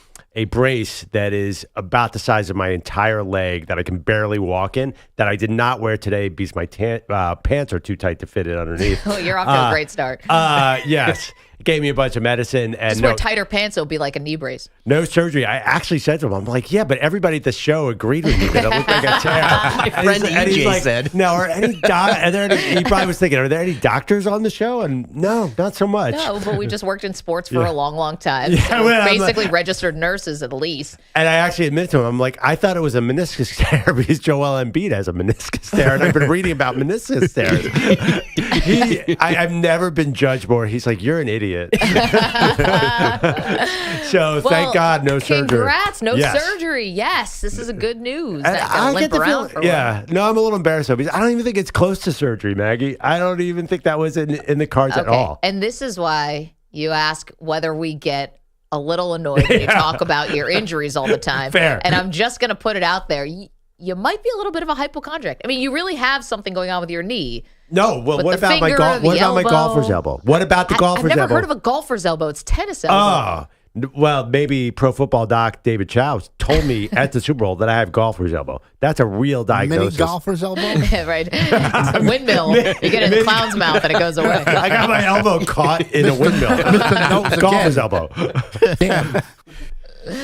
brace that is about the size of my entire leg that I can barely walk in, that I did not wear today because my pants are too tight to fit it underneath. Oh, you're off to a great start. Yes. Gave me a bunch of medicine. And Just wear tighter pants, it'll be like a knee brace. No surgery. I actually said to him, I'm like, yeah, but everybody at the show agreed with me that it looked like a tear. My friend EJ like, said. No, he probably was thinking, are there any doctors on the show? And no, not so much. No, but we just worked in sports for a long, long time. Yeah, So well, I'm basically registered nurses at least. And I actually admitted to him, I'm like, I thought it was a meniscus tear because Joel Embiid has a meniscus tear, and I've been reading about meniscus tears. I've never been judged more. He's like, you're an idiot. idiot. So thank God, no surgery. Congrats, no Yes. surgery. Yes, this is a good news. And Not I gonna get limp the around feeling, for no, I'm a little embarrassed though, because I don't even think it's close to surgery, Maggie. I don't even think that was in the cards at all. And this is why you ask whether we get a little annoyed when you talk about your injuries all the time. Fair. And I'm just going to put it out there. You might be a little bit of a hypochondriac. I mean, you really have something going on with your knee. No, well, With what the about my finger or the what about my elbow? golfer's elbow? What about the golfer's elbow? I've never heard of a golfer's elbow. It's tennis elbow. Oh, well, maybe Pro Football Doc David Chow told me at the Super Bowl that I have golfer's elbow. That's a real Mini diagnosis. golfer's elbow? Right. It's a windmill. You get it in the clown's mouth and it goes away. I got my elbow caught in a windmill. Golfer's elbow. Damn.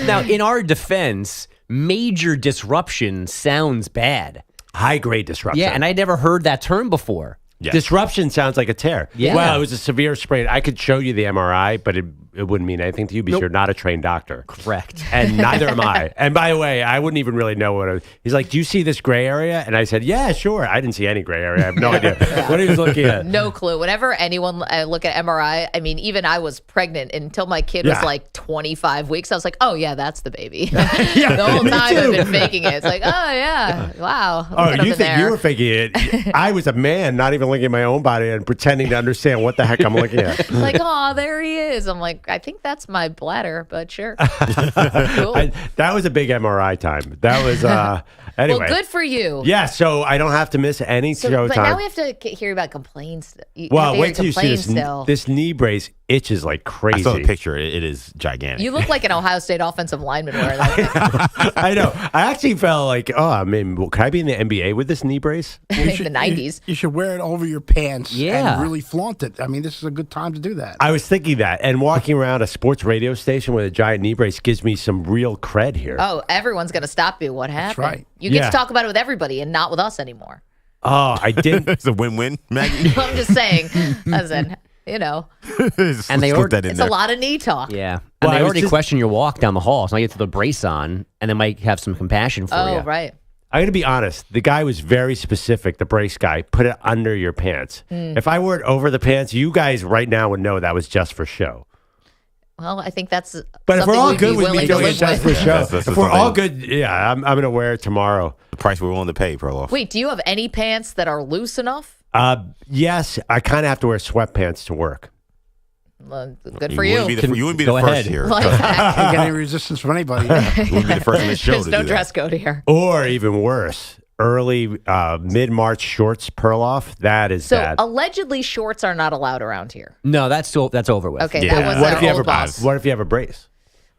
Now, in our defense, major disruption sounds bad. High grade disruption. Yeah, and I'd never heard that term before. Yes. Disruption sounds like a tear. Yeah. Well, it was a severe sprain. I could show you the MRI, but it wouldn't mean anything to you because you're not a trained doctor. Correct. And neither am I. And by the way, I wouldn't even really know what he's like, do you see this gray area? And I said, yeah, sure. I didn't see any gray area. I have no idea what he was looking at. No clue. Whenever anyone look at MRI, I mean, even I was pregnant until my kid was like 25 weeks. I was like, oh, yeah, that's the baby. The whole time I've been faking it. It's like, oh, yeah. Wow. Oh, you think you were faking it? I was a man, not even looking at my own body and pretending to understand what the heck I'm looking at. Like, oh, there he is. I'm like, I think that's my bladder, but sure. Cool. That was a big MRI time. That was, anyway. Well, good for you. Yeah, so I don't have to miss any show But time. now we have to hear about complaints. Well, wait till you see this knee brace itches like crazy. I saw the picture. It is gigantic. You look like an Ohio State offensive lineman wearing that. I know. I actually felt like, I mean, can I be in the NBA with this knee brace? In the 90s. You should wear it over your pants Yeah. and really flaunt it. I mean, this is a good time to do that. I was thinking that, and walking around a sports radio station with a giant knee brace gives me some real cred here. Oh, everyone's going to stop you. What happened? right. You get Yeah. to talk about it with everybody and not with us anymore. Oh, I didn't. It's a win-win, Maggie. I'm just saying, as in, you know, And they Slip that in it's there. a lot of knee talk. Yeah. Well, And they I was already just- question your walk down the hall. So now you get the brace on, and they might have some compassion for you. Oh, right. I got to be honest. The guy was very specific. The brace guy put it under your pants. If I wore it over the pants, you guys right now would know that was just for show. Well, I think that's. But if we're something all we'd good be with me willing to doing it live just with. for show, That's if we're all something- good, yeah, I'm going to wear it tomorrow. The price we're willing to pay, Perloff. Wait, do you have any pants that are loose enough? Yes, I kind of have to wear sweatpants to work. Well, good for you. You wouldn't be the Go first ahead. here. Like Can't that. get any resistance from anybody. You wouldn't be the first on the show There's to no do dress that. code here. Or even worse, early mid-March shorts, Perloff. That is So bad. allegedly, shorts are not allowed around here. No, that's over with. Okay, Yeah. that was what our if you have old a boss. What if you have a brace?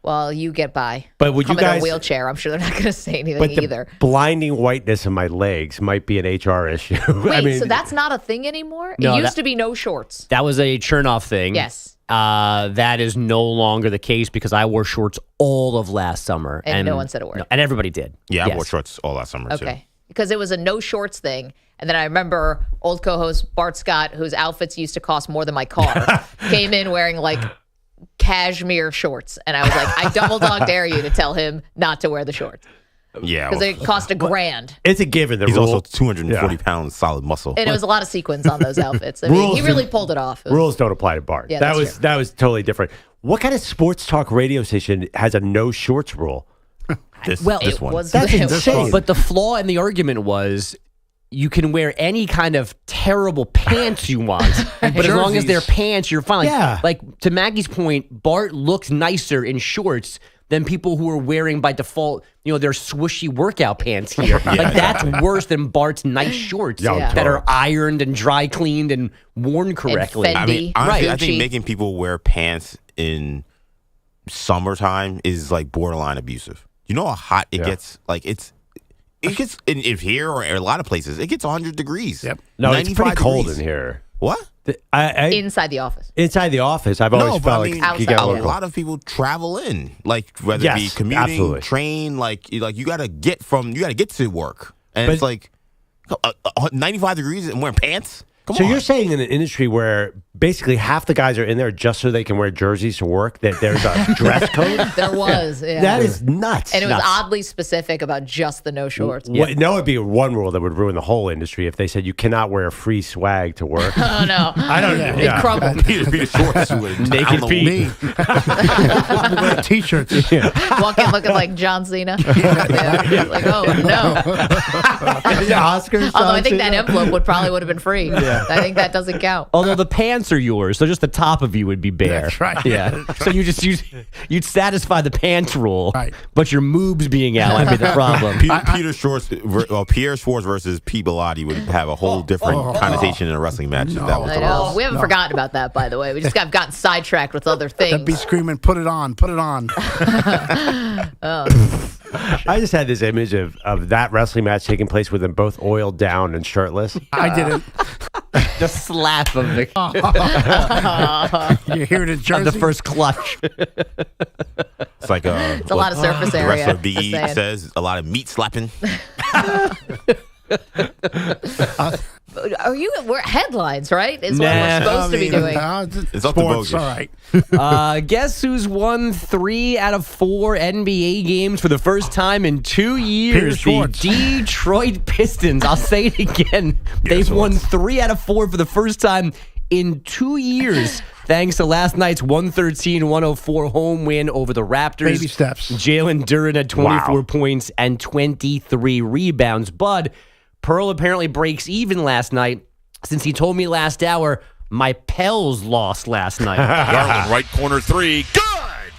Well, you get by. But would you Come in guys- a wheelchair? I'm sure they're not going to say anything But the either. blinding whiteness of my legs might be an HR issue. Wait, I mean, so that's not a thing anymore? No, it used that- to be no shorts. That was a Chernoff thing. Yes. That is no longer the case because I wore shorts all of last summer. And no one said a word. No, and everybody did. Yeah, I Yes. wore shorts all last summer, too. Okay. Because it was a no shorts thing. And then I remember old co-host Bart Scott, whose outfits used to cost more than my car, came in wearing like cashmere shorts. And I was like, I double dog dare you to tell him not to wear the shorts. Yeah. Because it cost $1,000. it's a given. The He's rule, also 240 pounds solid muscle. And it was a lot of sequins on those outfits. I mean, Rules he really pulled it off. It was- rules don't apply to Bart. Yeah, that that's was true. that was totally different. What kind of sports talk radio station has a no shorts rule? This Well, this it one. was That's it was- insane. But the flaw in the argument was you can wear any kind of terrible pants you want, but as long as they're pants, you're fine. Like, Yeah. like to Maggie's point, Bart looks nicer in shorts than people who are wearing by default, their swooshy workout pants here. Like that's worse than Bart's nice shorts Yeah. that are ironed and dry cleaned and worn correctly. Fendi. I mean, honestly, I Gucci. think making people wear pants in summertime is like borderline abusive. You know how hot it gets? Like it gets in here or a lot of places. It gets 100 degrees. Yep. No, it's pretty 95 cold degrees. in here. What? inside the office. Inside the office, I've always No, but felt I like mean, you outside, got a a little. lot of people travel in, like whether it be Yes, commuting, absolutely. train, like you gotta get to work, and But- it's like 95 degrees and wearing pants. So you're saying in an industry where basically half the guys are in there just so they can wear jerseys to work, that there's a dress code? There was. Yeah. That is nuts. And it was Nuts. oddly specific about just the no shorts. No, it'd be one rule that would ruin the whole industry if they said you cannot wear free swag to work. Oh, no. I don't know. It crumbled. Peter Schwartz would Naked feet. Wear T-shirts. Walking looking like John Cena. Yeah. Like, oh, no. Oscars. Although I think that envelope would have been free. Yeah. I think that doesn't count. Although the pants are yours, so just the top of you would be bare. That's right. Yeah. So you'd satisfy the pants rule, Right. but your moobs being out might be the problem. Pierre Schwartz versus Pete Bellotti would have a whole different connotation in a wrestling match. If that was I the know. rules. We haven't forgotten about that, by the way. We just got gotten sidetracked with other They'd be things. screaming, "Put it on! Put it on!" I just had this image of that wrestling match taking place with them both oiled down and shirtless. I didn't. The slap of the You hear it in Jersey. of the first clutch. It's like It's a lot of surface the area. wrestler Big just E saying. says, a lot of meat slapping. We're headlines, right? Is what Nah. we're supposed to be doing. It's up to sports. bogus. All right. Guess who's won 3 out of 4 NBA games for the first time in 2 years? Peter The Schwartz. Detroit Pistons. I'll say it again. They've won 3 out of 4 for the first time in 2 years, thanks to last night's 113-104 home win over the Raptors. Baby steps. Jalen Duren had 24 points and 23 rebounds. But Pearl apparently breaks even last night since he told me last hour my Pels lost last night. Garland, right corner three. Good!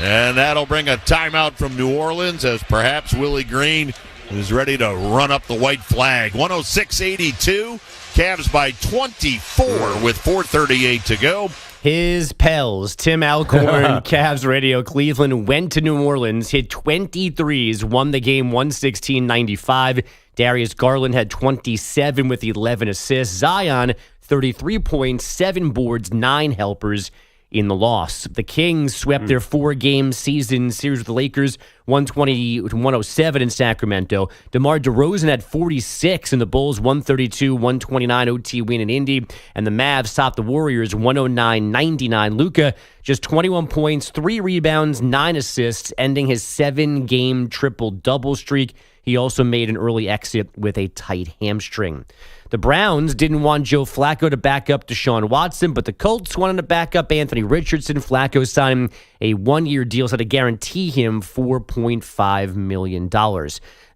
And that'll bring a timeout from New Orleans as perhaps Willie Green is ready to run up the white flag. 106-82. Cavs by 24 with 4:38 to go. His Pels, Tim Alcorn, Cavs Radio Cleveland, went to New Orleans, hit 23s, won the game 116-95. Darius Garland had 27 with 11 assists. Zion, 33 points, 7 boards, 9 helpers in the loss. The Kings swept their 4-game season series with the Lakers, 120-107 in Sacramento. DeMar DeRozan had 46, and the Bulls 132-129 OT win in Indy. And the Mavs topped the Warriors 109-99. Luka just 21 points, 3 rebounds, 9 assists, ending his 7-game triple-double streak. He also made an early exit with a tight hamstring. The Browns didn't want Joe Flacco to back up Deshaun Watson, but the Colts wanted to back up Anthony Richardson. Flacco signed a 1-year deal so to guarantee him $4.5 million.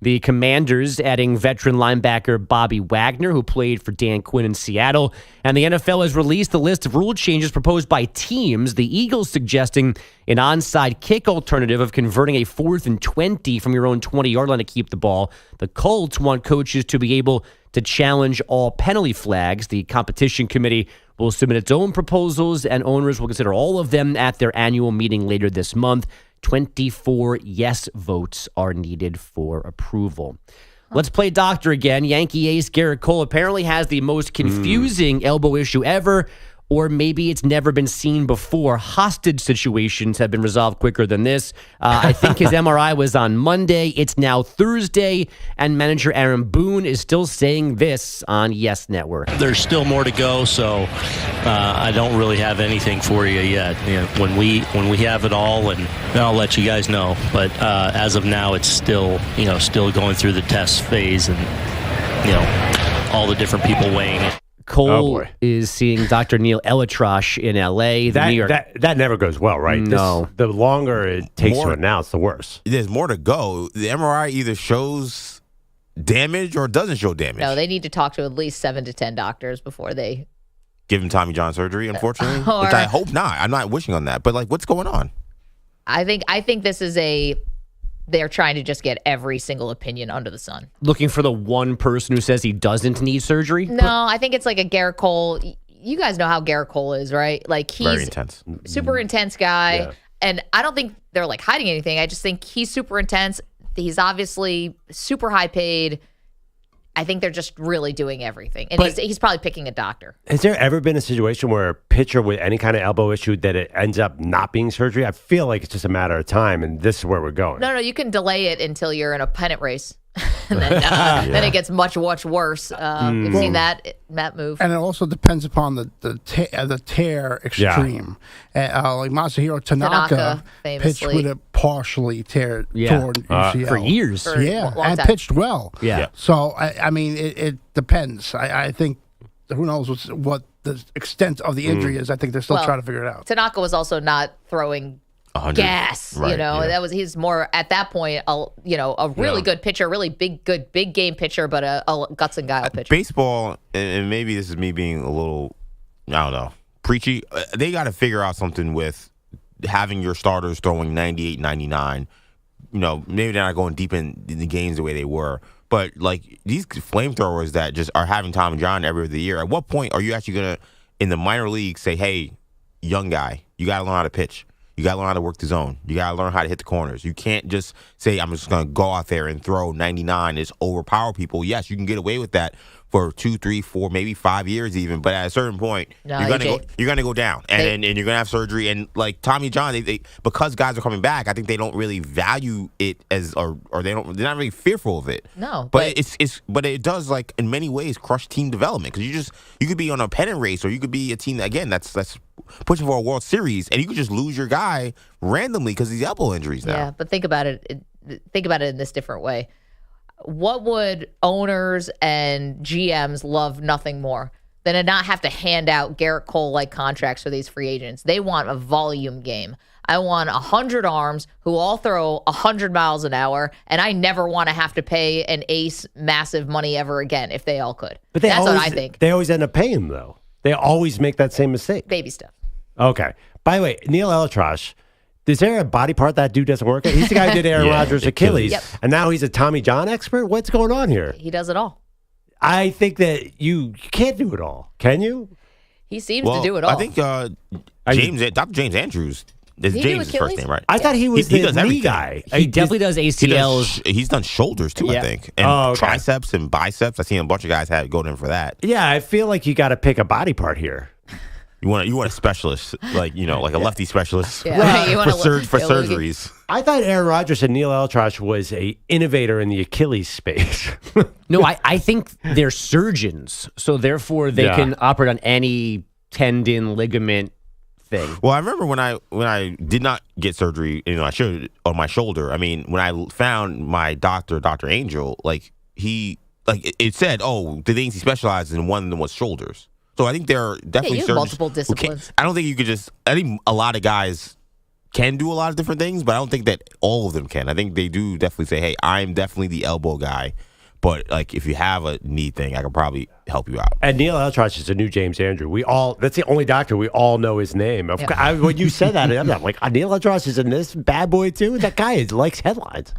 The Commanders adding veteran linebacker Bobby Wagner, who played for Dan Quinn in Seattle. And the NFL has released the list of rule changes proposed by teams. The Eagles suggesting an onside kick alternative of converting a 4th and 20 from your own 20-yard line to keep the ball. The Colts want coaches to be able to challenge all penalty flags. The competition committee will submit its own proposals, and owners will consider all of them at their annual meeting later this month. 24 yes votes are needed for approval. Let's play doctor again. Yankee ace Garrett Cole apparently has the most confusing elbow issue ever, or maybe it's never been seen before. Hostage situations have been resolved quicker than this. I think his MRI was on Monday. It's now Thursday, and manager Aaron Boone is still saying this on Yes Network. There's still more to go, so I don't really have anything for you yet. You know, when we have it all, and I'll let you guys know. But as of now, it's still going through the test phase, and all the different people weighing it. Cole is seeing Dr. Neil Elatrosh in L.A. That never goes well, right? No. The longer it takes to announce, the worse. There's more to go. The MRI either shows damage or doesn't show damage. No, they need to talk to at least 7 to 10 doctors before they Give him Tommy John surgery, unfortunately. Or- Which I hope not. I'm not wishing on that. But, what's going on? I think this is they're trying to just get every single opinion under the sun. Looking for the one person who says he doesn't need surgery? No, I think it's like a Garrett Cole. You guys know how Garrett Cole is, right? Like he's Very intense. super intense guy. Yeah. And I don't think they're hiding anything. I just think he's super intense. He's obviously super high paid. I think they're just really doing everything. And he's probably picking a doctor. Has there ever been a situation where a pitcher with any kind of elbow issue that it ends up not being surgery? I feel like it's just a matter of time, and this is where we're going. No, you can delay it until you're in a pennant race. And then it gets much worse. You've seen that move. And it also depends upon the tear extreme. Like Masahiro Tanaka pitched famously. with a partially torn UCL. For years. For a long and time. pitched well. Yeah. So, I mean, it depends. I think, who knows what the extent of the injury is. I think they're still trying to figure it out. Tanaka was also not throwing 100. gas. Right, He's more at that point. A really good pitcher, really big game pitcher, but a guts and guile pitcher. Baseball, and maybe this is me being a little, I don't know, preachy. They got to figure out something with having your starters throwing 98, 99. Maybe they're not going deep in the games the way they were. But, like, these flamethrowers that just are having Tommy John every other year, at what point are you actually going to, in the minor league, say, hey, young guy, you got to learn how to pitch. You got to learn how to work the zone. You got to learn how to hit the corners. You can't just say, I'm just going to go out there and throw 99 and just overpower people. Yes, you can get away with that for 2, 3, 4, maybe 5 years even. But at a certain point, you're gonna go down, and you're gonna have surgery. And like Tommy John, they because guys are coming back, I think they don't really value it as, or they're not really fearful of it. No, but but it does, like, in many ways, crush team development, because you could be on a pennant race, or you could be a team that, again, that's pushing for a World Series, and you could just lose your guy randomly because of these elbow injuries now. Yeah, but think about it. Think about it in this different way. What would owners and GMs love nothing more than to not have to hand out Garrett Cole-like contracts for these free agents? They want a volume game. I want 100 arms who all throw 100 miles an hour, and I never want to have to pay an ace massive money ever again if they all could. But that's what I think. They always end up paying him, though. They always make that same mistake. Baby stuff. Okay. By the way, Neil Elitrosh, is there a body part that dude doesn't work at? He's the guy who did Aaron Rodgers' Achilles, and now he's a Tommy John expert? What's going on here? He does it all. I think that you can't do it all. Can you? He seems to do it all. I think Dr. James Andrews, Did he do James' first Achilles? name, right? I thought he was he the does knee everything. guy. He definitely does ACLs. He's done shoulders too, I think, and triceps and biceps. I've seen a bunch of guys go in for that. Yeah, I feel like you got to pick a body part here. You want a specialist, like a lefty specialist Yeah. You want for surgeries. I thought Aaron Rodgers and Neil Elitrosh was a innovator in the Achilles space. No, I think they're surgeons, so therefore they can operate on any tendon, ligament thing. Well, I remember when I did not get surgery, I should, on my shoulder. I mean, when I found my doctor, Dr. Angel, it said, the things he specializes in, one of them was shoulders. So I think there are definitely you have multiple disciplines. I don't think you could I think a lot of guys can do a lot of different things, but I don't think that all of them can. I think they do definitely say, hey, I'm definitely the elbow guy. But, like, if you have a knee thing, I could probably help you out. And Neil Elitrosh is a new James Andrew. That's the only doctor we all know his name. When you said that, I'm like, Neil Elitrosh is in this bad boy too? That guy likes headlines.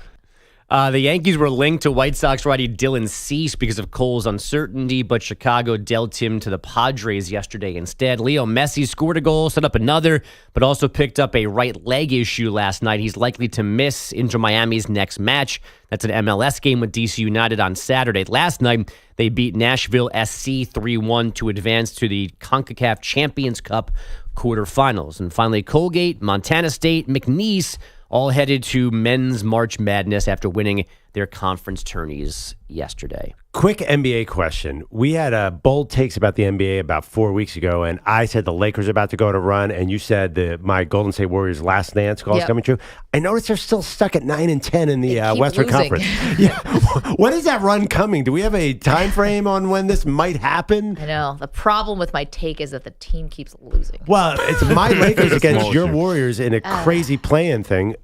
The Yankees were linked to White Sox righty Dylan Cease because of Cole's uncertainty, but Chicago dealt him to the Padres yesterday instead. Leo Messi scored a goal, set up another, but also picked up a right leg issue last night. He's likely to miss Inter Miami's next match. That's an MLS game with DC United on Saturday. Last night, they beat Nashville SC 3-1 to advance to the CONCACAF Champions Cup quarterfinals. And finally, Colgate, Montana State, McNeese all headed to men's March Madness after winning their conference tourneys yesterday. Quick NBA question. We had bold takes about the NBA about 4 weeks ago, and I said the Lakers are about to go on a run, and you said my Golden State Warriors last dance call is coming true. I noticed they're still stuck at 9 and 10 in the Western Conference. Yeah. When is that run coming? Do we have a time frame on when this might happen? I know. The problem with my take is that the team keeps losing. Well, it's my Lakers against your Warriors in a crazy play-in thing.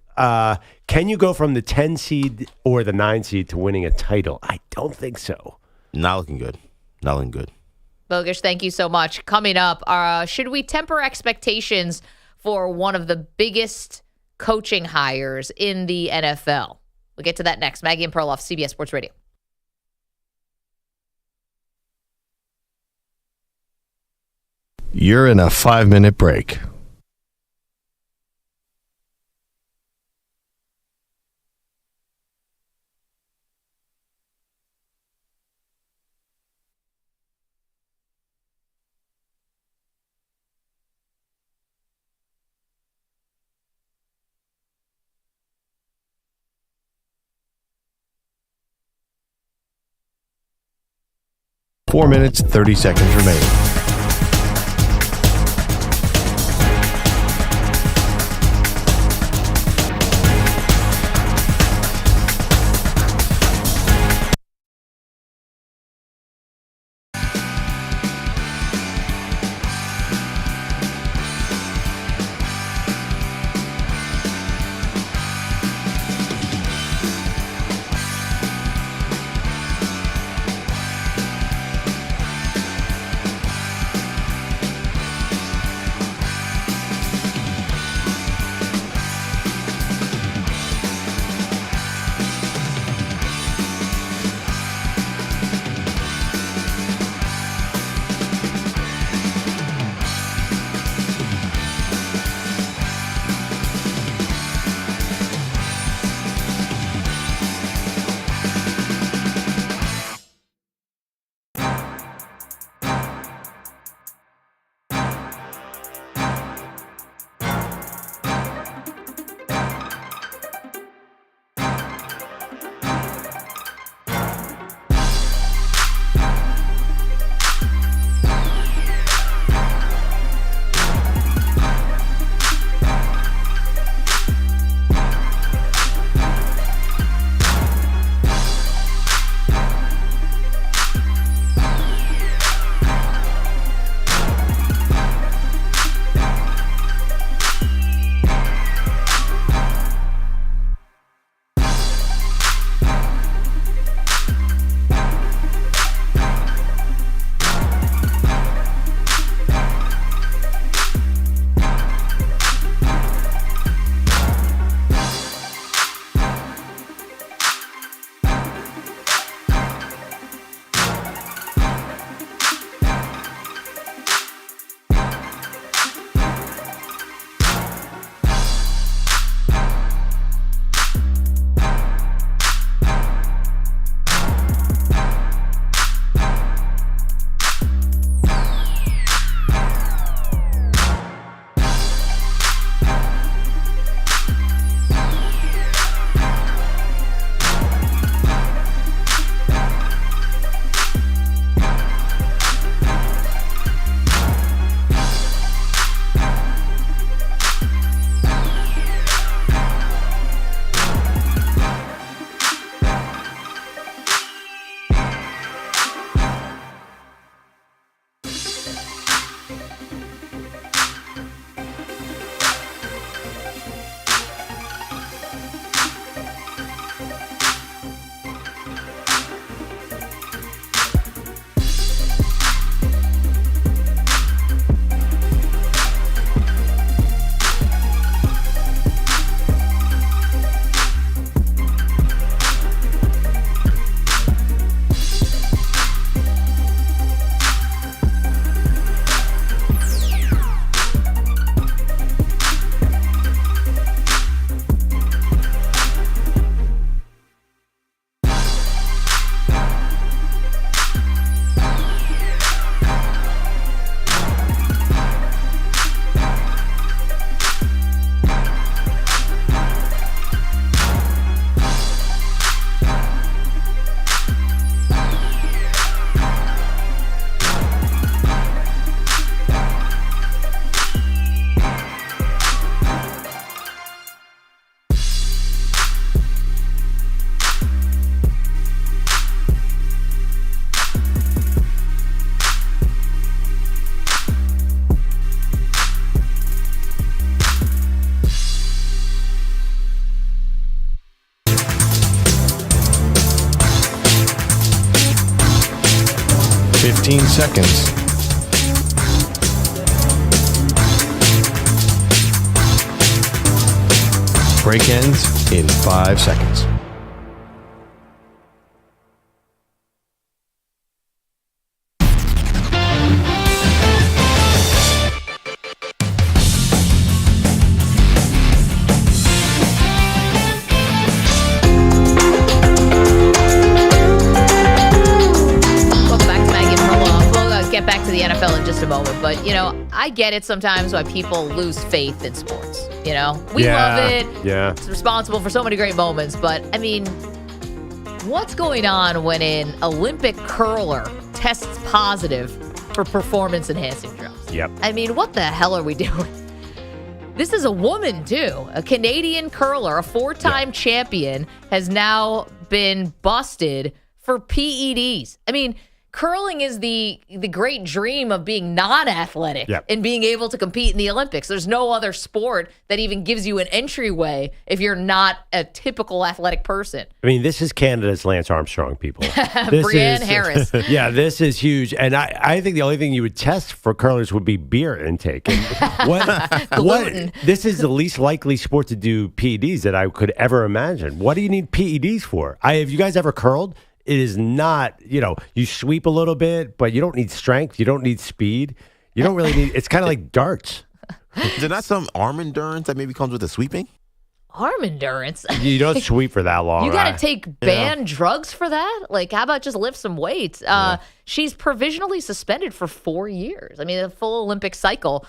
Can you go from the 10 seed or the 9 seed to winning a title? I don't think so. Not looking good. Not looking good. Bogish, thank you so much. Coming up, should we temper expectations for one of the biggest coaching hires in the NFL? We'll get to that next. Maggie and Perloff, CBS Sports Radio. You're in a 5-minute break. 4 minutes, 30 seconds remaining. Seconds. Break ends in 5 seconds. In just a moment, but I get it sometimes why people lose faith in sports. We love it. Yeah, it's responsible for so many great moments, but I mean, what's going on when an Olympic curler tests positive for performance-enhancing drugs. Yep. I mean, what the hell are we doing? This is a woman, too. A Canadian curler, a four-time champion, has now been busted for PEDs. I mean, curling is the great dream of being non-athletic and being able to compete in the Olympics. There's no other sport that even gives you an entryway if you're not a typical athletic person. I mean, this is Canada's Lance Armstrong, people. Brianne Harris. Yeah, this is huge. And I think the only thing you would test for curlers would be beer intake. And Gluten. This is the least likely sport to do PEDs that I could ever imagine. What do you need PEDs for? Have you guys ever curled? It is not, you sweep a little bit, but you don't need strength. You don't need speed. You don't really need, it's kind of like darts. Is there not some arm endurance that maybe comes with the sweeping? Arm endurance? You don't sweep for that long. You got to take banned drugs for that? Like, how about just lift some weights? She's provisionally suspended for 4 years. I mean, a full Olympic cycle.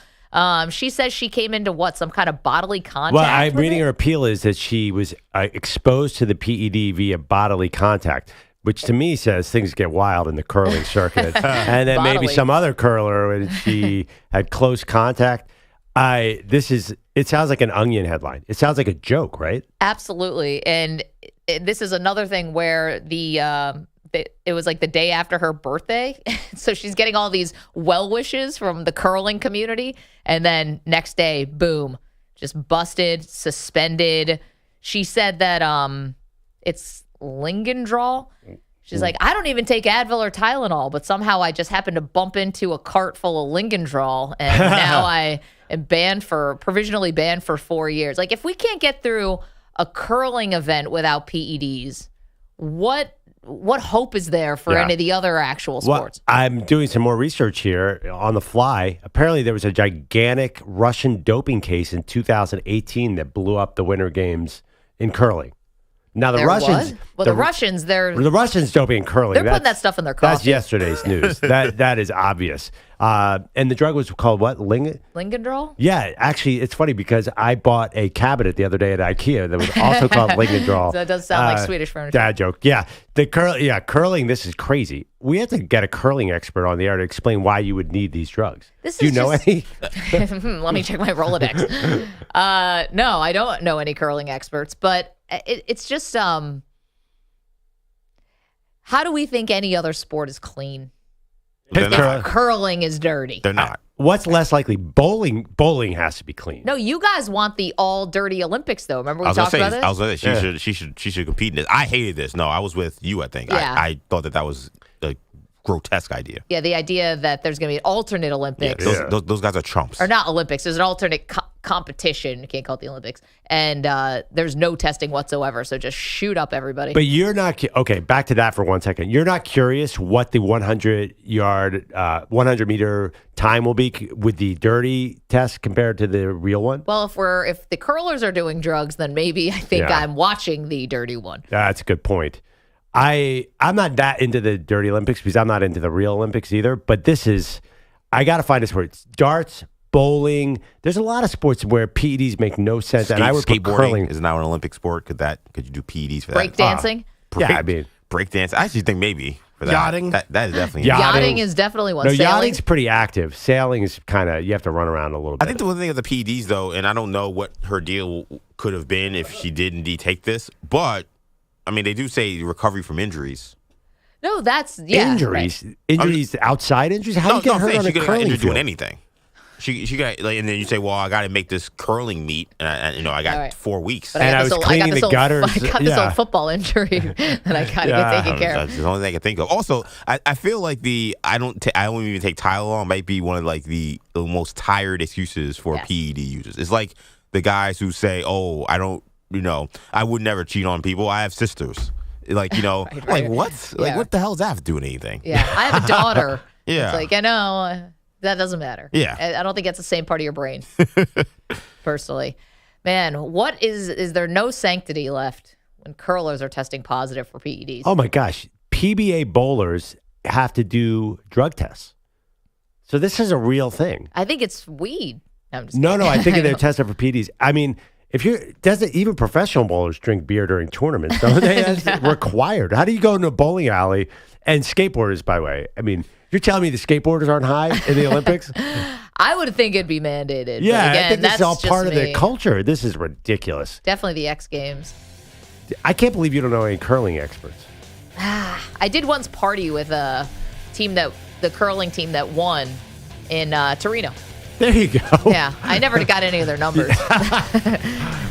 She says she came into some kind of bodily contact. Well, I'm reading her appeal is that she was exposed to the PED via bodily contact, which to me says things get wild in the curling circuit. And then maybe some other curler when she had close contact. It sounds like an Onion headline. It sounds like a joke, right? Absolutely. And this is another thing where it was like the day after her birthday. So she's getting all these well wishes from the curling community. And then next day, boom, just busted, suspended. She said that it's Lingendrol. She's like, I don't even take Advil or Tylenol, but somehow I just happened to bump into a cart full of Lingendrol, and now I am provisionally banned for 4 years. Like, if we can't get through a curling event without PEDs, what hope is there for any of the other actual sports? Well, I'm doing some more research here on the fly. Apparently, there was a gigantic Russian doping case in 2018 that blew up the Winter Games in curling. Now the Russians, the Russians, the Russians doping in curling. They're putting that stuff in their coffee. That's yesterday's news. That is obvious. And the drug was called what? Lingendrol? Yeah, actually, it's funny because I bought a cabinet the other day at IKEA that was also called Lingendrol. So that does sound like Swedish furniture. Dad joke. Yeah, curling. This is crazy. We have to get a curling expert on the air to explain why you would need these drugs. Do you know any? Let me check my Rolodex. No, I don't know any curling experts, but it's just how do we think any other sport is clean? Curling is dirty. They're not. What's less likely? Bowling has to be clean. No, you guys want the all dirty Olympics, though. Remember we talked about this? I was going to say she should compete in this. I hated this. No, I was with you. I think. Yeah. I thought that was a grotesque idea. Yeah, the idea that there's going to be an alternate Olympics. Yeah, those guys are chumps. Or not Olympics. There's an alternate competition. You can't call it the Olympics. And there's no testing whatsoever. So just shoot up everybody. But you're not okay. Back to that for 1 second. You're not curious what the 100-meter time will be with the dirty test compared to the real one. Well, if the curlers are doing drugs, then maybe I think I'm watching the dirty one. That's a good point. I'm not that into the dirty Olympics because I'm not into the real Olympics either. But I got to find a sport. It's darts, bowling. There's a lot of sports where PEDs make no sense. And I would put curling is now an Olympic sport. Could you do PEDs for that? Breakdancing? Breakdance. I actually think maybe for that. Yachting. That is definitely yachting is definitely one. No, Sailing? yachting's pretty active. Sailing is kind of you have to run around a little bit. I think the one thing of the PEDs though, and I don't know what her deal could have been if she did indeed take this, but I mean, they do say recovery from injuries. No, that's injuries. Right. Injuries, outside injuries. How do you get hurt on a curling field? Doing anything. She got and then you say, well, I got to make this curling meet, and I got 4 weeks. But I was cleaning the gutters. I got this old football injury that I got to get taken care of. That's the only thing I can think of. Also, I feel like I don't even take Tylenol. Might be one of like the most tired excuses for PED users. It's like the guys who say, oh, I don't. I would never cheat on people. I have sisters. Like, right. Like what? Like what the hell does that have to do with anything? Yeah, I have a daughter. Yeah. It's like, I know, that doesn't matter. Yeah. I don't think that's the same part of your brain, personally. Man, is there no sanctity left when curlers are testing positive for PEDs? Oh, my gosh. PBA bowlers have to do drug tests. So this is a real thing. I think it's weed. No, I think they're testing for PEDs. I mean, If you doesn't even professional bowlers drink beer during tournaments, don't they? That's required. How do you go into a bowling alley and skateboarders? By the way, I mean you're telling me the skateboarders aren't high in the Olympics? I would think it'd be mandated. Yeah, but again, I think this is all part of me. the culture. This is ridiculous. Definitely the X Games. I can't believe you don't know any curling experts. I did once party with the curling team that won in Torino. There you go. Yeah, I never got any of their numbers.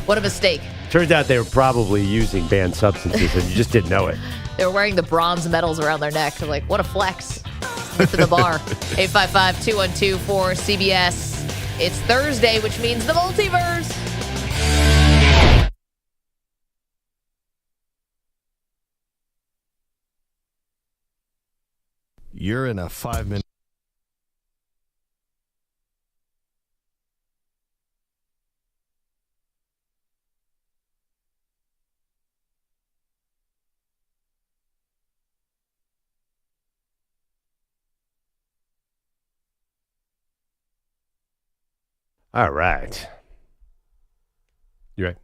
What a mistake. Turns out they were probably using banned substances and you just didn't know it. They were wearing the bronze medals around their neck. They're like, what a flex. Went to the bar. 855-212-4CBS. It's Thursday, which means the multiverse. You're in a 5-minute. All right. You right?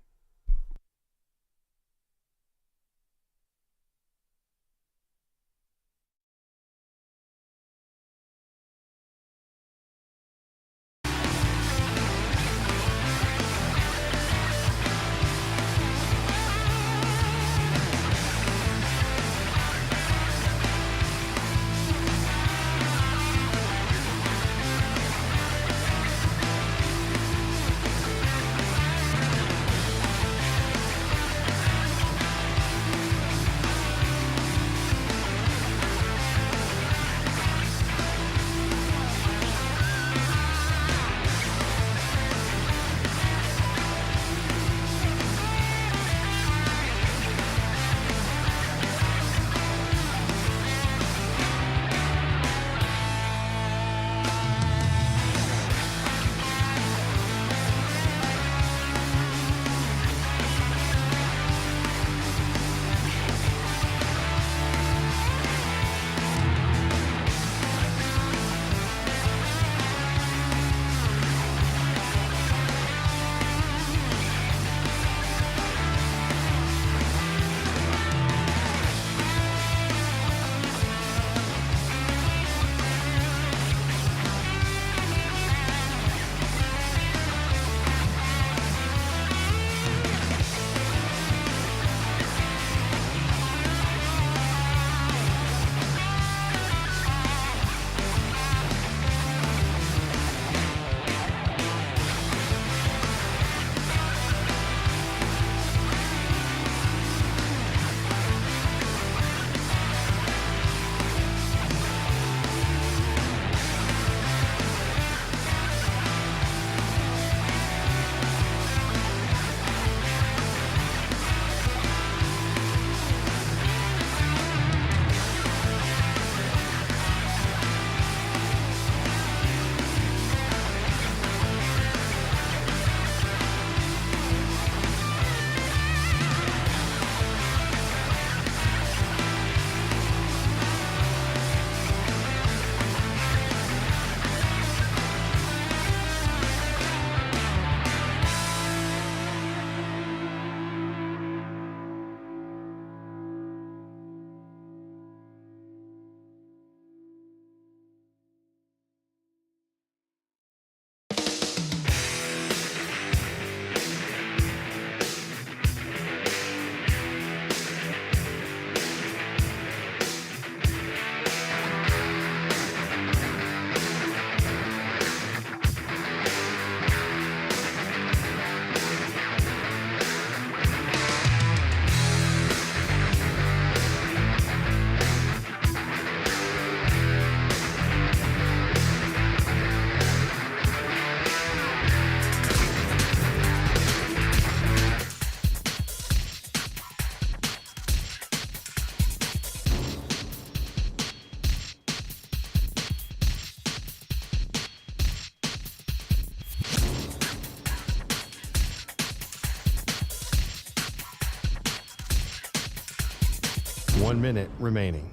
One minute remaining.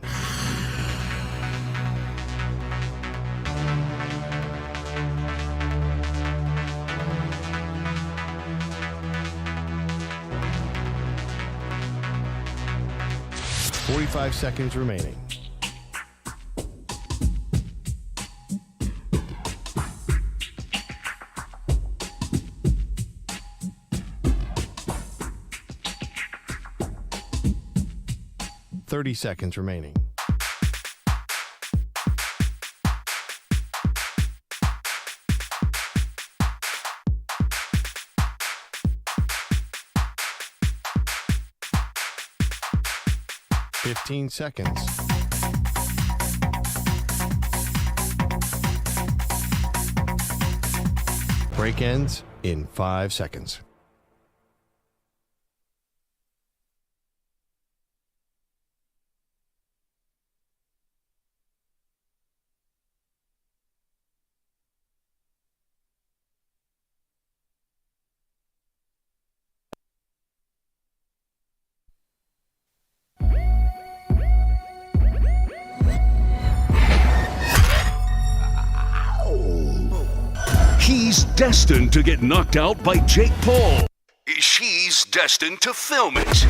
45 seconds remaining. Seconds remaining. Fifteen seconds. Break ends in 5 seconds. He's destined to get knocked out by Jake Paul. She's destined to film it.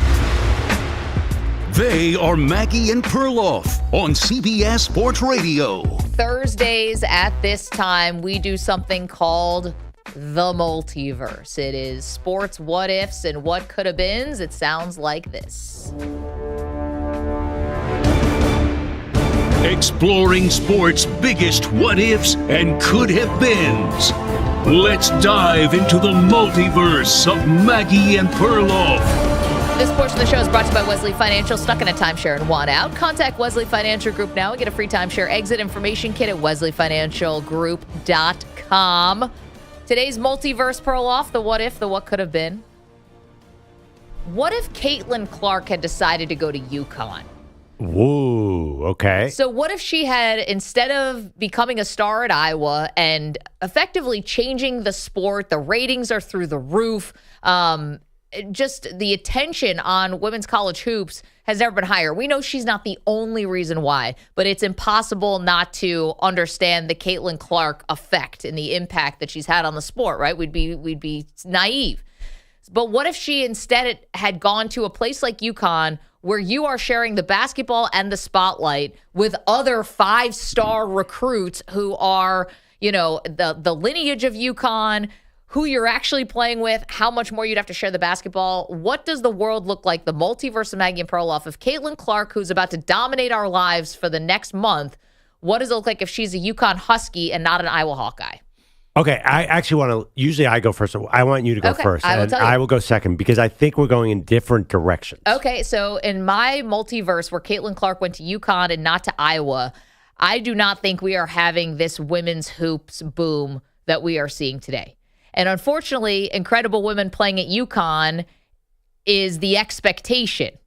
They are Maggie and Perloff on CBS Sports Radio. Thursdays at this time, we do something called the multiverse. It is sports what ifs and what could have beens. It sounds like this. Exploring sports' biggest what ifs and could have beens. Let's dive into the multiverse of Maggie and Perloff. This portion of the show is brought to you by Wesley Financial. Stuck in a timeshare and want out? Contact Wesley Financial Group now and get a free timeshare exit information kit at wesleyfinancialgroup.com. Today's multiverse, Perloff, the what if, the what could have been. What if Caitlin Clark had decided to go to UConn? Whoa, okay. So what if she had, instead of becoming a star at Iowa and effectively changing the sport, the ratings are through the roof, just the attention on women's college hoops has never been higher. We know she's not the only reason why, but it's impossible not to understand the Caitlin Clark effect and the impact that she's had on the sport, right? We'd be naive. But what if she instead had gone to a place like UConn where you are sharing the basketball and the spotlight with other 5-star recruits who are, you know, the lineage of UConn, who you're actually playing with, how much more you'd have to share the basketball. What does the world look like, the multiverse of Maggie and Perloff, if Caitlin Clark, who's about to dominate our lives for the next month, what does it look like if she's a UConn Husky and not an Iowa Hawkeye? Okay, I actually want to, usually I go first. I want you to go first. I will tell you. I will go second because I think we're going in different directions. Okay, so in my multiverse where Caitlin Clark went to UConn and not to Iowa, I do not think we are having this women's hoops boom that we are seeing today. And unfortunately, incredible women playing at UConn is the expectation.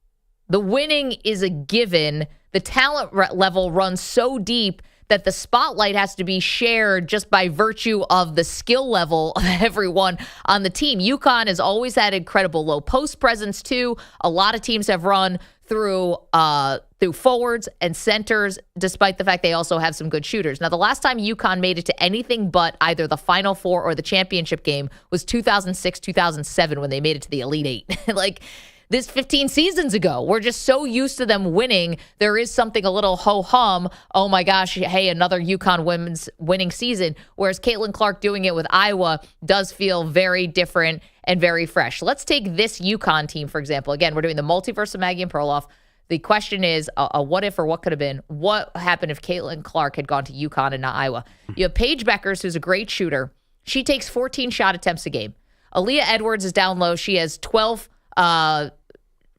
The winning is a given. The talent level runs so deep that the spotlight has to be shared just by virtue of the skill level of everyone on the team. UConn has always had incredible low post presence too. A lot of teams have run through forwards and centers, despite the fact they also have some good shooters. Now, the last time UConn made it to anything but either the Final Four or the championship game was 2006, 2007 when they made it to the Elite Eight. Like, this 15 seasons ago. We're just so used to them winning. There is something a little ho-hum. Oh my gosh, hey, another UConn women's winning season. Whereas Caitlin Clark doing it with Iowa does feel very different and very fresh. Let's take this UConn team, for example. Again, we're doing the multiverse of Maggie and Perloff. The question is a what if or what could have been. What happened if Caitlin Clark had gone to UConn and not Iowa? You have Paige Beckers, who's a great shooter. She takes 14 shot attempts a game. Aaliyah Edwards is down low. She has 12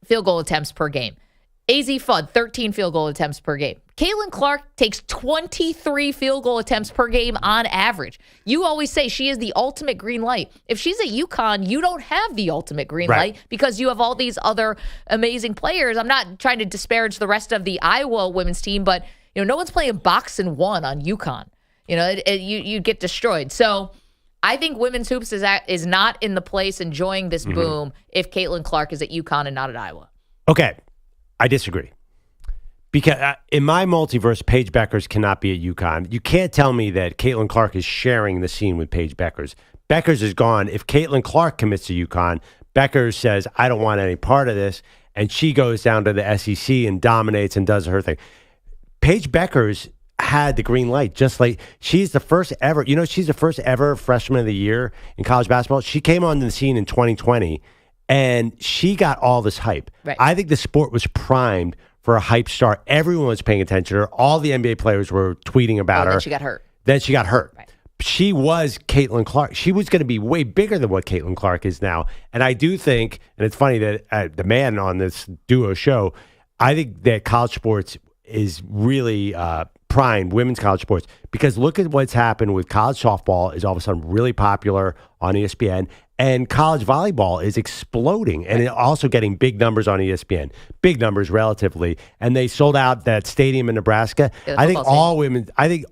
field goal attempts per game. AZ Fudd, 13 field goal attempts per game. Caitlin Clark takes 23 field goal attempts per game on average. You always say she is the ultimate green light. If she's at UConn, you don't have the ultimate green light because you have all these other amazing players. I'm not trying to disparage the rest of the Iowa women's team, but no one's playing box and one on UConn. You get destroyed. So I think women's hoops is not in the place enjoying this boom if Caitlin Clark is at UConn and not at Iowa. Okay, I disagree. Because in my multiverse, Paige Beckers cannot be at UConn. You can't tell me that Caitlin Clark is sharing the scene with Paige Beckers. Beckers is gone. If Caitlin Clark commits to UConn, Beckers says, I don't want any part of this. and she goes down to the SEC and dominates and does her thing. Paige Beckers had the green light, just like she's the first ever. She's the first ever freshman of the year in college basketball. She came onto the scene in 2020, and she got all this hype. Right. I think the sport was primed for a hype star. Everyone was paying attention to her. All the NBA players were tweeting about her. Then she got hurt. Right. She was Caitlin Clark. She was going to be way bigger than what Caitlin Clark is now. And I do think, and it's funny that the man on this duo show, I think that college sports is really primed, women's college sports, because look at what's happened with college softball is all of a sudden really popular on ESPN, and college volleyball is exploding and also getting big numbers on ESPN, big numbers relatively. And they sold out that stadium in Nebraska. I think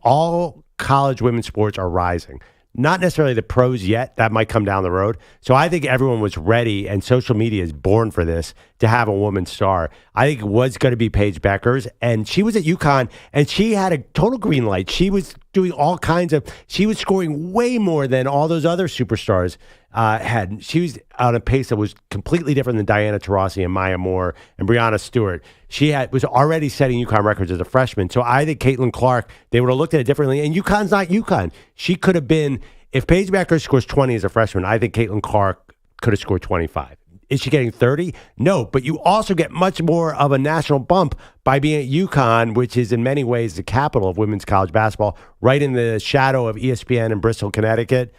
all college women's sports are rising. Not necessarily the pros yet. That might come down the road. So I think everyone was ready, and social media is born for this, to have a woman star. I think it was going to be Paige Beckers, and she was at UConn, and she had a total green light. She was doing all kinds of – she was scoring way more than all those other superstars had. She was on a pace that was completely different than Diana Taurasi and Maya Moore and Breanna Stewart. She was already setting UConn records as a freshman. So I think Caitlin Clark, they would have looked at it differently. And UConn's not UConn. She could have been – if Paige Beckers scores 20 as a freshman, I think Caitlin Clark could have scored 25. Is she getting 30? No, but you also get much more of a national bump by being at UConn, which is in many ways the capital of women's college basketball, right in the shadow of ESPN in Bristol, Connecticut.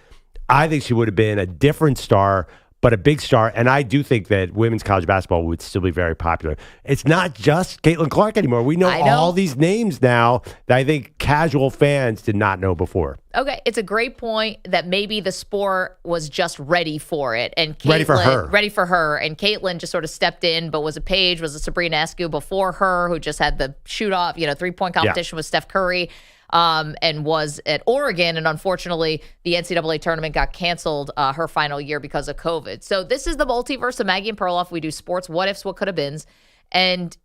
I think she would have been a different star, but a big star. And I do think that women's college basketball would still be very popular. It's not just Caitlin Clark anymore. We know all these names now that I think casual fans did not know before. Okay, it's a great point that maybe the sport was just ready for it. And Caitlin, ready for her. And Caitlin just sort of stepped in, but was a Paige, was a Sabrina Escu before her, who just had the shoot-off, three-point competition with Steph Curry. And was at Oregon, and unfortunately, the NCAA tournament got canceled her final year because of COVID. So this is the multiverse of Maggie and Perloff. We do sports what-ifs, what could-have-beens, and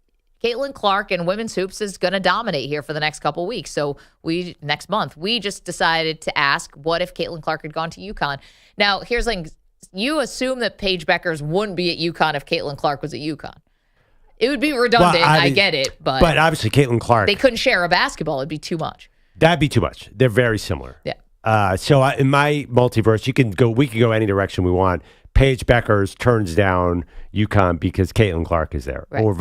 Caitlin Clark and women's hoops is going to dominate here for the next couple weeks. So next month, we just decided to ask, what if Caitlin Clark had gone to UConn? Now, here's the thing. You assume that Paige Beckers wouldn't be at UConn if Caitlin Clark was at UConn. It would be redundant, Well, I get it, but obviously Caitlin Clark, they couldn't share a basketball. It'd be too much. That'd be too much. They're very similar. Yeah. So in my multiverse, we can go any direction we want. Paige Beckers turns down UConn because Caitlin Clark is there. Right. Or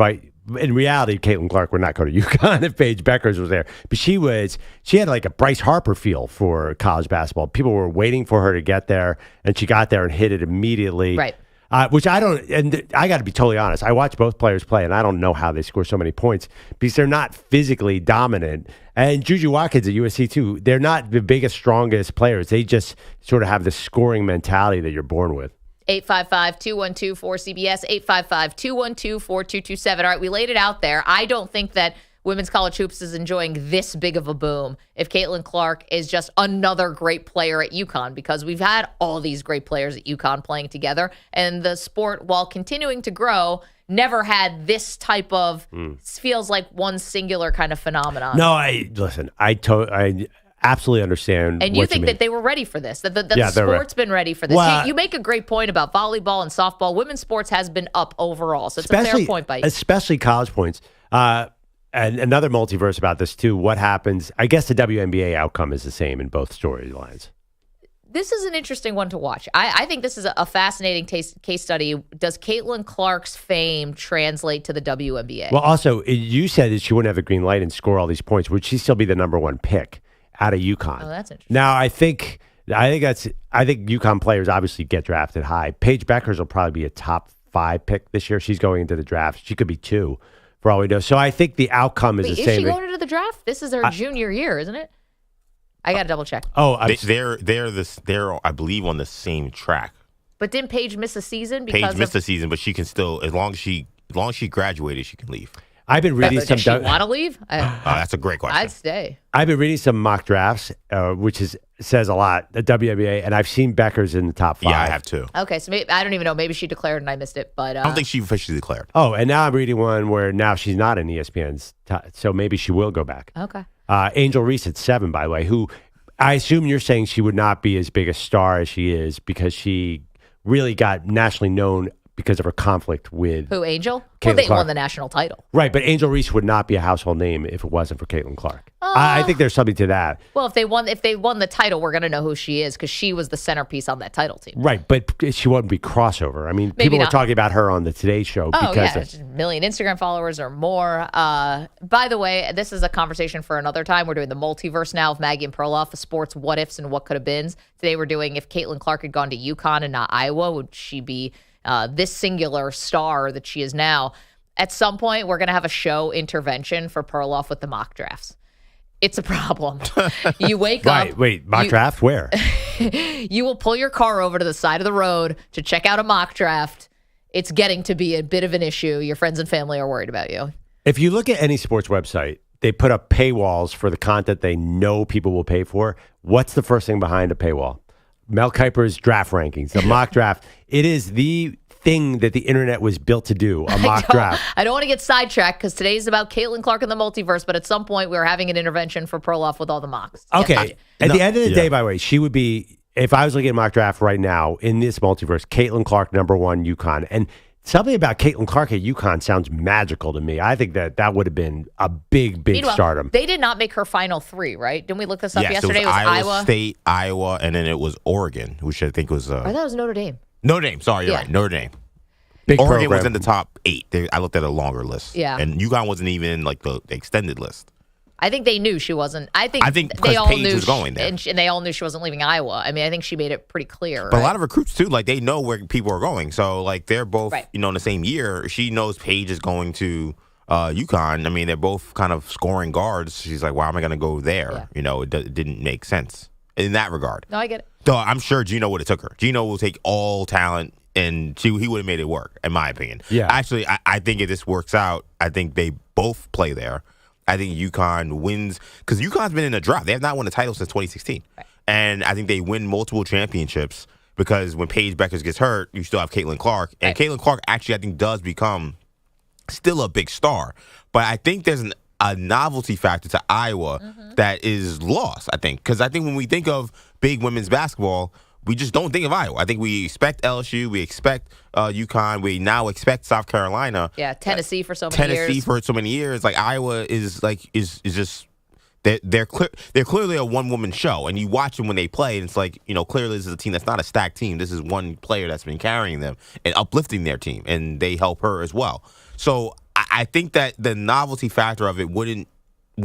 in reality, Caitlin Clark would not go to UConn if Paige Beckers was there. But she had like a Bryce Harper feel for college basketball. People were waiting for her to get there, and she got there and hit it immediately. Right. Which I don't, and I got to be totally honest. I watch both players play, and I don't know how they score so many points because they're not physically dominant. And Juju Watkins at USC too, they're not the biggest, strongest players. They just sort of have the scoring mentality that you're born with. 855-212-4CBS, 855-212-4227. All right, we laid it out there. I don't think that women's college hoops is enjoying this big of a boom if Caitlin Clark is just another great player at UConn, because we've had all these great players at UConn playing together, and the sport, while continuing to grow, never had this type of feels like one singular kind of phenomenon. No, I absolutely understand. And you think that they were ready for this, that the sport's been ready for this. Well, you make a great point about volleyball and softball. Women's sports has been up overall, so it's a fair point by you. Especially college points. And another multiverse about this too. What happens? I guess the WNBA outcome is the same in both storylines. This is an interesting one to watch. I think this is a fascinating case study. Does Caitlin Clark's fame translate to the WNBA? Well, also, you said that she wouldn't have a green light and score all these points. Would she still be the number one pick out of UConn? Oh, that's interesting. Now, I think UConn players obviously get drafted high. Paige Beckers will probably be a top 5 pick this year. She's going into the draft. She could be 2 for all we know. So I think the outcome is the same. Is she going into the draft? This is her junior year, isn't it? I got to double check. Oh, they're I believe on the same track. But didn't Paige miss a season? Paige missed a season, but she can still, as long as she graduated, she can leave. I've been reading some. Does she want to leave? That's a great question. I'd stay. I've been reading some mock drafts, which says a lot. The WNBA, and I've seen Beckers in the top 5. Yeah, I have too. Okay, so maybe, I don't even know. Maybe she declared and I missed it, but I don't think she officially declared. Oh, and now I'm reading one where now she's not in ESPN's, so maybe she will go back. Okay. Angel Reese at 7, by the way, who I assume you're saying she would not be as big a star as she is because she really got nationally known because of her conflict with Who, Angel? Caitlin Well, they Clark. won the national title. Right, but Angel Reese would not be a household name if it wasn't for Caitlin Clark. I think there's something to that. Well, if they won the title, we're going to know who she is because she was the centerpiece on that title team. Right, but she wouldn't be crossover. I mean, Maybe people were not. talking about her on the Today Show Oh, because yeah, of, a million Instagram followers or more. By the way, this is a conversation for another time. We're doing the multiverse now of Maggie and Perloff, the sports what ifs and what could have beens. Today we're doing if Caitlin Clark had gone to UConn and not Iowa, would she be this singular star that she is now? At some point, we're going to have a show intervention for Perloff with the mock drafts. It's a problem. You wake up. Wait, mock draft? Where? You will pull your car over to the side of the road to check out a mock draft. It's getting to be a bit of an issue. Your friends and family are worried about you. If you look at any sports website, they put up paywalls for the content they know people will pay for. What's the first thing behind a paywall? Mel Kiper's draft rankings, the mock draft. It is the thing that the internet was built to do, a mock draft. I don't want to get sidetracked because today's about Caitlin Clark and the multiverse, but at some point we're having an intervention for Perloff with all the mocks. Okay. At the end of the day, by the way, she would be, if I was looking at mock draft right now in this multiverse, Caitlin Clark, #1, UConn. And something about Caitlin Clark at UConn sounds magical to me. I think that would have been a big Meanwhile, stardom. They did not make her final three, right? Didn't we look this up yesterday? It was Iowa Iowa State, Iowa, and then it was Oregon, which I think was. I thought it was Notre Dame. Notre Dame. Sorry, you're Yeah. right. Notre Dame. Big Oregon program. was in the top 8. I looked at a longer list. Yeah. And UConn wasn't even in like the extended list. I think they knew she wasn't. I think because they all Paige knew was going there. and they all knew she wasn't leaving Iowa. I mean, I think she made it pretty clear. But right? a lot of recruits too, like they know where people are going. So like they're both, Right. in the same year. She knows Paige is going to UConn. I mean, they're both kind of scoring guards. She's like, why am I going to go there? Yeah. It didn't make sense in that regard. No, I get it. So I'm sure Gino would have took her. Gino will take all talent, and he would have made it work, in my opinion. Yeah. Actually, I think if this works out, I think they both play there. I think UConn wins because UConn's been in a drought. They have not won a title since 2016. Right. And I think they win multiple championships because when Paige Beckers gets hurt, you still have Caitlin Clark. And Caitlin Clark actually, I think, does become still a big star. But I think there's a novelty factor to Iowa that is lost, I think. Because I think when we think of big women's basketball, we just don't think of Iowa. I think we expect LSU, we expect UConn, we now expect South Carolina. Yeah, Tennessee for so many years. Tennessee for so many years. Like Iowa is just they're clearly a one woman show, and you watch them when they play, and it's like clearly this is a team that's not a stacked team. This is one player that's been carrying them and uplifting their team, and they help her as well. So I think that the novelty factor of it would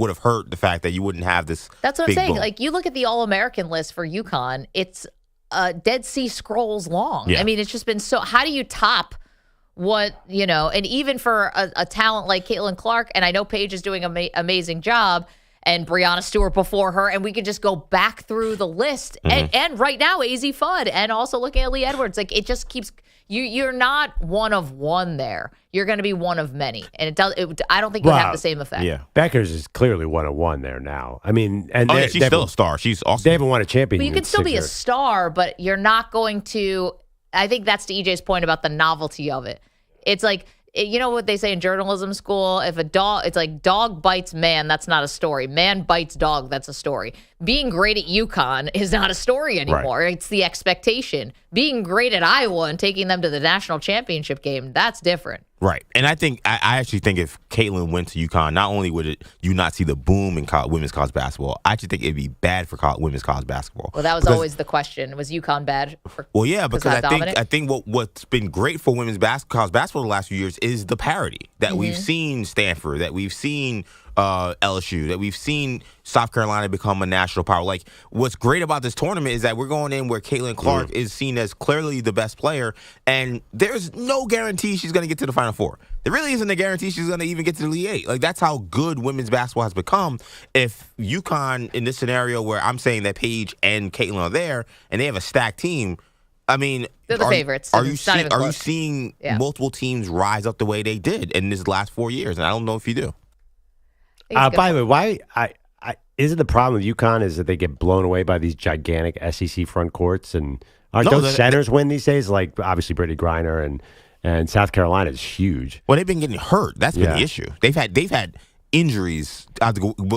have hurt the fact that you wouldn't have this. That's what I'm big saying. boom. Like you look at the All-American list for UConn, it's Dead Sea Scrolls long. Yeah. I mean, it's just been so. How do you top what and even for a talent like Caitlin Clark, and I know Paige is doing an amazing job, and Breanna Stewart before her, and we could just go back through the list, and right now AZ Fudd, and also looking at Lee Edwards, like it just keeps. You're not one of one there. You're going to be one of many, and it does. I don't think it would have the same effect. Yeah. Beckers is clearly 101 there now. I mean, and She's still a star. She's awesome. They haven't won a championship. But you can still be a star, but you're not going to. I think that's to EJ's point about the novelty of it. It's like, you know what they say in journalism school? If a dog, it's like dog bites man, that's not a story. Man bites dog, that's a story. Being great at UConn is not a story anymore. Right. It's the expectation. Being great at Iowa and taking them to the national championship game, that's different. Right. And I actually think if Caitlin went to UConn, not only would you not see the boom in women's college basketball, I actually think it'd be bad for women's college basketball. Well, that was always the question. Was UConn bad? Because I think what's been great for women's college basketball the last few years is the parity that we've seen Stanford, that we've seen LSU, that we've seen South Carolina become a national power. Like, what's great about this tournament is that we're going in where Caitlin Clark is seen as clearly the best player, and there's no guarantee she's going to get to the Final Four. There really isn't a guarantee she's going to even get to the Elite Eight. Like, that's how good women's basketball has become. If UConn, in this scenario where I'm saying that Paige and Caitlin are there, and they have a stacked team, I mean, they're the favorites. Are you seeing multiple teams rise up the way they did in this last 4 years? And I don't know if you do. By the way, isn't the problem with UConn is that they get blown away by these gigantic SEC front courts, and don't centers win these days? Like obviously Brittany Griner and South Carolina is huge. Well, they've been getting hurt. That's been the issue. They've had injuries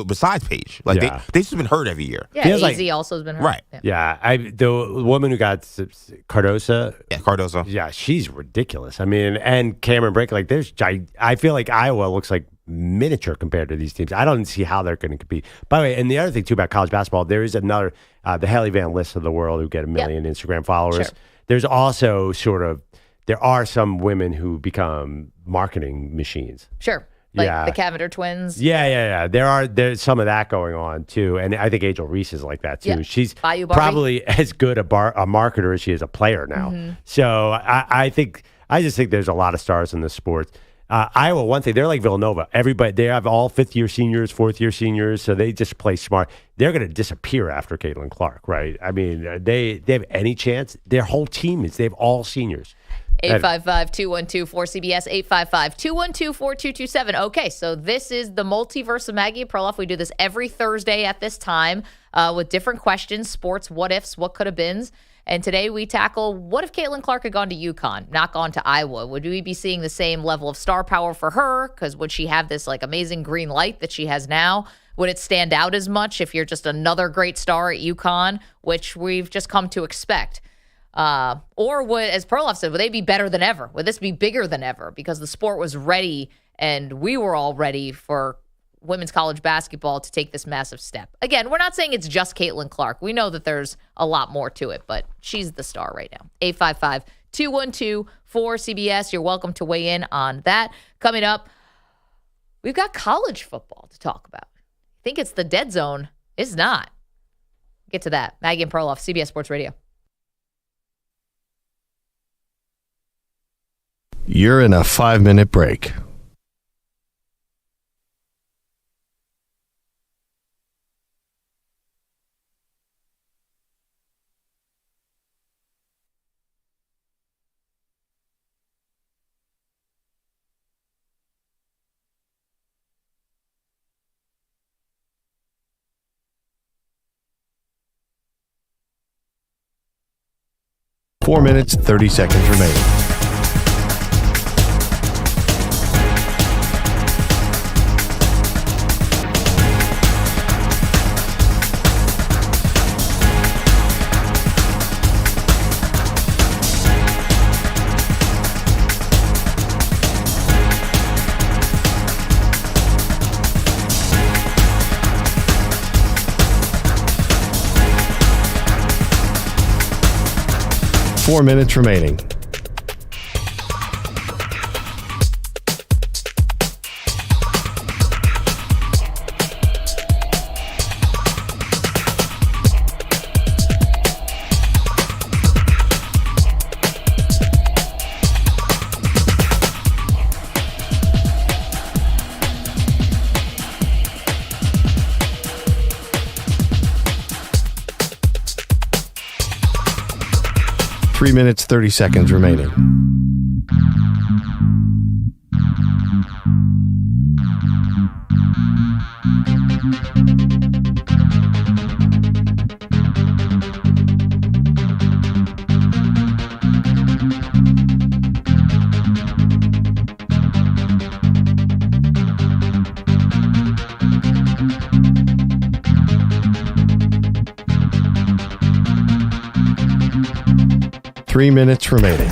besides Paige. Like Yeah. they've just been hurt every year. Yeah, Feels AZ like- also has been hurt. Right. Yeah. The woman who got Cardoso. Yeah, Cardoso. Yeah, she's ridiculous. I mean, and Cameron Brink. Like, I feel like Iowa looks like miniature compared to these teams. I don't see how they're going to compete. By the way, and the other thing too about college basketball, there is another the Haley Van List of the world who get 1 million Instagram followers. Sure. There's also there are some women who become marketing machines. Sure. Like Yeah. the Cavender twins. Yeah. There's some of that going on too, and I think Angel Reese is like that too. Yeah. She's Bayou Barbie. probably as good a marketer as she is a player now. Mm-hmm. So I just think there's a lot of stars in the sport. Iowa, one thing, they're like Villanova. They have all 5th-year seniors, 4th-year seniors, so they just play smart. They're going to disappear after Caitlin Clark, right? I mean, they have any chance? Their whole team they have all seniors. 855-212-4CBS, 855-212-4227. Okay, so this is the multiverse of Maggie and Perloff. We do this every Thursday at this time with different questions, sports, what ifs, what could have beens. And today we tackle, what if Caitlin Clark had gone to UConn, not gone to Iowa? Would we be seeing the same level of star power for her? Because would she have this like amazing green light that she has now? Would it stand out as much if you're just another great star at UConn, which we've just come to expect? Or would, as Perloff said, would they be better than ever? Would this be bigger than ever? Because the sport was ready and we were all ready for women's college basketball to take this massive step. Again, we're not saying it's just Caitlin Clark. We know that there's a lot more to it, but she's the star right now. 855-212-4CBS. You're welcome to weigh in on that. Coming up, we've got college football to talk about. I think it's the dead zone. It's not. Get to that. Maggie and Perloff, CBS Sports Radio. You're in a 5-minute break. Four minutes, 30 seconds remaining. Four minutes remaining. Three minutes, 30 seconds remaining. Three minutes remaining.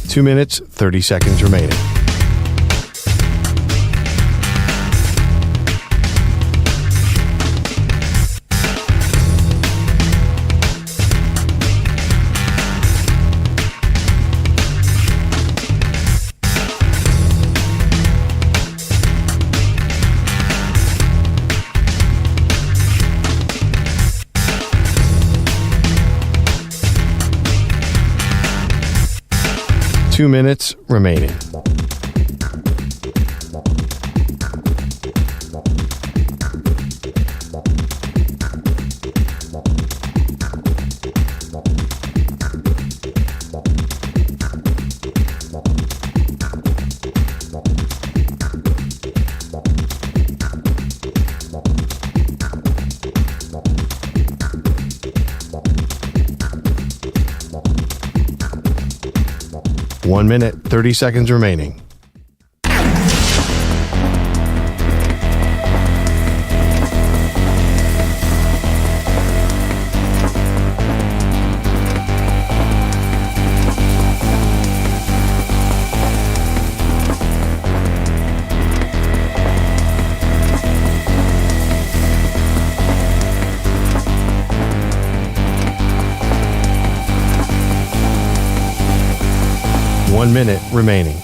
Two minutes, 30 seconds remaining. Two minutes remaining. 1 minute, 30 seconds remaining. One minute remaining.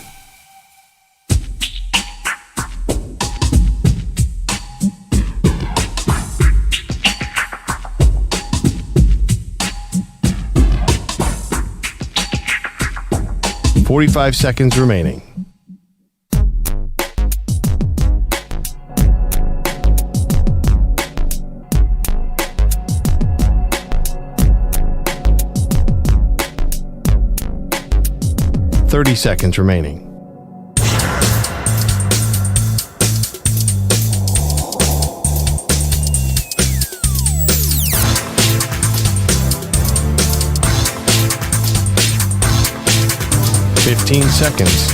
"45 seconds remaining. "30 seconds remaining. "15 seconds.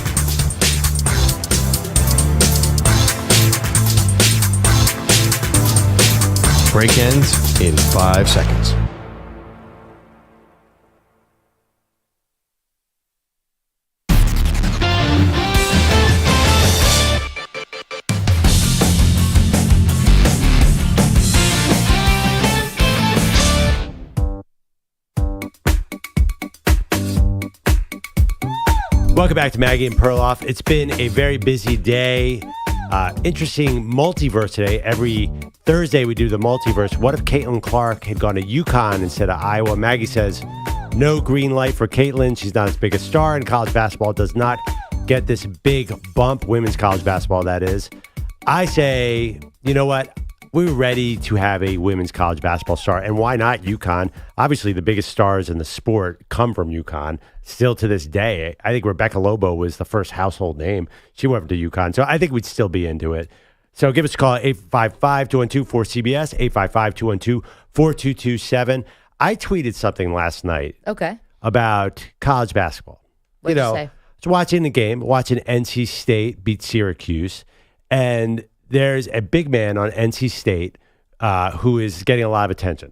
Break ends in 5 seconds. Welcome back to Maggie and Perloff. It's been a very busy day. Interesting multiverse today. Every Thursday we do the multiverse. What if Caitlin Clark had gone to UConn instead of Iowa? Maggie says no green light for Caitlin. She's not as big a star, and college basketball does not get this big bump. Women's college basketball, that is. I say, you know what? We're ready to have a women's college basketball star, and why not UConn? Obviously, the biggest stars in the sport come from UConn. Still to this day, I think Rebecca Lobo was the first household name. She went to UConn, so I think we'd still be into it. So give us a call at 855-212-4CBS, 855-212-4227. I tweeted something last night about college basketball. What did you say? I was watching the game, watching NC State beat Syracuse, and there's a big man on NC State who is getting a lot of attention.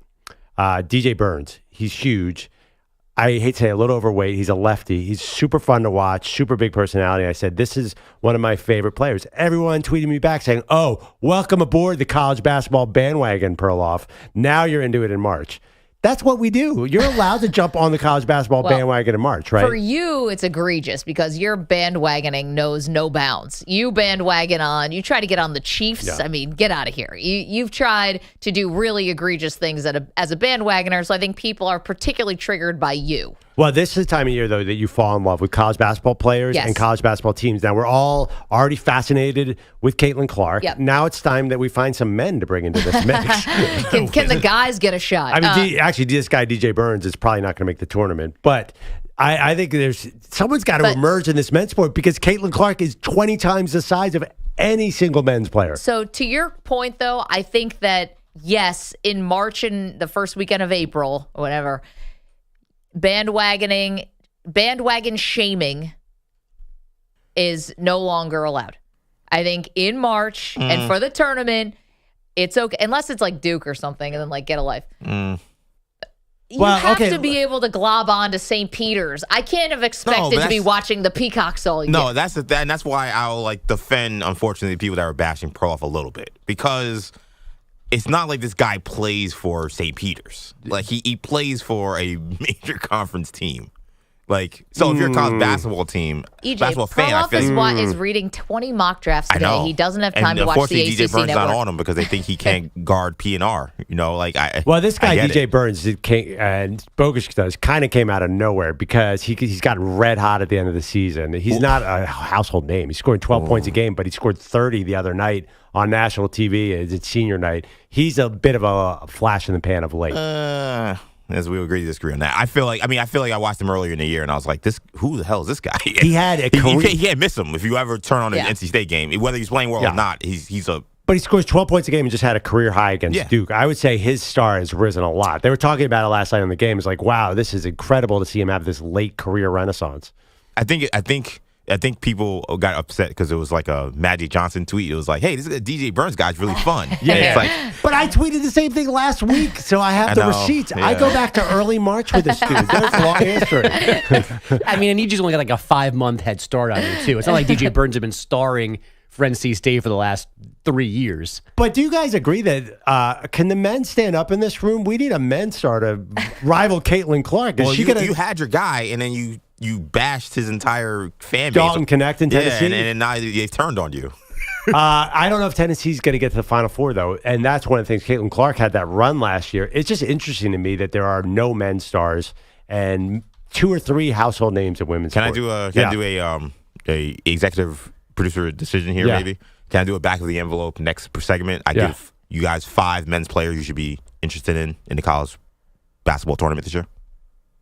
DJ Burns. He's huge. I hate to say a little overweight. He's a lefty. He's super fun to watch, super big personality. I said, this is one of my favorite players. Everyone tweeted me back saying, oh, welcome aboard the college basketball bandwagon, Perloff. Now you're into it in March. That's what we do. You're allowed to jump on the college basketball bandwagon in March, right? For you, it's egregious because your bandwagoning knows no bounds. You bandwagon on, you try to get on the Chiefs. Yeah. I mean, get out of here. You've tried to do really egregious things as a bandwagoner, so I think people are particularly triggered by you. Well, this is the time of year, though, that you fall in love with college basketball players and college basketball teams. Now, we're all already fascinated with Caitlin Clark. Yep. Now it's time that we find some men to bring into this mix. Can the guys get a shot? I mean, actually, this guy, DJ Burns, is probably not going to make the tournament. But I think someone's got to emerge in this men's sport because Caitlin Clark is 20 times the size of any single men's player. So to your point, though, I think that, yes, in March and the first weekend of April or whatever, bandwagon shaming is no longer allowed. I think in March and for the tournament, it's okay. Unless it's like Duke or something and then like get a life. You have to be able to glob on to St. Peter's. I can't have expected to be watching the Peacocks all year. No, and that's why I'll like defend, unfortunately, people that are bashing Perloff a little bit. Because it's not like this guy plays for St. Peter's. Like, he plays for a major conference team. Like, so if you're a college basketball team, basketball fan, I feel like is reading 20 mock drafts today. He doesn't have time to watch the ACC DJ Burns network. not on him because they think he can't guard P&R. You know, like this guy DJ Burns and Bogus does kind of came out of nowhere because he's gotten red hot at the end of the season. He's not a household name. He's scoring 12 points a game, but he scored 30 the other night on national TV. It's senior night. He's a bit of a flash in the pan of late. As we agree to disagree on that. I feel like I watched him earlier in the year and I was like, who the hell is this guy? He had a career. You can't miss him if you ever turn on an NC State game. Whether he's playing well or not, he's a... But he scores 12 points a game and just had a career high against Duke. I would say his star has risen a lot. They were talking about it last night on the game. It's like, wow, this is incredible to see him have this late career renaissance. I think people got upset because it was like a Magic Johnson tweet. It was like, "Hey, this DJ Burns guy's really fun." Yeah. It's like, But I tweeted the same thing last week, so I have I the know, receipts. yeah. I go back to early March with this dude. There's a long history. I mean, and you just only got like a 5-month head start on you, too. It's not like DJ Burns have been starring for NC State for the last 3 years. But do you guys agree that can the men stand up in this room? We need a men's star to rival Caitlin Clark. Is well, she you, gonna you had your guy, and then you bashed his entire fan base. Dalton Connect in Tennessee? Yeah, and now they've turned on you. I don't know if Tennessee's going to get to the Final Four, though. And that's one of the things. Caitlin Clark had that run last year. It's just interesting to me that there are no men's stars and 2 or 3 household names in women's Can sports. I do a executive producer decision here, maybe? Can I do a back of the envelope next segment? I give you guys 5 men's players you should be interested in the college basketball tournament this year.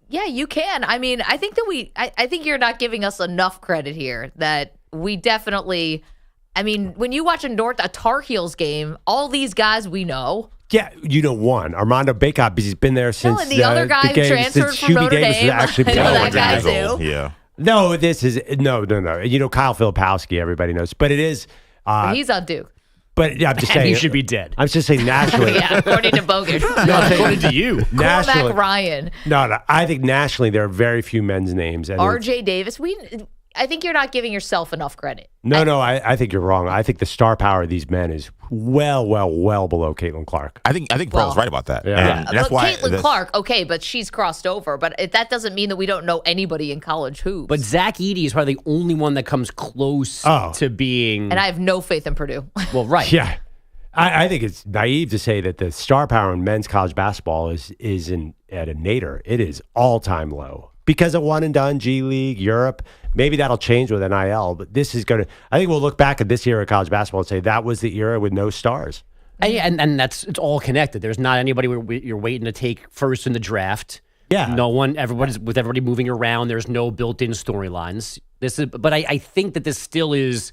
Yeah, you can. I mean, I think that I think you're not giving us enough credit here that we definitely, I mean, when you watch a Tar Heels game, all these guys we know. Yeah, you know one. Armando Bacot, because he's been there since and the other guy who transferred from Notre Dame. Actually I know that guy too. Yeah. No, this is no. You know Kyle Filipowski, everybody knows, but it is. He's on Duke. But yeah, I'm just saying he should be dead. I'm just saying nationally. Yeah, according to Bogut. According to you, nationally, Cormac Ryan. No. I think nationally there are very few men's names. And RJ Davis. I think you're not giving yourself enough credit. No, I think you're wrong. I think the star power of these men is well below Caitlin Clark. I think Pearl's right about that. Yeah. And that's why Caitlin Clark, okay, but she's crossed over. But that doesn't mean that we don't know anybody in college hoops. But Zach Edey is probably the only one that comes close to being. And I have no faith in Purdue. Well, right. Yeah. I think it's naive to say that the star power in men's college basketball is at a nadir. It is all-time low because of one and done G League, Europe. Maybe that'll change with NIL, but this is going to. I think we'll look back at this era of college basketball and say that was the era with no stars. And it's all connected. There's not anybody you're waiting to take first in the draft. Yeah, no one. Everybody moving around. There's no built-in storylines. But I think that this still is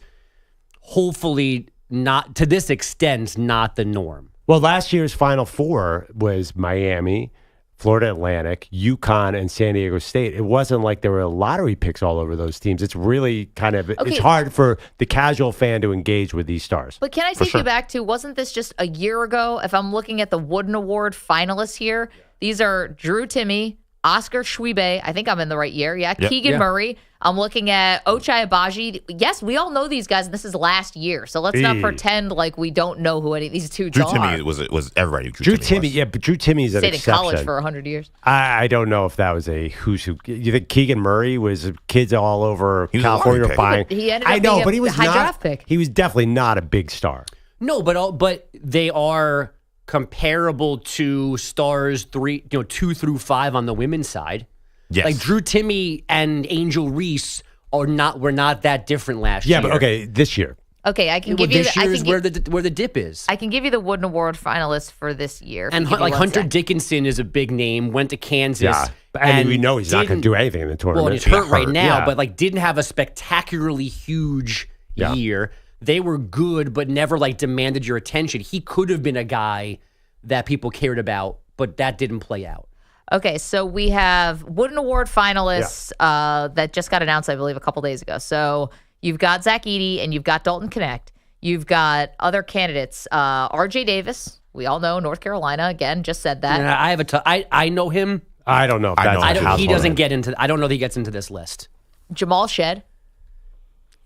hopefully. Not to this extent, not the norm. Well, last year's Final Four was Miami, Florida Atlantic, UConn, and San Diego State. It wasn't like there were lottery picks all over those teams. It's really kind of it's hard for the casual fan to engage with these stars. But can I take you back to, wasn't this just a year ago? If I'm looking at the Wooden Award finalists here, these are Drew Timme, Oscar Schwebe. I think I'm in the right year. Yeah. Yep. Keegan Murray. I'm looking at Ochai Agbaji. Yes, we all know these guys, and this is last year. So let's not pretend like we don't know who any of these dudes Drew are. Timme was everybody. Drew Timme, yeah, but Drew Timme is an Stayed in exception. college for 100 years. I don't know if that was a who's who. You think Keegan Murray was kids all over California were buying? He ended up being but he was a high not. draft pick. He was definitely not a big star. No, but they are comparable to stars 2 through 5 on the women's side. Yes. Like Drew Timme and Angel Reese were not that different last year. Yeah, but okay, this year. Okay, I can give you this year is where the dip is. I can give you the Wooden Award finalists for this year. And like Hunter Dickinson is a big name. Went to Kansas. Yeah, and we know he's not going to do anything in the tournament. Well, he's hurt right now, but like didn't have a spectacularly huge year. They were good, but never like demanded your attention. He could have been a guy that people cared about, but that didn't play out. Okay, so we have Wooden Award finalists that just got announced, I believe, a couple days ago. So you've got Zach Edey and you've got Dalton Connect. You've got other candidates. RJ Davis, we all know, North Carolina. Again, just said that. Yeah, I know him. I don't know if that's he doesn't get into. I don't know that he gets into this list. Jamal Shed.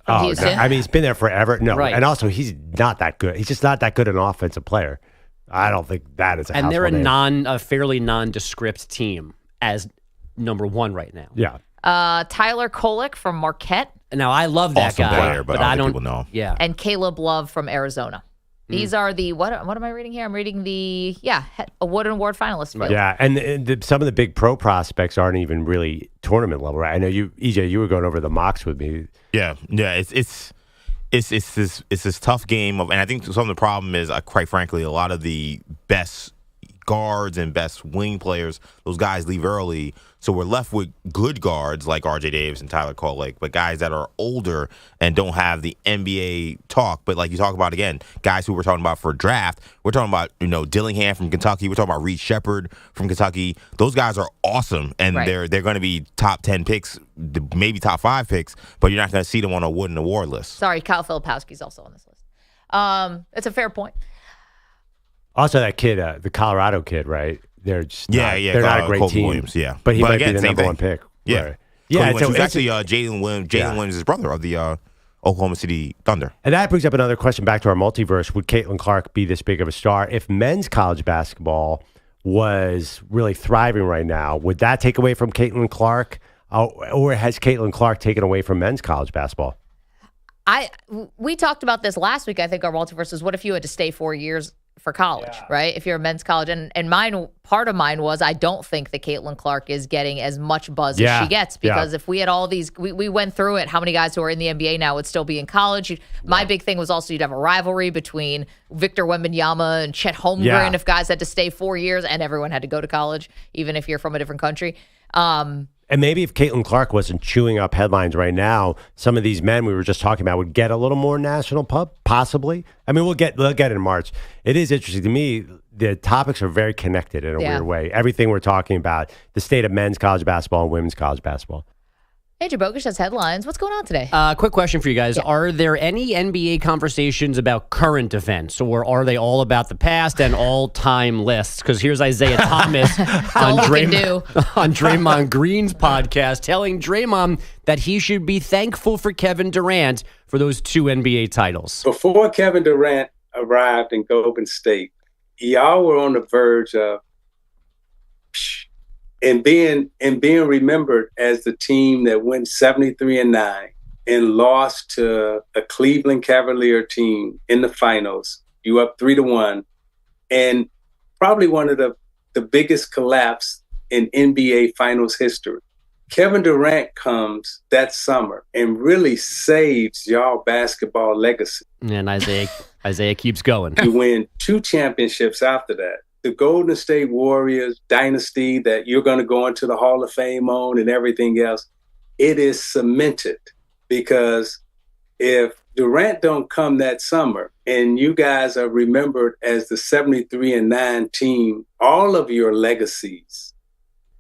From Houston. I mean, he's been there forever. No, right. And also he's not that good. He's just not that good an offensive player. I don't think that is a And they're household name. a fairly nondescript team as number 1 right now. Yeah. Tyler Kolek from Marquette. Now I love that Awesome guy, player, but I don't think people know. Yeah. And Caleb Love from Arizona. These are the what am I reading here? I'm reading the a Wooden Award finalist. Field. Yeah, and some of the big pro prospects aren't even really tournament level, right? I know EJ, you were going over the mocks with me. Yeah. It's this tough game and I think some of the problem is, quite frankly, a lot of the best guards and best wing players, those guys leave early. So we're left with good guards like RJ Davis and Tyler Kolek, but guys that are older and don't have the NBA talk. But like you talk about again, guys who we're talking about for draft, we're talking about, Dillingham from Kentucky. We're talking about Reed Shepherd from Kentucky. Those guys are awesome, and they're going to be top 10 picks maybe top 5 picks, but you're not going to see them on a Wooden Award list. Sorry, Kyle Filipowski's also on this list. It's a fair point. Also, that kid, the Colorado kid, right? They're just they're not a great Colton team. Williams, yeah. But he But might again, be the same number thing. one pick. Yeah. Right. Yeah, It's actually Jalen Williams' brother of the Oklahoma City Thunder. And that brings up another question back to our multiverse. Would Caitlin Clark be this big of a star? If men's college basketball was really thriving right now, would that take away from Caitlin Clark? Or has Caitlin Clark taken away from men's college basketball? We talked about this last week. I think our multiverse is what if you had to stay 4 years for college, right? If you're a men's college, and part of mine was I don't think that Caitlin Clark is getting as much buzz as she gets, because if we had all these, we went through it. How many guys who are in the NBA now would still be in college? My big thing was also you'd have a rivalry between Victor Wembanyama and Chet Holmgren if guys had to stay 4 years and everyone had to go to college, even if you're from a different country. And maybe if Caitlin Clark wasn't chewing up headlines right now, some of these men we were just talking about would get a little more national pub, possibly. I mean, they'll get it in March. It is interesting to me. The topics are very connected in a weird way. Everything we're talking about, the state of men's college basketball and women's college basketball. Andrew Bogusch has headlines. What's going on today? Quick question for you guys. Are there any NBA conversations about current events, or are they all about the past and all-time lists? Because here's Isaiah Thomas on Draymond Green's podcast telling Draymond that he should be thankful for Kevin Durant for those 2 NBA titles. Before Kevin Durant arrived in Golden State, y'all were on the verge of and being remembered as the team that went 73-9 and lost to a Cleveland Cavalier team in the finals. You up 3-1, and probably one of the biggest collapse in NBA Finals history. Kevin Durant comes that summer and really saves y'all basketball legacy. And Isaiah keeps going. You win 2 championships after that. The Golden State Warriors dynasty that you're going to go into the Hall of Fame on and everything else, it is cemented, because if Durant don't come that summer and you guys are remembered as the 73-9 team, all of your legacies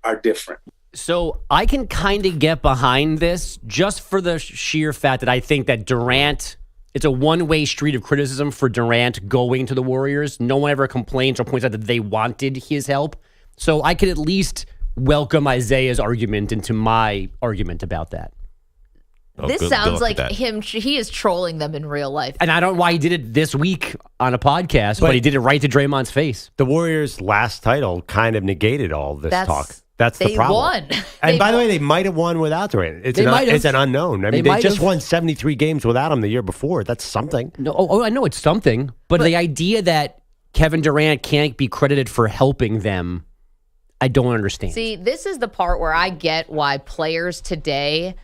are different. So I can kind of get behind this just for the sheer fact that I think that Durant, it's a one-way street of criticism for Durant going to the Warriors. No one ever complains or points out that they wanted his help. So I could at least welcome Isaiah's argument into my argument about that. This sounds like him. He is trolling them in real life. And I don't know why he did it this week on a podcast, but he did it right to Draymond's face. The Warriors' last title kind of negated all this talk. That's the problem. They won. And by the way, they might have won without Durant. It's an unknown. I mean, they just won 73 games without him the year before. That's something. No, I know it's something. But the idea that Kevin Durant can't be credited for helping them, I don't understand. See, this is the part where I get why players today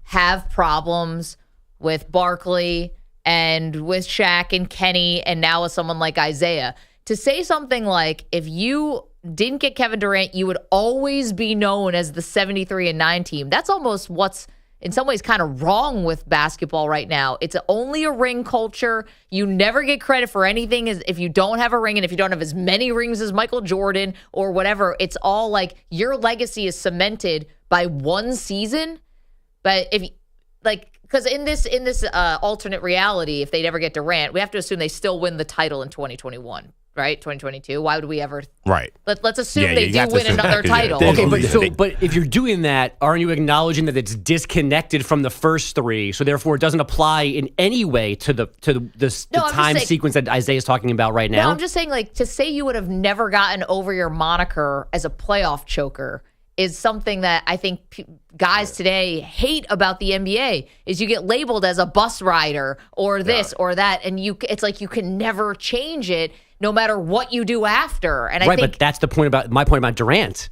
have problems with Barkley and with Shaq and Kenny and now with someone like Isaiah. To say something like, if you didn't get Kevin Durant, you would always be known as the 73-9 team. That's almost what's in some ways kind of wrong with basketball right now. It's only a ring culture. You never get credit for anything if you don't have a ring, and if you don't have as many rings as Michael Jordan or whatever. It's all like your legacy is cemented by one season. But because in this alternate reality, if they never get Durant, we have to assume they still win the title in 2021. Right, 2022. Why would we ever? Right. Let's assume they do win another title. Okay, but if you're doing that, aren't you acknowledging that it's disconnected from the first 3, so therefore it doesn't apply in any way to the time sequence that Isaiah's talking about right now? No, I'm just saying, like, to say you would have never gotten over your moniker as a playoff choker is something that I think guys today hate about the NBA. Is you get labeled as a bus rider or this or that, and it's like you can never change it, no matter what you do after. And I think but that's my point about Durant,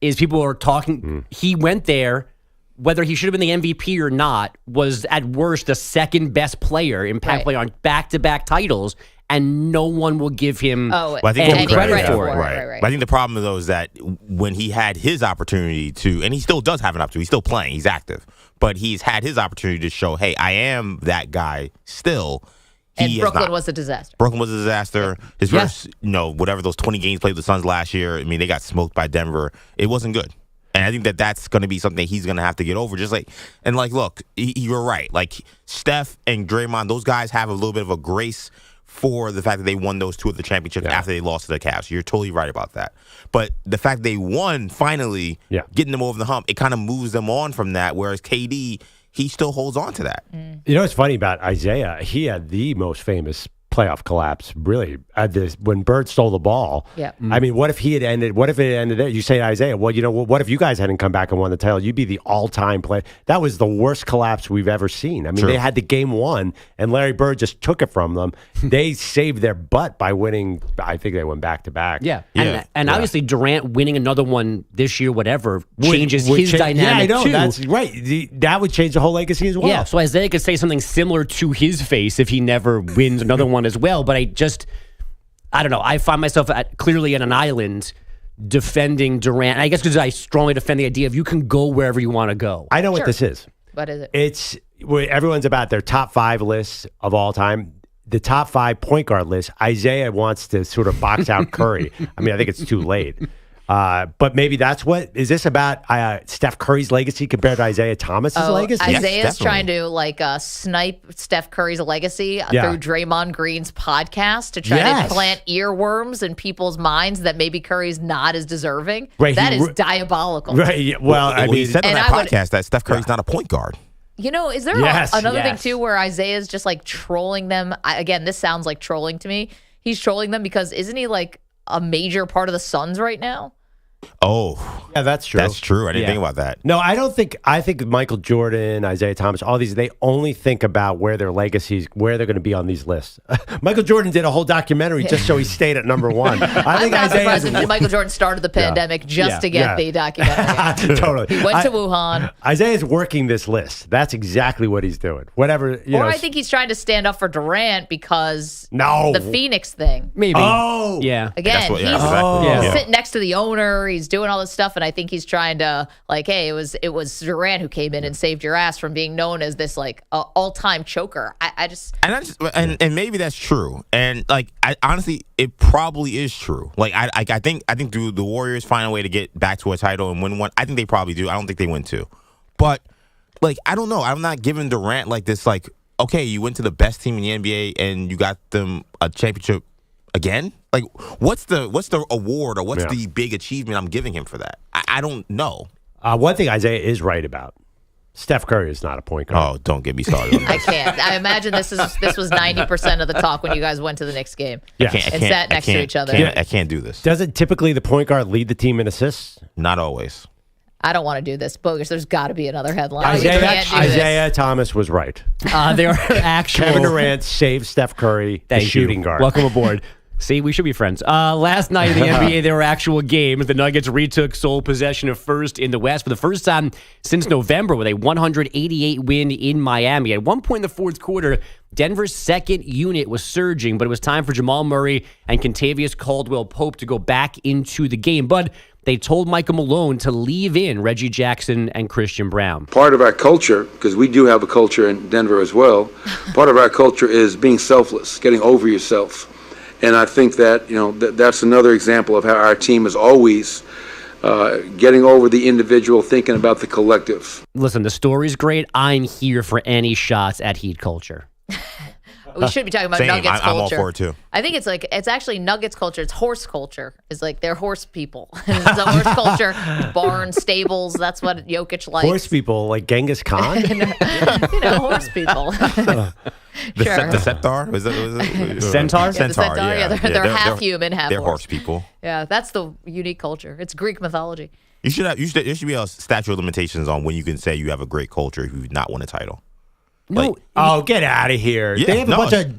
is people are talking, he went there, whether he should have been the MVP or not, was at worst the second best player, impact player on back-to-back titles, and no one will give him any credit for it. Right. But I think the problem, though, is that when he had his opportunity to, and he still does have an opportunity, he's still playing, he's active, but he's had his opportunity to show, hey, I am that guy still. And Brooklyn was a disaster. Brooklyn was a disaster. His first, whatever those 20 games played with the Suns last year, I mean, they got smoked by Denver. It wasn't good. And I think that's going to be something he's going to have to get over. Look, you're right. Like, Steph and Draymond, those guys have a little bit of a grace for the fact that they won those 2 of the championships after they lost to the Cavs. You're totally right about that. But the fact they won, finally, getting them over the hump, it kind of moves them on from that, whereas KD, he still holds on to that. You know what's funny about Isaiah? He had the most famous playoff collapse, really, when Bird stole the ball. Yeah. I mean, what if it ended there? You say to Isaiah, well, you know, what if you guys hadn't come back and won the title? You'd be the all-time player. That was the worst collapse we've ever seen. I mean, they had the game won, and Larry Bird just took it from them. They saved their butt by winning. I think they went back-to-back. Yeah. And obviously Durant winning another one this year, whatever, changes his dynamic, yeah, I know, too. That's right. That would change the whole legacy as well. Yeah, so Isaiah could say something similar to his face if he never wins another one as well. But I don't know. I find myself clearly on an island defending Durant. I guess because I strongly defend the idea of you can go wherever you want to go. I know what this is. What is it? It's where everyone's about their top 5 lists of all time. The top 5 point guard list. Isaiah wants to sort of box out Curry. I mean, I think it's too late. But maybe that's what is this about? Steph Curry's legacy compared to Isaiah Thomas's legacy? Isaiah's trying to snipe Steph Curry's legacy through Draymond Green's podcast to try to plant earworms in people's minds that maybe Curry's not as deserving. Right, that is diabolical. Right. Well, I mean, he said on that podcast that Steph Curry's not a point guard. You know, is there another thing too where Isaiah's just like trolling them? Again, this sounds like trolling to me. He's trolling them because isn't he like a major part of the Suns right now? Oh, yeah, that's true. That's true. I didn't think about that. No, I don't think. I think Michael Jordan, Isaiah Thomas, all these, they only think about where their legacies, where they're going to be on these lists. Michael Jordan did a whole documentary just so he stayed at number 1. I think I'm not surprised that Michael Jordan started the pandemic just to get the documentary. Totally. He went to Wuhan. Isaiah's working this list. That's exactly what he's doing. Whatever. I think he's trying to stand up for Durant because the Phoenix thing. Maybe. Oh, yeah. Again, he's sitting next to the owner. He's doing all this stuff, and I think he's trying to hey, it was Durant who came in and saved your ass from being known as this all-time choker. And maybe that's true. And I honestly, it probably is true. I think do the Warriors find a way to get back to a title and win one? I think they probably do. I don't think they win 2. But I don't know. I'm not giving Durant this okay, you went to the best team in the NBA and you got them a championship again? What's the award or what's the big achievement I'm giving him for that? I don't know. One thing Isaiah is right about. Steph Curry is not a point guard. Oh, don't get me started on that. I can't. I imagine this was 90% of the talk when you guys went to the Knicks game. Yes. And sat next to each other. I can't do this. Doesn't typically the point guard lead the team in assists? Not always. I don't want to do this. Bogus, there's got to be another headline. Isaiah Thomas was right. There are actual... Kevin Durant saved Steph Curry, the shooting guard. Welcome aboard. See, we should be friends. Last night in the NBA, there were actual games. The Nuggets retook sole possession of first in the West for the first time since November with a 188 win in Miami. At one point in the fourth quarter, Denver's second unit was surging, but it was time for Jamal Murray and Kentavious Caldwell-Pope to go back into the game. But they told Michael Malone to leave in Reggie Jackson and Christian Brown. Part of our culture, because we do have a culture in Denver as well, part of our culture is being selfless, getting over yourself. And I think that, that's another example of how our team is always getting over the individual, thinking about the collective. Listen, the story's great. I'm here for any shots at Heat culture. We should be talking about Nuggets culture. I'm all for it too. I think it's actually Nuggets culture. It's horse culture. It's they're horse people. It's a horse culture. Barns, stables. That's what Jokic likes. Horse people like Genghis Khan. Horse people. The centaur? Was it? Centaur? Yeah, Centaur. Yeah, they're half human, half They're horse. horse people. Yeah, that's the unique culture. It's Greek mythology. There should be a statute of limitations on when you can say you have a great culture if you've not won a title. No, get out of here. Yeah,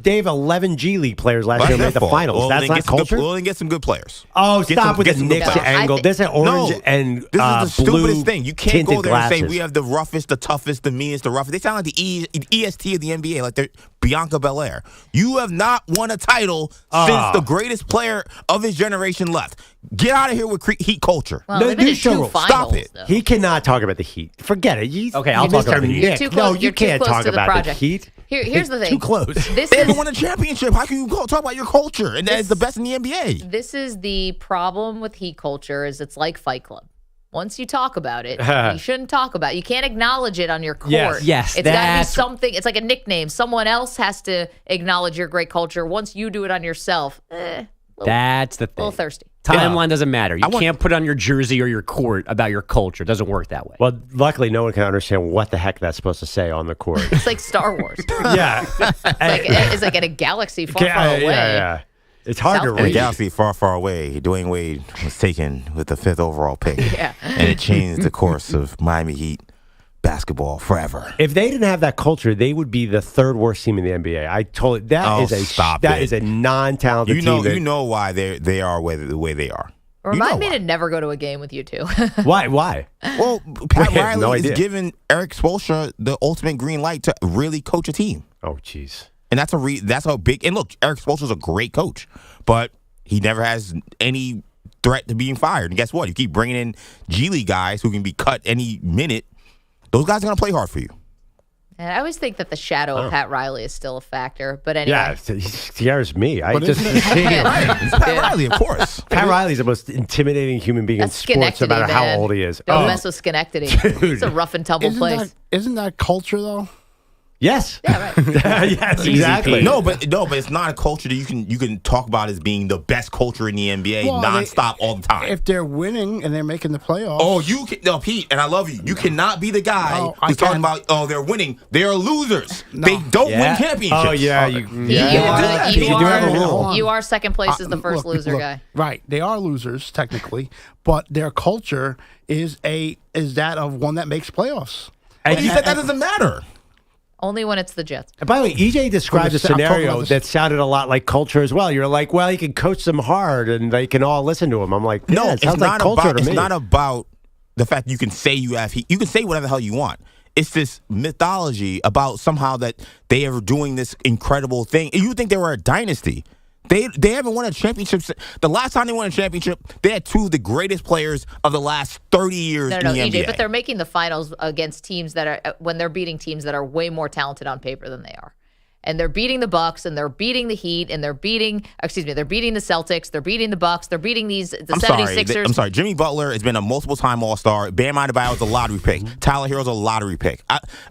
they have 11 G League players last year made the finals. Well, that's not culture? We'll get some good players. Oh, stop with the Knicks angle. This is orange and this is the stupidest thing. You can't go there glasses. and say we have the roughest, the toughest, the meanest, the roughest. They sound like the EST of the NBA, like they're Bianca Belair. You have not won a title since the greatest player of his generation left. Get out of here with Heat culture. Well, they've been in 2 finals, Stop it. Though. He cannot talk about the Heat. Forget it. Okay, I'll talk about the Heat. No, you can't talk about the Heat. Here's the thing. Too close. They haven't won a championship. How can you talk about your culture? And that is the best in the NBA. This is the problem with Heat culture is it's like Fight Club. Once you talk about it, you shouldn't talk about it. You can't acknowledge it on your court. Yes, it's got to be something. It's like a nickname. Someone else has to acknowledge your great culture. Once you do it on yourself, that's the thing. A little thirsty. Timeline doesn't matter. You can't put on your jersey or your court about your culture. It doesn't work that way. Well, luckily, no one can understand what the heck that's supposed to say on the court. It's like Star Wars. Yeah. It's like in a galaxy far, far away. Yeah. It's hard to In a read. galaxy far, far away, Dwayne Wade was taken with the 5th overall pick. Yeah. And it changed the course of Miami Heat basketball forever. If they didn't have that culture, they would be the 3rd worst team in the NBA. I told you that is a non-talented team. You know why they are the way they are. Remind me to never go to a game with you two. Why? Well, Pat Riley no is idea. giving Eric Spoelstra the ultimate green light to really coach a team. Oh, jeez. And that's a big. And look, Eric Spoelstra's a great coach, but he never has any threat to being fired. And guess what? You keep bringing in G League guys who can be cut any minute. Those guys are going to play hard for you. And I always think that the shadow of Pat Riley is still a factor. But anyway. Yeah, he scares me. I But just isn't it- Right. It's Pat Riley, of course. Pat Riley's the most intimidating human being That's in sports, no Schenectady, matter how man. old he is. Don't mess with Schenectady. It's a rough and tumble place. Isn't that culture, though? Yes. Yeah, right. Yes, exactly. No, but it's not a culture that you can talk about as being the best culture in the NBA nonstop all the time. If they're winning and they're making the playoffs. Oh, Pete, and I love you. You cannot be the guy who's talking about, they're winning. They are losers. No. They don't win championships. Oh, yeah. You are second place as the first Look, loser guy. Right. They are losers, technically, but their culture is that of one that makes playoffs. And you said that doesn't matter. Only when it's the Jets. And by the way, EJ described a I'm talking scenario about this- that sounded a lot like culture as well. You're like, well, he can coach them hard and they can all listen to him. I'm like, No, it it's sounds like not culture about. to It's me. not about the fact you can say you have heat. You can say whatever the hell you want. It's this mythology about somehow that they are doing this incredible thing. You think they were a dynasty? They haven't won a championship. The last time they won a championship, they had 2 of the greatest players of the last 30 years No, in the EJ, NBA. but they're making the finals against teams that are when they're beating teams that are way more talented on paper than they are. And they're beating the Bucks, and they're beating the Heat, and they're beating the Celtics, they're beating the Bucks, they're beating the 76ers. I'm sorry. Jimmy Butler has been a multiple-time All-Star. Bam Adebayo is a lottery pick. Tyler Hero's a lottery pick.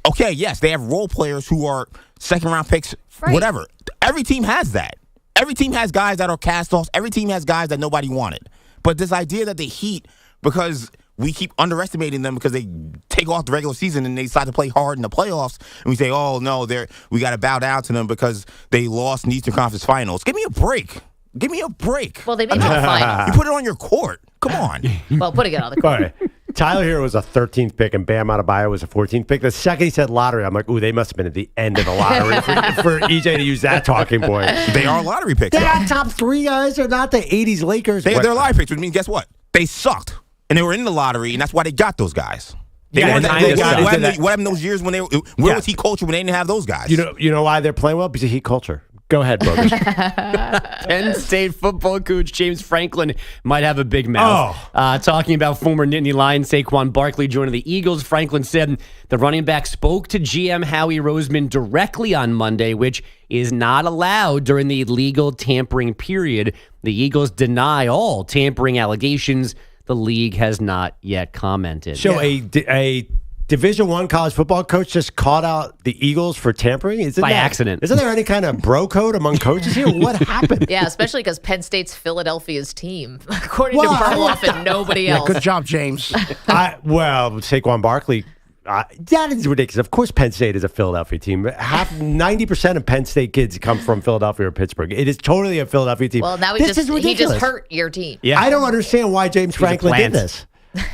Okay, yes, they have role players who are second-round picks, whatever. Every team has that. Every team has guys that are cast-offs. Every team has guys that nobody wanted. But this idea that the Heat, because we keep underestimating them because they take off the regular season and they decide to play hard in the playoffs, and we say, oh, no, we got to bow down to them because they lost in the Eastern Conference Finals. Give me a break. Give me a break. Well, they made the finals. You put it on your court. Come on. Well, putting it on the court. All right. Tyler Hero was a 13th pick and Bam Adebayo was a 14th pick. The second he said lottery, I'm like, ooh, they must have been at the end of the lottery for EJ to use that talking point. They are lottery picks. They're not top 3 guys. They're not the 80s Lakers. They're lottery picks, which means guess what? They sucked. And they were in the lottery, and that's why they got those guys. What happened those years when where was Heat culture when they didn't have those guys? You know why they're playing well? Because of Heat culture. Go ahead, Bogus. Penn State football coach James Franklin might have a big mouth. Talking about former Nittany Lion Saquon Barkley joining the Eagles, Franklin said the running back spoke to GM Howie Roseman directly on Monday, which is not allowed during the legal tampering period. The Eagles deny all tampering allegations. The league has not yet commented. So a Division I college football coach just caught out the Eagles for tampering? By accident. Isn't there any kind of bro code among coaches here? What happened? Yeah, especially because Penn State's Philadelphia's team, according to Perloff and nobody else. Good job, James. Saquon Barkley. That is ridiculous. Of course, Penn State is a Philadelphia team. 90% of Penn State kids come from Philadelphia or Pittsburgh. It is totally a Philadelphia team. Well, now is he ridiculous. just hurt your team. Yeah. I don't understand why James Franklin did this.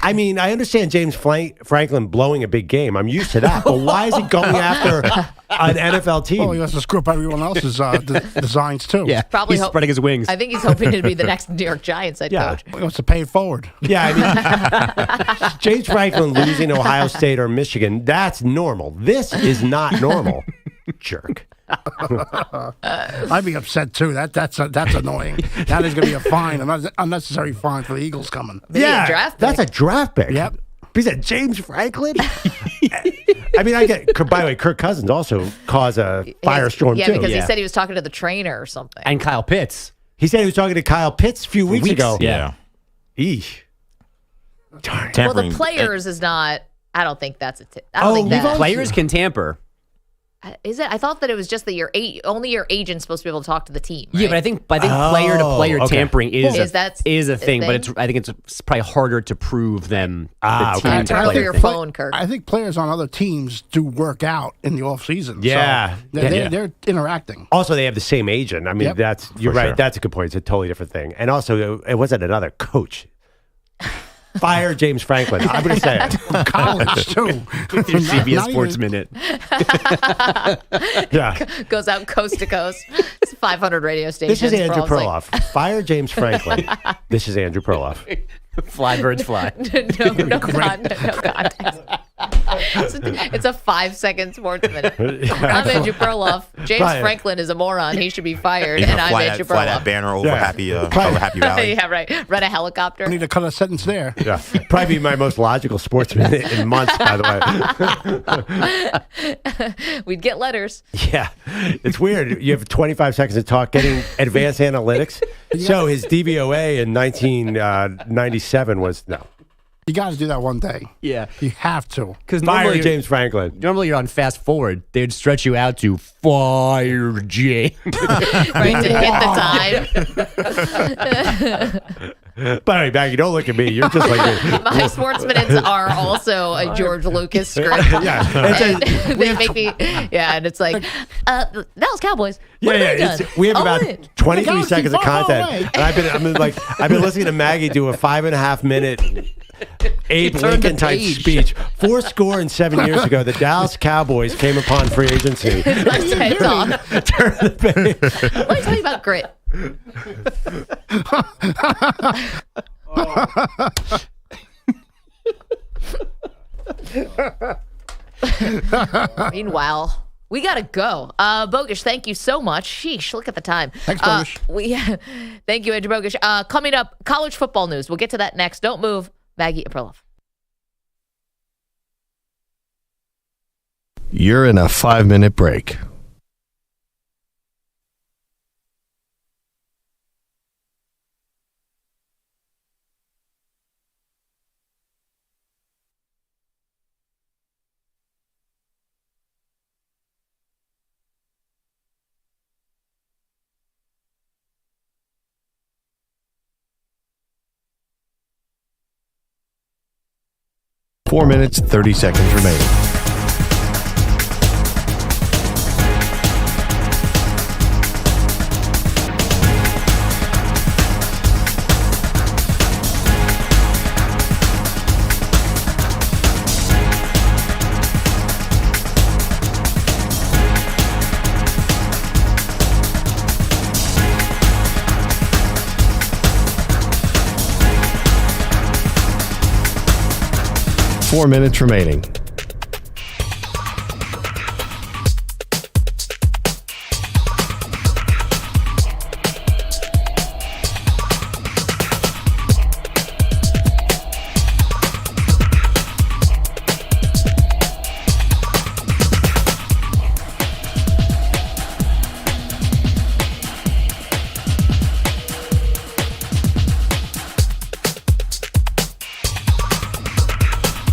I mean, I understand James Franklin blowing a big game. I'm used to that. But why is he going after an NFL team? Well, he wants to screw up everyone else's designs, too. Yeah, Probably he's spreading his wings. I think he's hoping to be the next New York Giants head coach. He wants to pay it forward. Yeah, I mean, James Franklin losing to Ohio State or Michigan, that's normal. This is not normal. Jerk. I'd be upset too. That's annoying. That is going to be a fine, an unnecessary fine for the Eagles coming. Maybe a draft pick. That's a draft pick. Yep. He said James Franklin. I mean, I get. By the way, Kirk Cousins also caused a firestorm yeah, too. because he said he was talking to the trainer or something. And Kyle Pitts. He said he was talking to Kyle Pitts a few weeks ago. Yeah. Eesh. Well, Tampering. the players is not. I don't think that's I don't think that. Players can tamper. Is it? I thought that it was just that only your agent's supposed to be able to talk to the team. Right? Yeah, but I think player to player tampering is a thing, but I think it's probably harder to prove than the team to Turn over player your thing. phone, Kirk. I think players on other teams do work out in the off season. Yeah. So they're interacting. Also, they have the same agent. I mean, Yep. you're right. sure. That's a good point. It's a totally different thing. And also, it wasn't another coach. Fire James Franklin. I'm going to say it. College too. With your CBS Not Sports even- Minute. Yeah. Goes out coast to coast. It's 500 radio stations. This is Andrew for all it's Perloff. Fire James Franklin. This is Andrew Perloff. Fly birds fly. no context. It's a 5-second sports minute. I'm Andrew Perloff. James Brian. Franklin is a moron. He should be fired. You And know, I'm Andrew fly that Perloff. banner over Yeah. Happy Valley. Yeah, right. Rent a helicopter. I need to cut a sentence there. Yeah. Probably my most logical sports minute in months, by the way. We'd get letters. Yeah. It's weird. You have 25 seconds to talk, getting advanced analytics. So his DVOA in 1997 was no. You got to do that one day. Yeah. You have to. Because Fire James Franklin. Normally you're on fast forward. They'd stretch you out to fire James. Right, to hit the time. But anyway, Maggie, don't look at me. You're just like me. My sports minutes are also a George Lucas script. Yeah. And they make me, and it's like, Dallas Cowboys. What have they done? We have about win. 23 seconds of far content, away. and I've been listening to Maggie do a 5.5 minute Abe turned Lincoln the type page. speech. 407 years ago, the Dallas Cowboys came upon free agency. Let's talk. Turn the page. Let me tell you about grit. Meanwhile, we gotta go. Bogush, thank you so much. Sheesh, look at the time. Thanks, Bogush. Thank you, Andrew Bogush. Coming up, college football news. We'll get to that next. Don't move. Maggie and Perloff. You're in a 5-minute break. Four minutes, 30 seconds remaining. Four minutes remaining.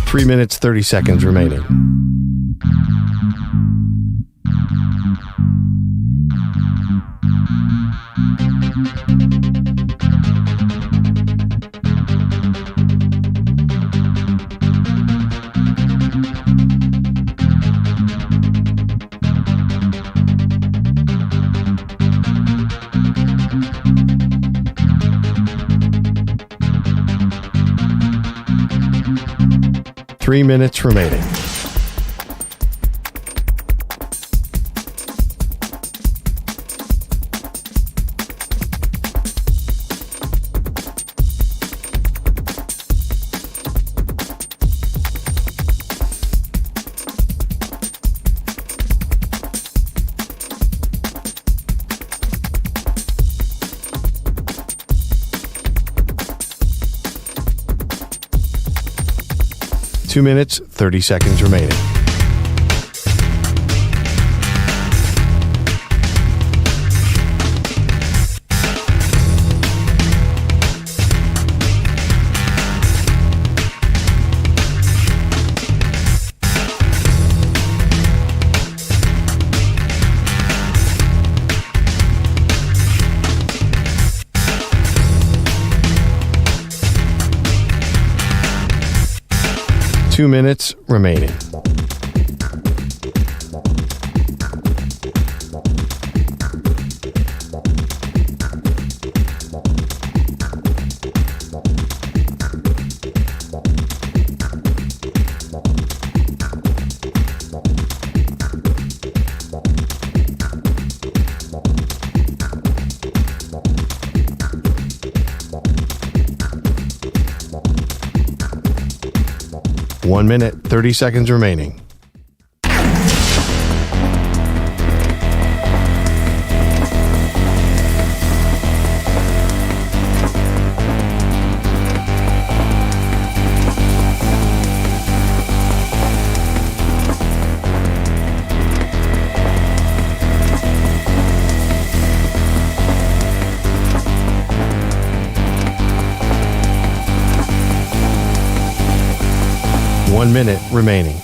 Three minutes, 30 seconds remaining. Three minutes remaining. Two minutes, 30 seconds remaining. 2 minutes remaining. One minute, 30 seconds remaining. One minute remaining.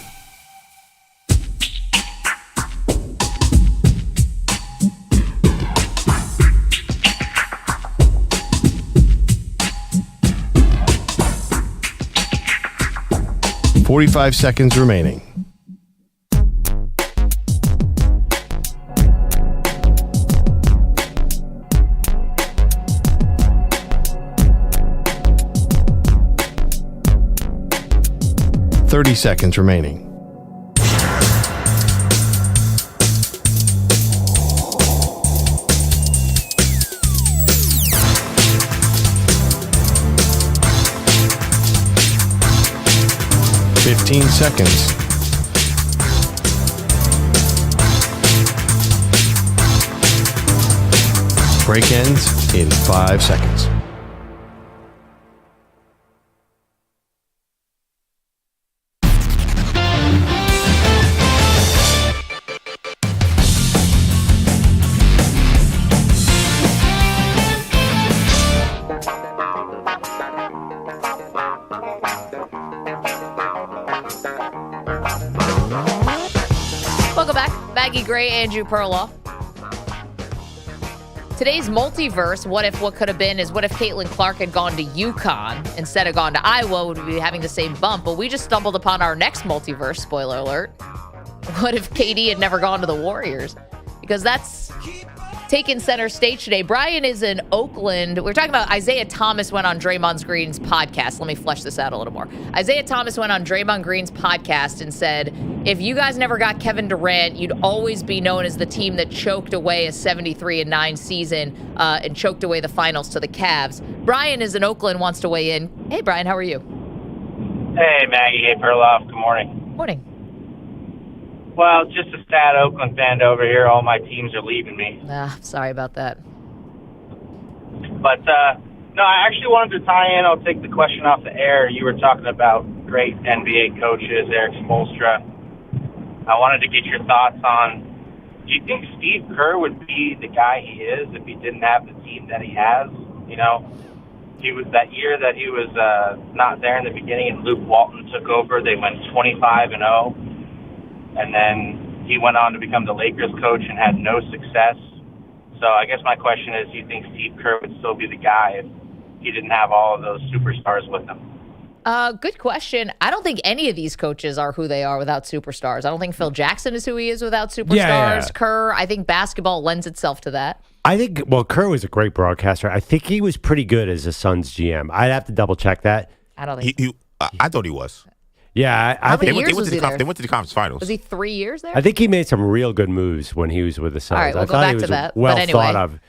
"45 seconds remaining. "30 seconds remaining. "15 seconds. Break ends in 5 seconds. Welcome back. Maggie Gray, Andrew Perloff. Today's multiverse, what if what could have been, is what if Caitlin Clark had gone to UConn instead of gone to Iowa, would we be having the same bump? But we just stumbled upon our next multiverse, spoiler alert. What if KD had never gone to the Warriors? Because that's taken center stage today. Brian is in Oakland. We're talking about Isaiah Thomas went on Draymond Green's podcast. Let me flesh this out a little more. Isaiah Thomas went on Draymond Green's podcast and said, if you guys never got Kevin Durant, you'd always be known as the team that choked away a 73-9 season and choked away the finals to the Cavs. Brian is in Oakland, wants to weigh in. Hey, Brian, how are you? Hey, Maggie. Hey, Perloff. Good morning. Morning. Well, just a sad Oakland fan over here. All my teams are leaving me. Sorry about that. But, no, I actually wanted to tie in. I'll take the question off the air. You were talking about great NBA coaches, Eric Spoelstra. I wanted to get your thoughts on, do you think Steve Kerr would be the guy he is if he didn't have the team that he has? You know, he was that year that he was not there in the beginning and Luke Walton took over. They went 25-0. And then he went on to become the Lakers coach and had no success. So I guess my question is, do you think Steve Kerr would still be the guy if he didn't have all of those superstars with him? Good question. I don't think any of these coaches are who they are without superstars. I don't think Phil Jackson is who he is without superstars. Yeah. Kerr, I think basketball lends itself to that. I think, well, Kerr was a great broadcaster. I think he was pretty good as a Suns GM. I'd have to double check that. I don't think I thought he was. Yeah, How many years was he there? They went to the conference finals. Was he 3 years there? I think he made some real good moves when he was with the Suns. All right, we'll I go thought back he was to that. well But anyway. thought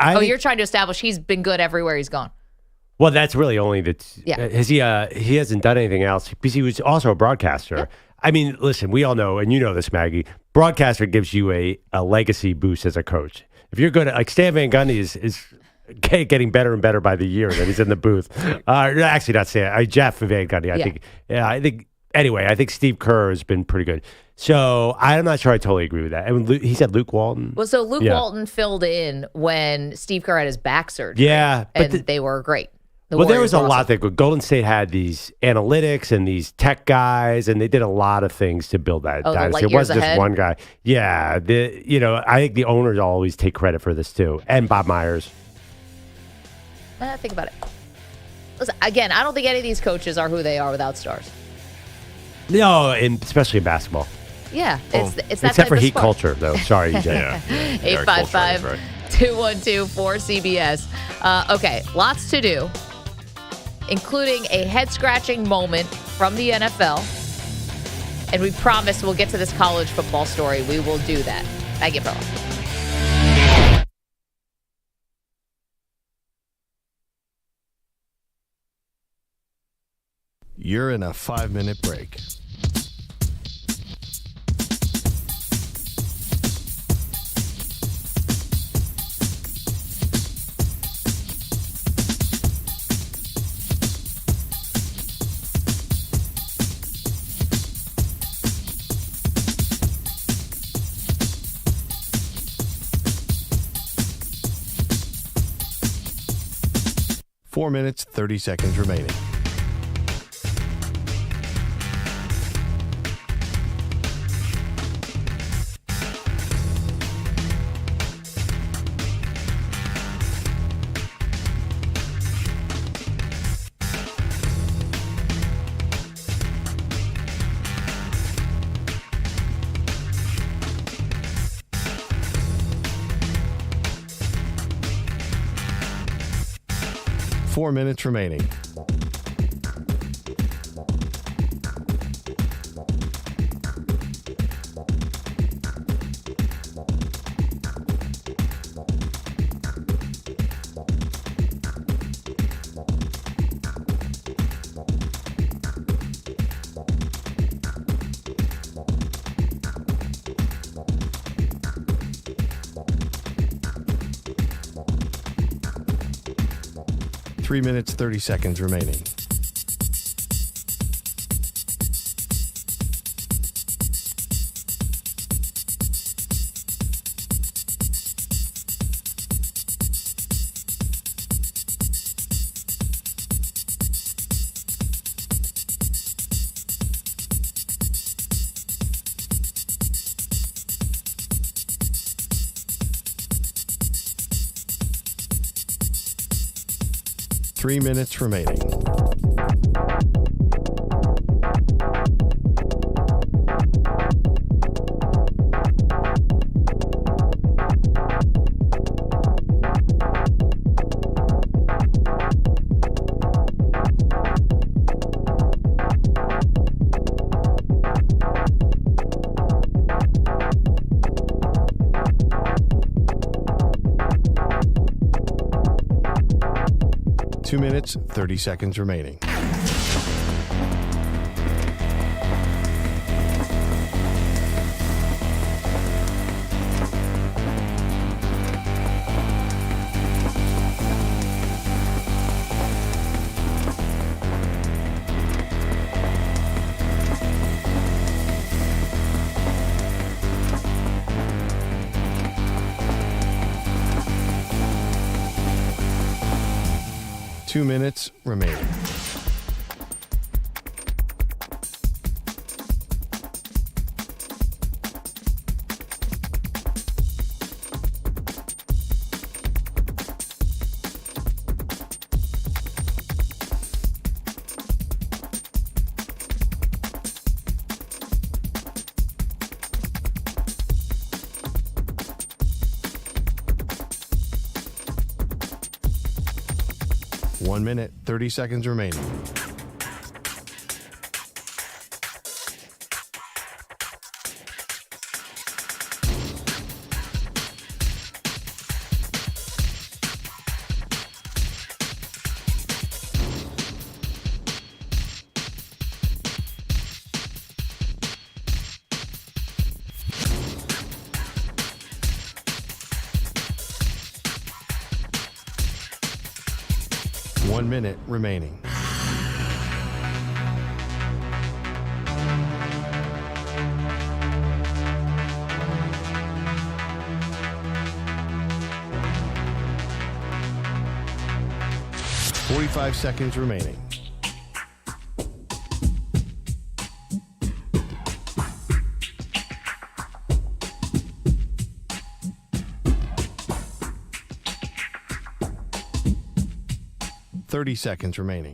of. You're trying to establish he's been good everywhere he's gone. Well, that's really only that. Yeah. Has he? He hasn't done anything else because he was also a broadcaster. Yeah. I mean, listen, we all know, and you know this, Maggie. Broadcaster gives you a legacy boost as a coach. If you're good at, like, Stan Van Gundy is getting better and better by the year that he's in the booth. Actually, not Stan. Jeff Van Gundy. I think. Anyway, I think Steve Kerr has been pretty good. So I'm not sure I totally agree with that. And he said Luke Walton. Well, so Luke Walton filled in when Steve Kerr had his back surgery. Yeah, but they were great. There was a lot that Golden State had these analytics and these tech guys, and they did a lot of things to build that dynasty. It wasn't just one guy. Yeah, I think the owners always take credit for this too, and Bob Myers. Think about it. Listen, again, I don't think any of these coaches are who they are without stars. No, and especially in basketball. Yeah, it's that Except type for of heat spark. culture, though. Sorry, EJ. Yeah. 855-212-4CBS. Okay, lots to do, including a head-scratching moment from the NFL. And we promise we'll get to this college football story. We will do that. Maggie and Perloff. You're in a 5-minute break. Four minutes, 30 seconds remaining. Four minutes remaining. Three minutes, 30 seconds remaining. Three minutes remaining. Two minutes, 30 seconds remaining. Two minutes remaining. One minute, 30 seconds remaining. One minute remaining. Forty-five seconds remaining. 30 seconds remaining.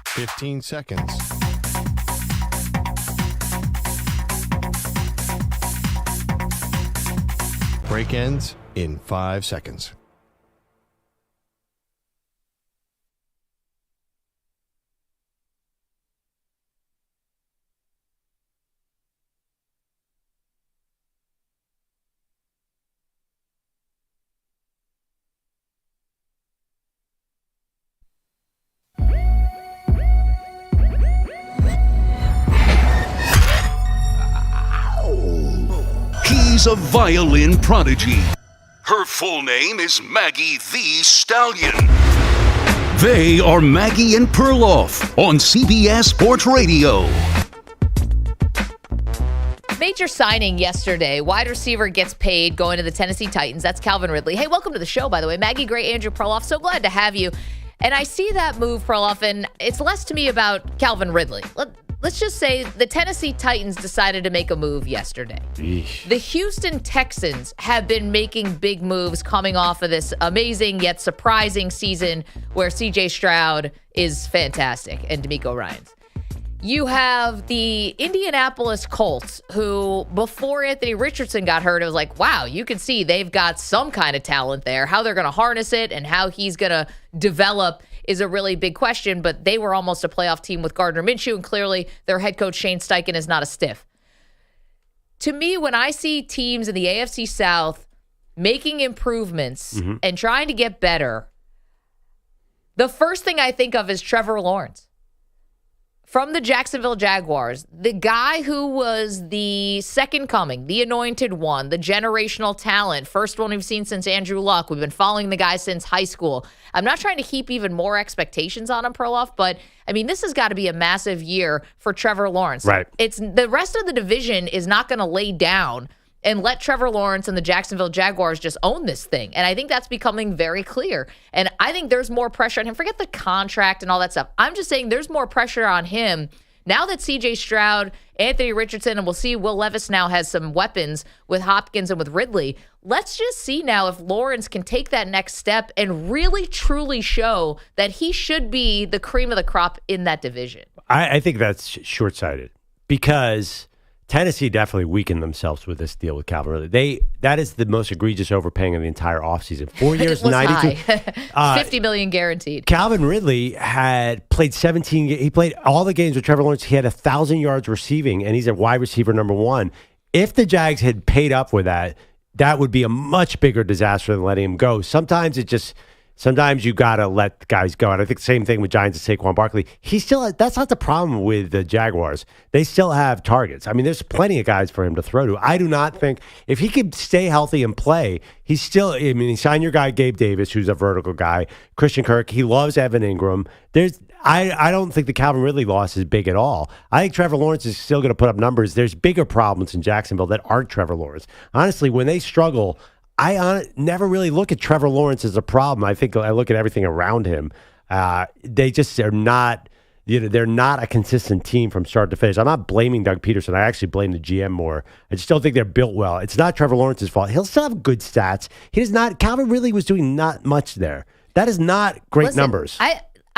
Fifteen seconds. Break ends in 5 seconds. He's a violin prodigy. Her full name is Maggie the Stallion. They are Maggie and Perloff on CBS Sports Radio. Major signing yesterday. Wide receiver gets paid going to the Tennessee Titans. That's Calvin Ridley. Hey, welcome to the show, by the way. Maggie Gray, Andrew Perloff. So glad to have you. And I see that move, Perloff, and it's less to me about Calvin Ridley. Let's just say the Tennessee Titans decided to make a move yesterday. Eesh. The Houston Texans have been making big moves coming off of this amazing yet surprising season where C.J. Stroud is fantastic and DeMeco Ryans. You have the Indianapolis Colts, who before Anthony Richardson got hurt, it was like, wow, you can see they've got some kind of talent there. How they're going to harness it and how he's going to develop is a really big question, but they were almost a playoff team with Gardner Minshew, and clearly their head coach Shane Steichen is not a stiff. To me, when I see teams in the AFC South making improvements and trying to get better, the first thing I think of is Trevor Lawrence from the Jacksonville Jaguars, the guy who was the second coming, the anointed one, the generational talent, first one we've seen since Andrew Luck. We've been following the guy since high school. I'm not trying to heap even more expectations on him, Perloff, but I mean, this has got to be a massive year for Trevor Lawrence. Right. It's the rest of the division is not going to lay down and let Trevor Lawrence and the Jacksonville Jaguars just own this thing. And I think that's becoming very clear. And I think there's more pressure on him. Forget the contract and all that stuff. I'm just saying there's more pressure on him now that C.J. Stroud, Anthony Richardson, and we'll see Will Levis now has some weapons with Hopkins and with Ridley. Let's just see now if Lawrence can take that next step and really, truly show that he should be the cream of the crop in that division. I think that's short-sighted because Tennessee definitely weakened themselves with this deal with Calvin Ridley. That is the most egregious overpaying of the entire offseason. 4 years, It was 92. $50 million guaranteed. Calvin Ridley had played 17. He played all the games with Trevor Lawrence. He had 1,000 yards receiving, and he's a wide receiver number one. If the Jags had paid up with that, that would be a much bigger disaster than letting him go. Sometimes you got to let guys go. And I think the same thing with Giants and Saquon Barkley. That's not the problem with the Jaguars. They still have targets. I mean, there's plenty of guys for him to throw to. I do not think if he could stay healthy and play, he signed your guy, Gabe Davis, who's a vertical guy, Christian Kirk. He loves Evan Ingram. I don't think the Calvin Ridley loss is big at all. I think Trevor Lawrence is still going to put up numbers. There's bigger problems in Jacksonville that aren't Trevor Lawrence. Honestly, when they struggle, I never really look at Trevor Lawrence as a problem. I think I look at everything around him. They just are not, they're not a consistent team from start to finish. I'm not blaming Doug Peterson. I actually blame the GM more. I just don't think they're built well. It's not Trevor Lawrence's fault. He'll still have good stats. He does not. Calvin Ridley was doing not much there. That is not great numbers.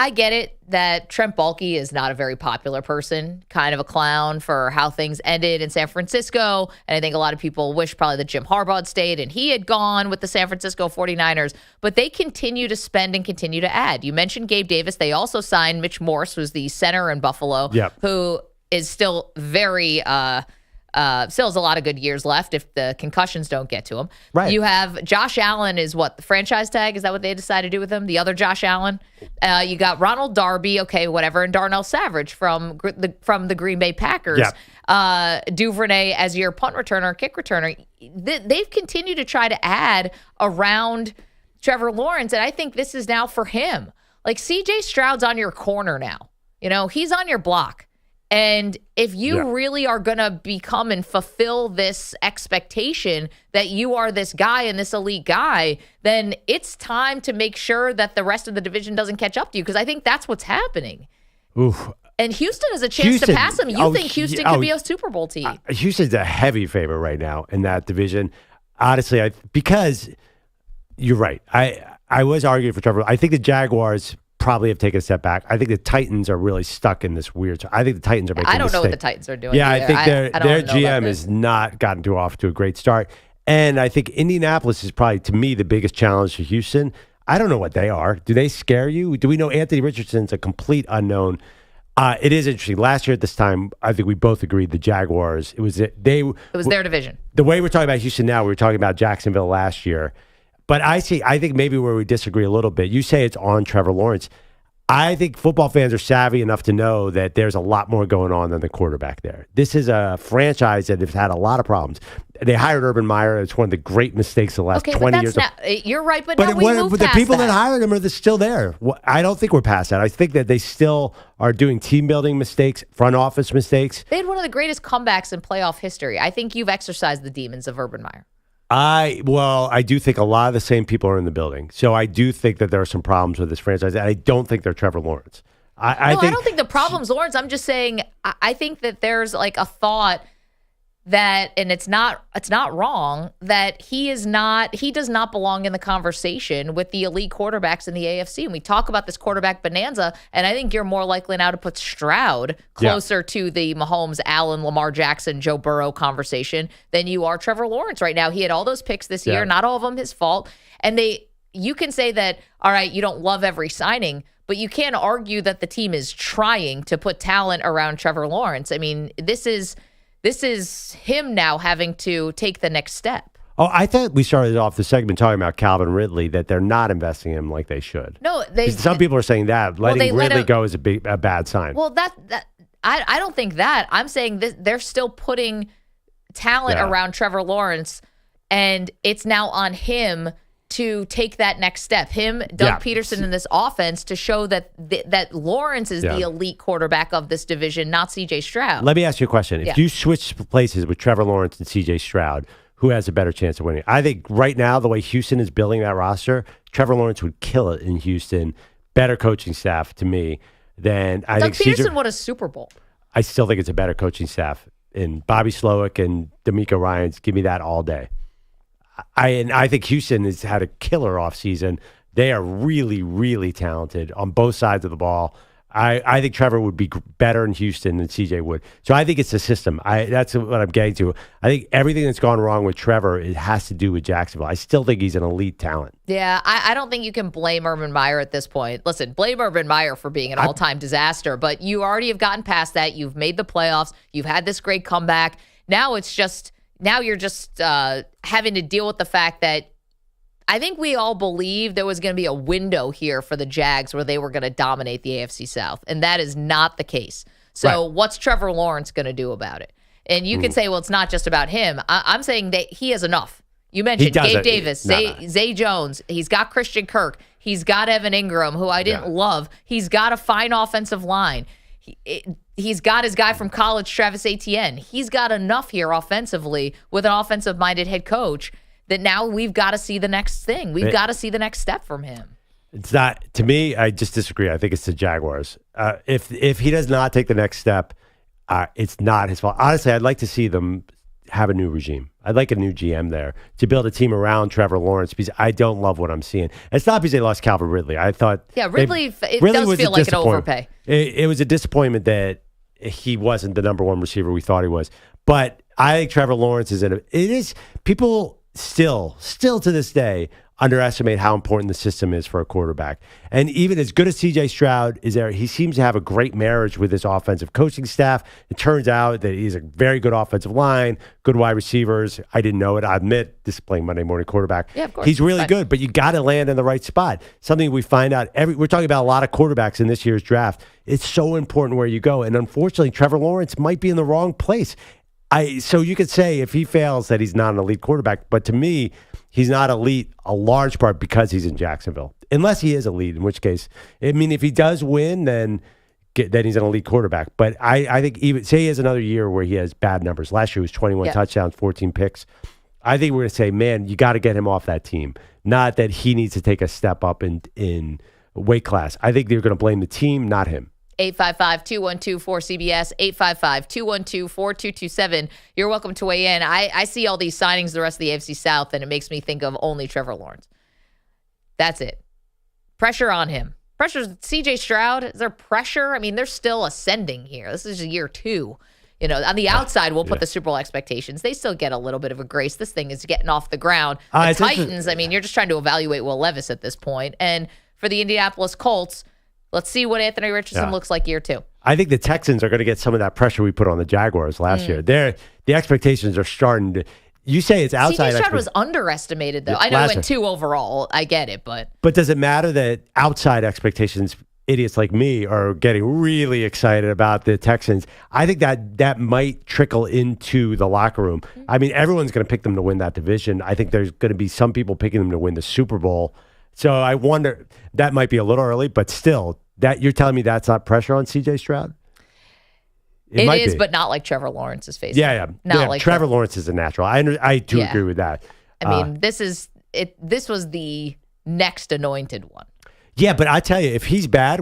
I get it that Trent Baalke is not a very popular person, kind of a clown for how things ended in San Francisco. And I think a lot of people wish probably that Jim Harbaugh had stayed and he had gone with the San Francisco 49ers. But they continue to spend and continue to add. You mentioned Gabe Davis. They also signed Mitch Morse, who's the center in Buffalo, who is still very still has a lot of good years left if the concussions don't get to him. Right. You have Josh Allen is what, the franchise tag? Is that what they decided to do with him? The other Josh Allen? You got Ronald Darby, okay, whatever, and Darnell Savage from the Green Bay Packers. Duvernay as your punt returner, kick returner. They've continued to try to add around Trevor Lawrence, and I think this is now for him. Like, C.J. Stroud's on your corner now. He's on your block. And if you really are going to become and fulfill this expectation that you are this guy and this elite guy, then it's time to make sure that the rest of the division doesn't catch up to you, because I think that's what's happening. Oof. And Houston has a chance to pass them. You think Houston could be a Super Bowl team? Houston's a heavy favorite right now in that division. Honestly, because you're right. I was arguing for Trevor. I think the Jaguars probably have taken a step back. I think the Titans are really stuck in this weird. I think the Titans are making. I don't know mistake. what the Titans are doing. Yeah, either. I think their GM has not gotten off to a great start, and I think Indianapolis is probably to me the biggest challenge for Houston. I don't know what they are. Do they scare you? Do we know Anthony Richardson's a complete unknown? It is interesting. Last year at this time, I think we both agreed the Jaguars. It was their division. The way we're talking about Houston now, we were talking about Jacksonville last year. But I think maybe where we disagree a little bit, you say it's on Trevor Lawrence. I think football fans are savvy enough to know that there's a lot more going on than the quarterback there. This is a franchise that has had a lot of problems. They hired Urban Meyer. It's one of the great mistakes of the last 20 years. You're right, but now we moved the past people that. that hired him are still there. I don't think we're past that. I think that they still are doing team building mistakes, front office mistakes. They had one of the greatest comebacks in playoff history. I think you've exercised the demons of Urban Meyer. I do think a lot of the same people are in the building. So I do think that there are some problems with this franchise. And I don't think they're Trevor Lawrence. I don't think the problem's Lawrence. I'm just saying I think that there's like a thought that, and it's not wrong, that he does not belong in the conversation with the elite quarterbacks in the AFC. And we talk about this quarterback bonanza, and I think you're more likely now to put Stroud closer to the Mahomes, Allen, Lamar Jackson, Joe Burrow conversation than you are Trevor Lawrence right now. He had all those picks this year, not all of them his fault. And you can say that, all right, you don't love every signing, but you can't argue that the team is trying to put talent around Trevor Lawrence. I mean, this is him now having to take the next step. Oh, I thought we started off the segment talking about Calvin Ridley, that they're not investing in him like they should. No, some people are saying that letting Ridley go is a bad sign. Well, I don't think that. I'm saying they're still putting talent around Trevor Lawrence, and it's now on him to take that next step. Doug Peterson in this offense to show that that Lawrence is the elite quarterback of this division, not C.J. Stroud. Let me ask you a question. If you switch places with Trevor Lawrence and C.J. Stroud, who has a better chance of winning? I think right now, the way Houston is building that roster, Trevor Lawrence would kill it in Houston. Better coaching staff to me than I think. Doug Peterson won a Super Bowl. I still think it's a better coaching staff. And Bobby Slowick and D'Amico Ryans, give me that all day. I think Houston has had a killer offseason. They are really, really talented on both sides of the ball. I think Trevor would be better in Houston than CJ would. So I think it's the system. That's what I'm getting to. I think everything that's gone wrong with Trevor, it has to do with Jacksonville. I still think he's an elite talent. Yeah, I don't think you can blame Urban Meyer at this point. Listen, blame Urban Meyer for being an all-time disaster, but you already have gotten past that. You've made the playoffs. You've had this great comeback. Now you're just having to deal with the fact that I think we all believed there was going to be a window here for the Jags where they were going to dominate the AFC South, and that is not the case. So what's Trevor Lawrence going to do about it? And you can say, well, it's not just about him. I'm saying that he has enough. You mentioned Gabe Davis, Zay Jones. He's got Christian Kirk. He's got Evan Ingram, who I didn't love. He's got a fine offensive line. He's got his guy from college, Travis Etienne. He's got enough here offensively with an offensive-minded head coach that now we've got to see the next thing. We've got to see the next step from him. It's not, to me, I just disagree. I think it's the Jaguars. If he does not take the next step, it's not his fault. Honestly, I'd like to see them have a new regime. I'd like a new GM there to build a team around Trevor Lawrence because I don't love what I'm seeing. And it's not because they lost Calvin Ridley. I thought Ridley does feel like an overpay. It was a disappointment that he wasn't the number one receiver we thought he was. But I think Trevor Lawrence is people still to this day underestimate how important the system is for a quarterback. And even as good as C.J. Stroud is there, he seems to have a great marriage with his offensive coaching staff. It turns out that he's a very good offensive line, good wide receivers. I didn't know it. I admit, this is playing Monday morning quarterback. Yeah, of course. He's really good, but you got to land in the right spot. Something we find out we're talking about a lot of quarterbacks in this year's draft. It's so important where you go. And unfortunately, Trevor Lawrence might be in the wrong place. So you could say if he fails that he's not an elite quarterback, but to me, he's not elite a large part because he's in Jacksonville. Unless he is elite, in which case, I mean, if he does win, then he's an elite quarterback. But I think even say he has another year where he has bad numbers. Last year was 21 touchdowns, 14 picks. I think we're going to say, man, you got to get him off that team. Not that he needs to take a step up in weight class. I think they're going to blame the team, not him. 855-212-4CBS, 855-212-4227. You're welcome to weigh in. I see all these signings the rest of the AFC South, and it makes me think of only Trevor Lawrence. That's it. Pressure on him. Pressure. CJ Stroud, is there pressure? I mean, they're still ascending here. This is year 2. On the outside, we'll put the Super Bowl expectations. They still get a little bit of a grace. This thing is getting off the ground. The Titans, you're just trying to evaluate Will Levis at this point. And for the Indianapolis Colts, let's see what Anthony Richardson looks like year 2. I think the Texans are going to get some of that pressure we put on the Jaguars last year. The expectations are starting to. You say it's outside. CJ Stroud was underestimated, though. I know he went 2 overall. I get it, but does it matter that outside expectations? Idiots like me are getting really excited about the Texans. I think that might trickle into the locker room. I mean, everyone's going to pick them to win that division. I think there's going to be some people picking them to win the Super Bowl. So I wonder, that might be a little early, but still, that you're telling me that's not pressure on CJ Stroud? It is, but not like Trevor Lawrence is facing. Yeah. Like Trevor Lawrence is a natural. I do agree with that. I mean, this was the next anointed one. Yeah, but I tell you, if he's bad,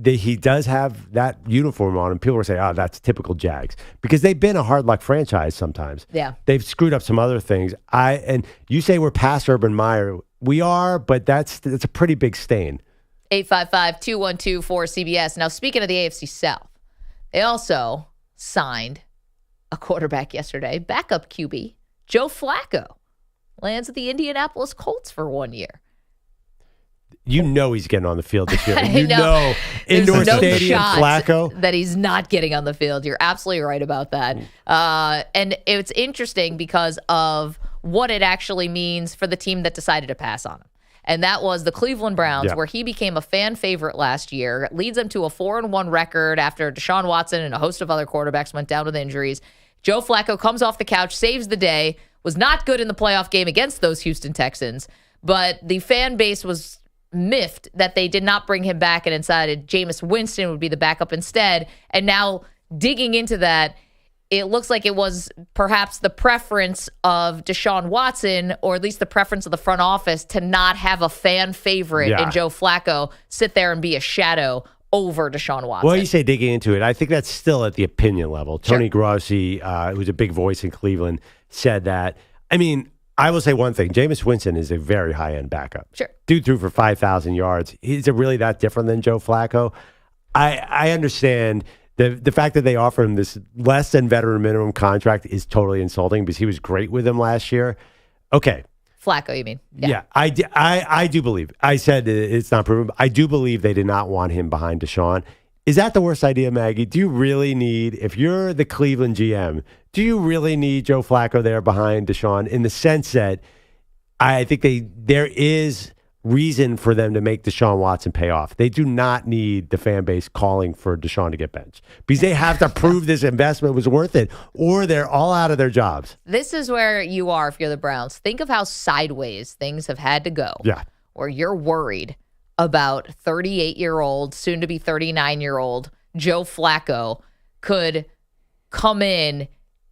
he does have that uniform on, and people will say, "Oh, that's typical Jags," because they've been a hard luck franchise sometimes. Yeah, they've screwed up some other things. And you say we're past Urban Meyer, we are, but that's a pretty big stain. 855-212-4CBS. Now, speaking of the AFC South, they also signed a quarterback yesterday, backup QB Joe Flacco, lands at the Indianapolis Colts for 1 year. You know he's getting on the field this year. There's indoor no stadium, shot Flacco. That he's not getting on the field. You're absolutely right about that. And it's interesting because of what it actually means for the team that decided to pass on him. And that was the Cleveland Browns, where he became a fan favorite last year. It leads them to a 4-1 record after Deshaun Watson and a host of other quarterbacks went down with injuries. Joe Flacco comes off the couch, saves the day, was not good in the playoff game against those Houston Texans, but the fan base was miffed that they did not bring him back and decided Jameis Winston would be the backup instead. And now digging into that, it looks like it was perhaps the preference of Deshaun Watson, or at least the preference of the front office, to not have a fan favorite in Joe Flacco sit there and be a shadow over Deshaun Watson. Well, you say digging into it. I think that's still at the opinion level. Tony Grossi, who's a big voice in Cleveland, said that. I mean, I will say one thing. Jameis Winston is a very high-end backup. Sure. Dude threw for 5,000 yards. Is it really that different than Joe Flacco? I understand the fact that they offer him this less than veteran minimum contract is totally insulting because he was great with them last year. Okay. Flacco, you mean? Yeah, I do believe. I said it's not proven. I do believe they did not want him behind Deshaun. Is that the worst idea, Maggie? Do you really need, if you're the Cleveland GM, do you really need Joe Flacco there behind Deshaun, in the sense that I think there is reason for them to make Deshaun Watson pay off? They do not need the fan base calling for Deshaun to get benched, because they have to prove this investment was worth it, or they're all out of their jobs. This is where you are if you're the Browns. Think of how sideways things have had to go. Yeah. Where you're worried about 38-year-old, soon to be 39-year-old Joe Flacco could come in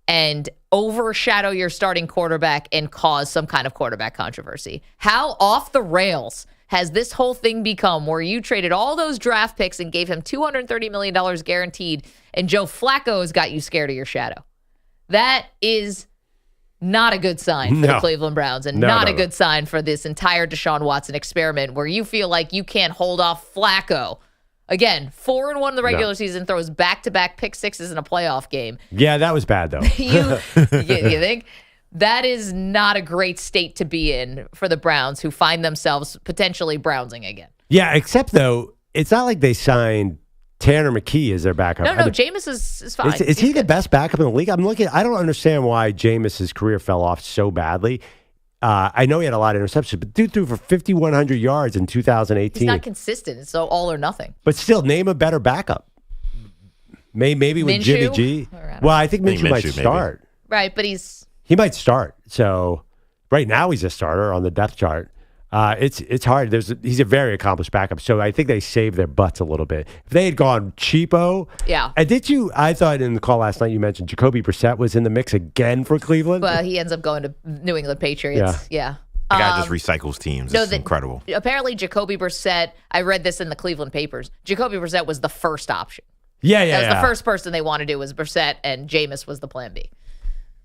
and overshadow your starting quarterback and cause some kind of quarterback controversy. How off the rails has this whole thing become, where you traded all those draft picks and gave him $230 million guaranteed, and Joe Flacco has got you scared of your shadow? That is not a good sign for the Cleveland Browns, and not a good sign for this entire Deshaun Watson experiment, where you feel like you can't hold off Flacco. Again, 4-1 in the regular season, throws back-to-back pick sixes in a playoff game. Yeah, that was bad, though. You think? That is not a great state to be in for the Browns, who find themselves potentially Brownsing again. Yeah, except, though, it's not like they signed Tanner McKee as their backup. No, Jameis is fine. Is he the best backup in the league? I don't understand why Jameis's career fell off so badly. I know he had a lot of interceptions, but dude threw for 5,100 yards in 2018. He's not consistent. It's so all or nothing. But still, name a better backup. Maybe with Jimmy G. Well, I think Minshew might start. Right, but he might start. So right now he's a starter on the depth chart. It's hard. He's a very accomplished backup. So I think they saved their butts a little bit. If they had gone cheapo. Yeah. I thought in the call last night you mentioned Jacoby Brissett was in the mix again for Cleveland. Well, he ends up going to New England Patriots. Yeah. The guy just recycles teams. It's incredible. Apparently, Jacoby Brissett, I read this in the Cleveland papers, Jacoby Brissett was the first option. That was the first person they wanted to do was Brissett, and Jameis was the plan B.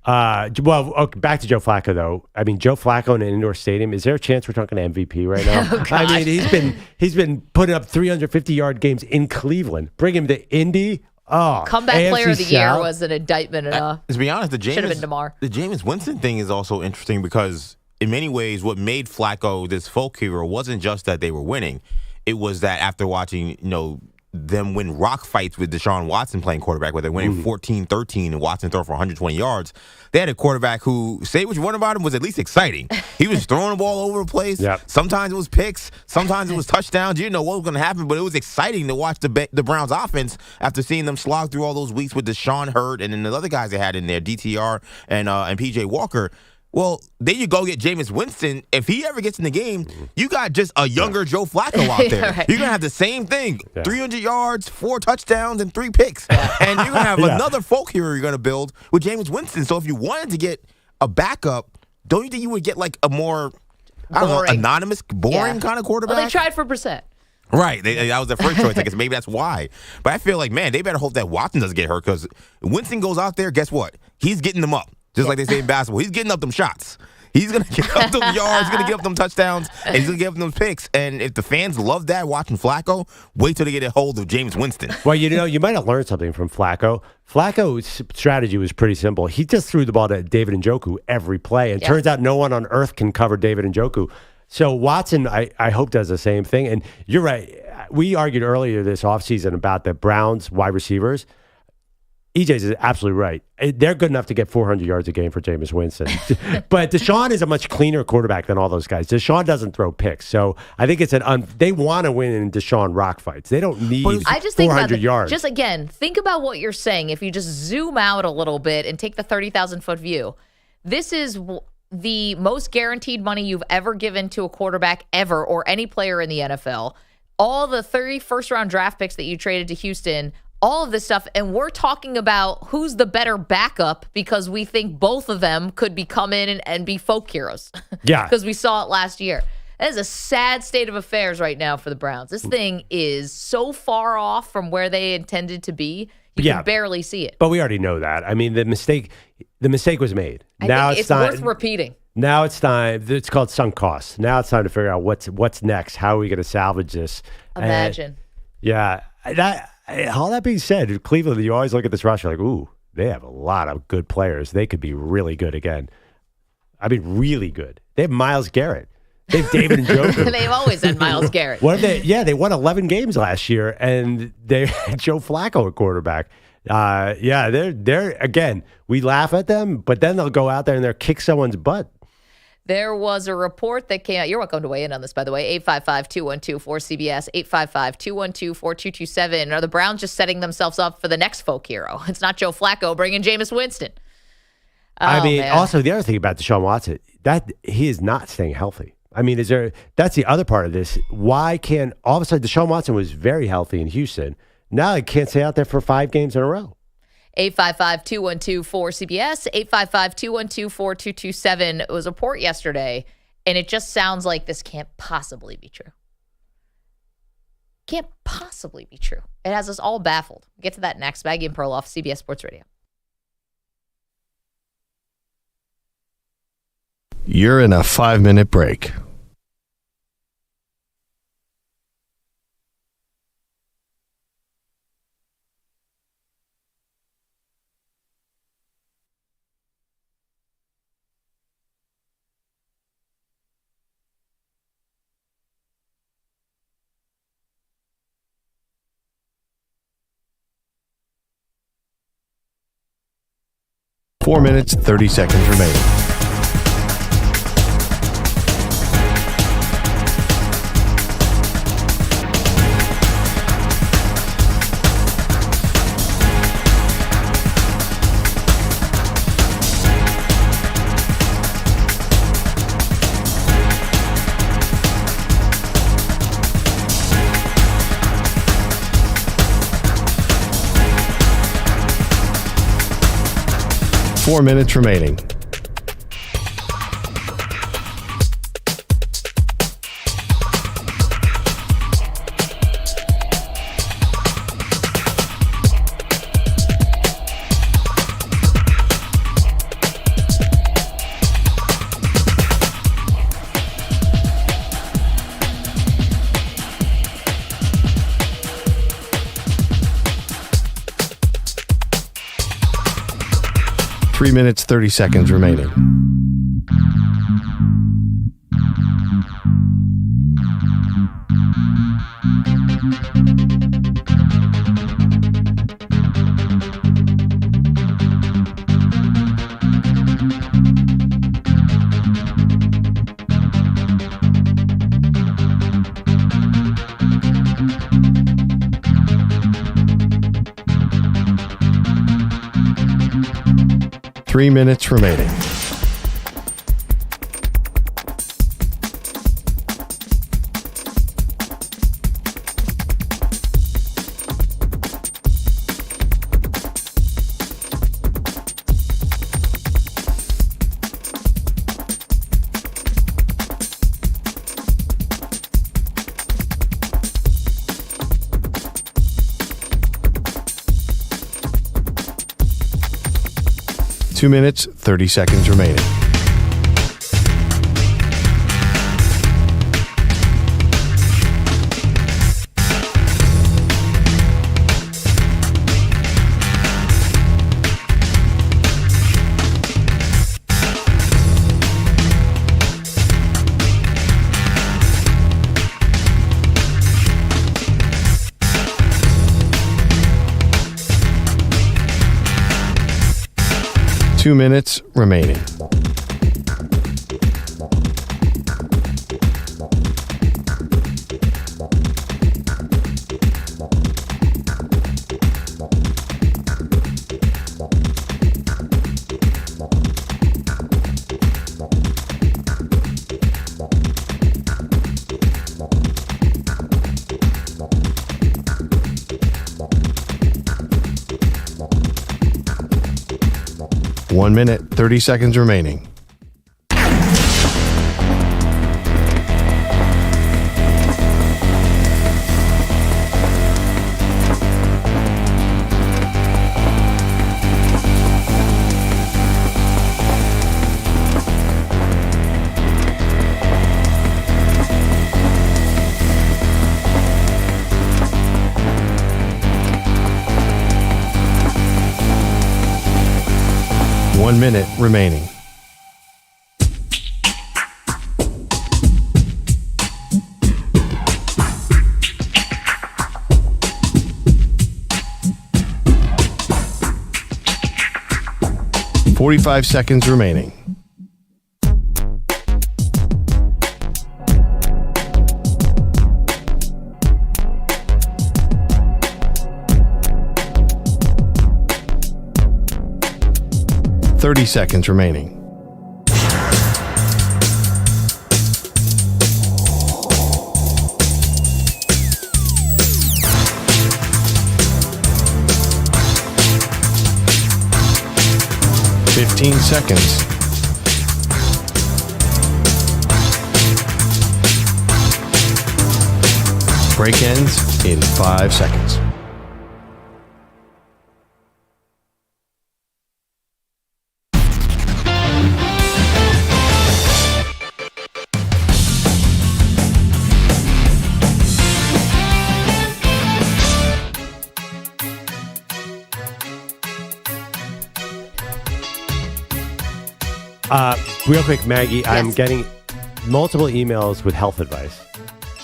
Back to Joe Flacco, though. I mean, Joe Flacco in an indoor stadium, is there a chance we're talking MVP right now? Oh, God. I mean, he's been putting up 350-yard games in Cleveland. Bring him to Indy. Oh, Comeback AFC player of the year South. was an indictment. To be honest, should have been DeMar. The Jameis Winston thing is also interesting because in many ways, what made Flacco this folk hero wasn't just that they were winning. It was that after watching, them win rock fights with Deshaun Watson playing quarterback, where they're winning 14-13 and Watson throw for 120 yards. They had a quarterback who, say what you want about him, was at least exciting. He was throwing the ball over the place. Yep. Sometimes it was picks. Sometimes it was touchdowns. You didn't know what was going to happen, but it was exciting to watch the Browns offense after seeing them slog through all those weeks with Deshaun Hurt and then the other guys they had in there, DTR and P.J. Walker. Well, then you go get Jameis Winston. If he ever gets in the game, you got just a younger Joe Flacco out there. Right. You're going to have the same thing. 300 yards, 4 touchdowns, and 3 picks. And you're going to have another folk hero you're going to build with Jameis Winston. So if you wanted to get a backup, don't you think you would get like a more, anonymous, boring kind of quarterback? Well, they tried for Brissett. Right. That was their first choice. I guess maybe that's why. But I feel like, man, they better hope that Watson doesn't get hurt because Winston goes out there, guess what? He's getting them up. Just like they say in basketball. He's getting up them shots. He's going to get up them yards, he's going to get up them touchdowns, and he's going to get up them picks. And if the fans love that, watching Flacco, wait till they get a hold of Jameis Winston. Well, you might have learned something from Flacco. Flacco's strategy was pretty simple. He just threw the ball to David Njoku every play. And it turns out no one on earth can cover David Njoku. So Watson, I hope, does the same thing. And you're right. We argued earlier this offseason about the Browns wide receivers. EJ's is absolutely right. They're good enough to get 400 yards a game for Jameis Winston. But Deshaun is a much cleaner quarterback than all those guys. Deshaun doesn't throw picks. So I think it's they want to win in Deshaun rock fights. They don't need 400 yards. Just again, think about what you're saying. If you just zoom out a little bit and take the 30,000-foot view, this is the most guaranteed money you've ever given to a quarterback ever or any player in the NFL. All the 30 first-round draft picks that you traded to Houston, all of this stuff, and we're talking about who's the better backup because we think both of them could come in and be folk heroes. Yeah. Because we saw it last year. That is a sad state of affairs right now for the Browns. This thing is so far off from where they intended to be, you can barely see it. But we already know that. I mean, the mistake was made. I think it's worth repeating. Now it's time. It's called sunk costs. Now it's time to figure out what's next. How are we going to salvage this? Imagine. All that being said, Cleveland, you always look at this roster like, ooh, they have a lot of good players. They could be really good again. I mean, really good. They have Myles Garrett. They have David Njoku. They've always had Myles Garrett. They won 11 games last year, and they had Joe Flacco at quarterback. They're again, we laugh at them, but then they'll go out there and they'll kick someone's butt. There was a report that came out. You're welcome to weigh in on this, by the way. 855-212-4CBS, 855-212-4227. Are the Browns just setting themselves up for the next folk hero? It's not Joe Flacco bringing Jameis Winston. Also the other thing about Deshaun Watson, that he is not staying healthy. I mean, that's the other part of this. Why can't all of a sudden Deshaun Watson was very healthy in Houston. Now he can't stay out there for 5 games in a row. 855-212-4CBS, 855-212-4227. It was a report yesterday, and it just sounds like this can't possibly be true. Can't possibly be true. It has us all baffled. We'll get to that next. Maggie and Perloff, CBS Sports Radio. You're in a 5-minute break. Four minutes, 30 seconds remaining. Four minutes remaining. 3 minutes, 30 seconds remaining. Three minutes remaining. Two minutes, 30 seconds remaining. Two minutes remaining. One minute, 30 seconds remaining. One minute remaining. $45 seconds remaining. $30 seconds remaining. $15 seconds. Break ends in 5 seconds. Real quick, Maggie, I'm getting multiple emails with health advice.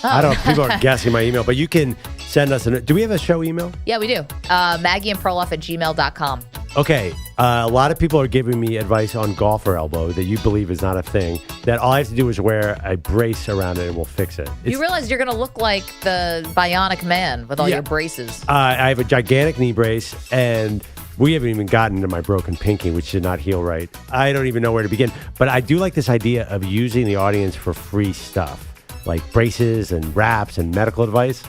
I don't know if people are guessing my email, but you can send us do we have a show email? Yeah, we do. Maggie and Perloff at gmail.com. Okay. A lot of people are giving me advice on golfer elbow that you believe is not a thing, that all I have to do is wear a brace around it and we'll fix it. You realize you're going to look like the bionic man with all your braces. I have a gigantic knee brace, and we haven't even gotten to my broken pinky, which did not heal right. I don't even know where to begin. But I do like this idea of using the audience for free stuff, like braces and wraps and medical advice.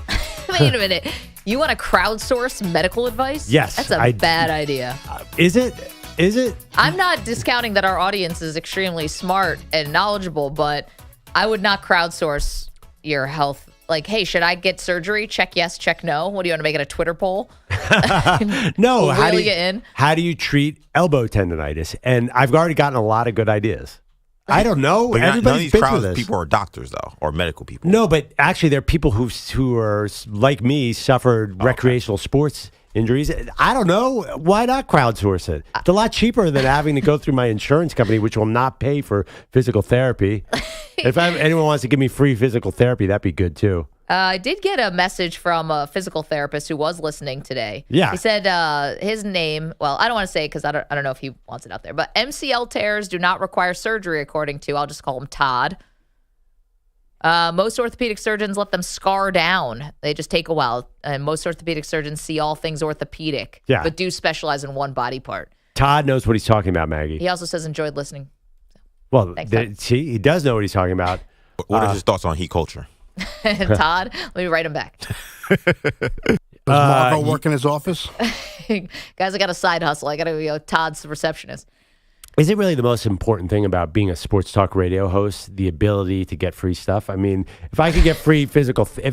Wait a minute. You want to crowdsource medical advice? Yes. That's a bad idea. Is it? I'm not discounting that our audience is extremely smart and knowledgeable, but I would not crowdsource your health. Like, hey, should I get surgery? Check yes, check no. What do you want to make it a Twitter poll? No. We'll How do you get in? How do you treat elbow tendonitis? And I've already gotten a lot of good ideas. I don't know. But none of Everybody's these been through crowds this. people are doctors though, or medical people. No, but actually, there are people who are like me, suffered recreational sports injuries. I don't know. Why not crowdsource it? It's a lot cheaper than having to go through my insurance company, which will not pay for physical therapy. If anyone wants to give me free physical therapy, that'd be good too. I did get a message from a physical therapist who was listening today. Yeah. He said his name, well, I don't want to say it because I don't know if he wants it out there, but MCL tears do not require surgery, according to, I'll just call him Todd. Most orthopedic surgeons let them scar down. They just take a while. And most orthopedic surgeons see all things orthopedic, but do specialize in one body part. Todd knows what he's talking about, Maggie. He also says enjoyed listening. Well, Thanks, see, he does know what he's talking about. What are his thoughts on heat culture? Todd, let me write him back. Does Marco work in his office? Guys, I got a side hustle. I got to be Todd's receptionist. Is it really the most important thing about being a sports talk radio host, the ability to get free stuff? I mean, if I could get free if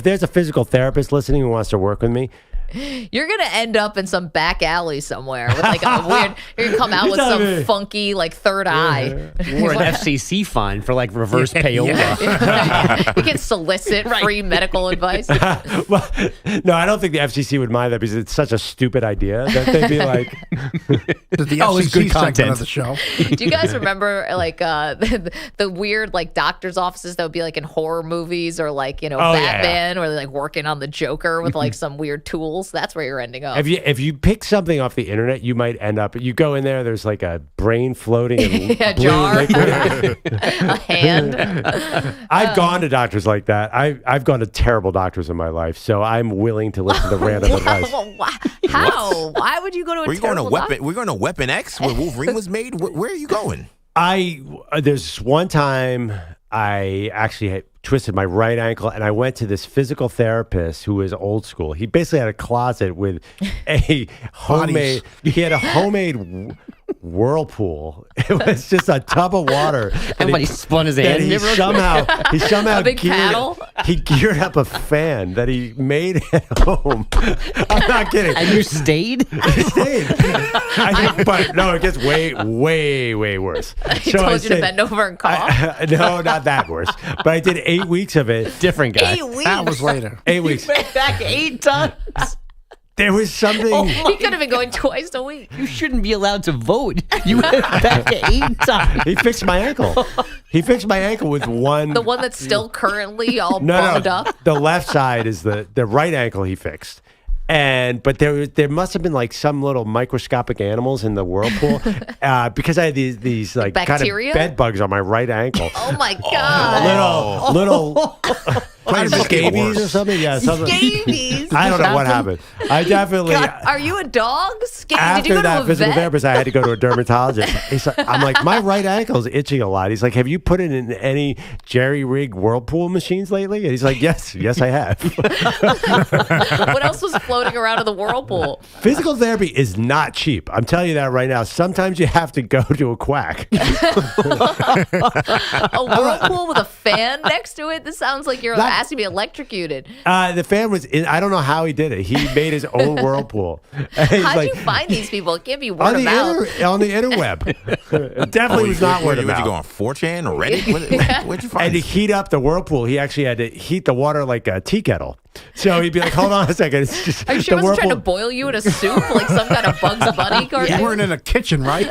there's a physical therapist listening who wants to work with me, you're going to end up in some back alley somewhere with like a weird, you're going to come out with some funky like third eye. Or an FCC fine for like reverse payola. You can solicit free medical advice. Well, no, I don't think the FCC would mind that because it's such a stupid idea that they'd be like, the FCC good content segment of the show. Do you guys remember like the weird like doctor's offices that would be like in horror movies or like, Batman or like working on the Joker with like some weird tools? That's where you're ending up. If you pick something off the internet, you might end up. You go in there. There's like a brain floating in a blue jar, liquid. a hand. I've gone to doctors like that. I've gone to terrible doctors in my life, so I'm willing to listen to random advice. How? Why would you go to a terrible doctor? We're going to Weapon X where Wolverine was made. Where are you going? There's one time I actually had twisted my right ankle, and I went to this physical therapist who was old school. He basically had a closet with a homemade. He had a homemade whirlpool. It was just a tub of water. Somebody spun his hand. He somehow a big paddle. He geared up a fan that he made at home. I'm not kidding. And you stayed? I stayed. But no, it gets way, way, way worse. He told you to bend over and cough? No, not that worse. But I did 8 weeks of it. Different guy. 8 weeks? That was later. 8 weeks. You went back 8 times. There was something. He could have been going twice a week. You shouldn't be allowed to vote. You went back 8 times. He fixed my ankle. He fixed my ankle with one. The one that's still currently all balled up? The left side is the right ankle he fixed. But there must have been like some little microscopic animals in the whirlpool because I had these like bacteria? kind of bed bugs on my right ankle. Oh my god! Little scabies or something. Yeah, scabies. I don't know what happened. I definitely. God, are you a dog? After Did you go that to a physical vet? therapist, I had to go to a dermatologist. I'm like, my right ankle's itching a lot. He's like, have you put it in any jerry-rig whirlpool machines lately? And he's like, yes, I have. What else was floating around in the whirlpool? Physical therapy is not cheap. I'm telling you that right now. Sometimes you have to go to a quack. A whirlpool with a fan next to it? This sounds like you're asking to be electrocuted. The fan was I don't know how he did it. He made his own whirlpool. How'd you find these people? It can't be word of mouth. On the interweb. It definitely was not word of mouth. Would you go on 4chan or Reddit? Where'd you find And to heat up the whirlpool, he actually had to heat the water like a tea kettle. So he'd be like, hold on a second. It's just, are you sure he wasn't trying to boil you in a soup like some kind of Bugs Bunny cartoon? You weren't in a kitchen, right?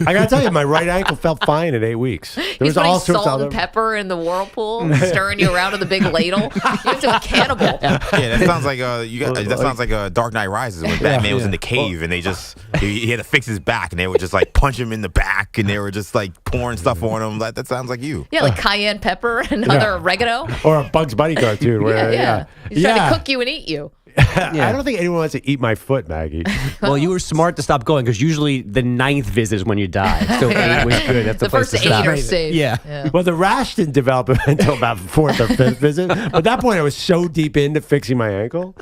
I got to tell you, my right ankle felt fine in 8 weeks. There He's was all putting sorts salt of and pepper in the whirlpool, stirring you around with a big ladle. You're into a cannibal. Yeah, that sounds like that sounds like Dark Knight Rises when Batman was in the cave and they just he had to fix his back and they would just like punch him in the back and they were just like pouring stuff on him. That sounds like you. Yeah, like cayenne pepper and other oregano. Or a Bugs Bunny cartoon where He's trying to cook you and eat you. I don't think anyone wants to eat my foot, Maggie. Well, you were smart to stop going because usually the 9th visit is when you die. So 8 was good. That's the place first to stop. 8 are safe. Yeah. Well, the rash didn't develop until about 4th or 5th visit. But at that point, I was so deep into fixing my ankle.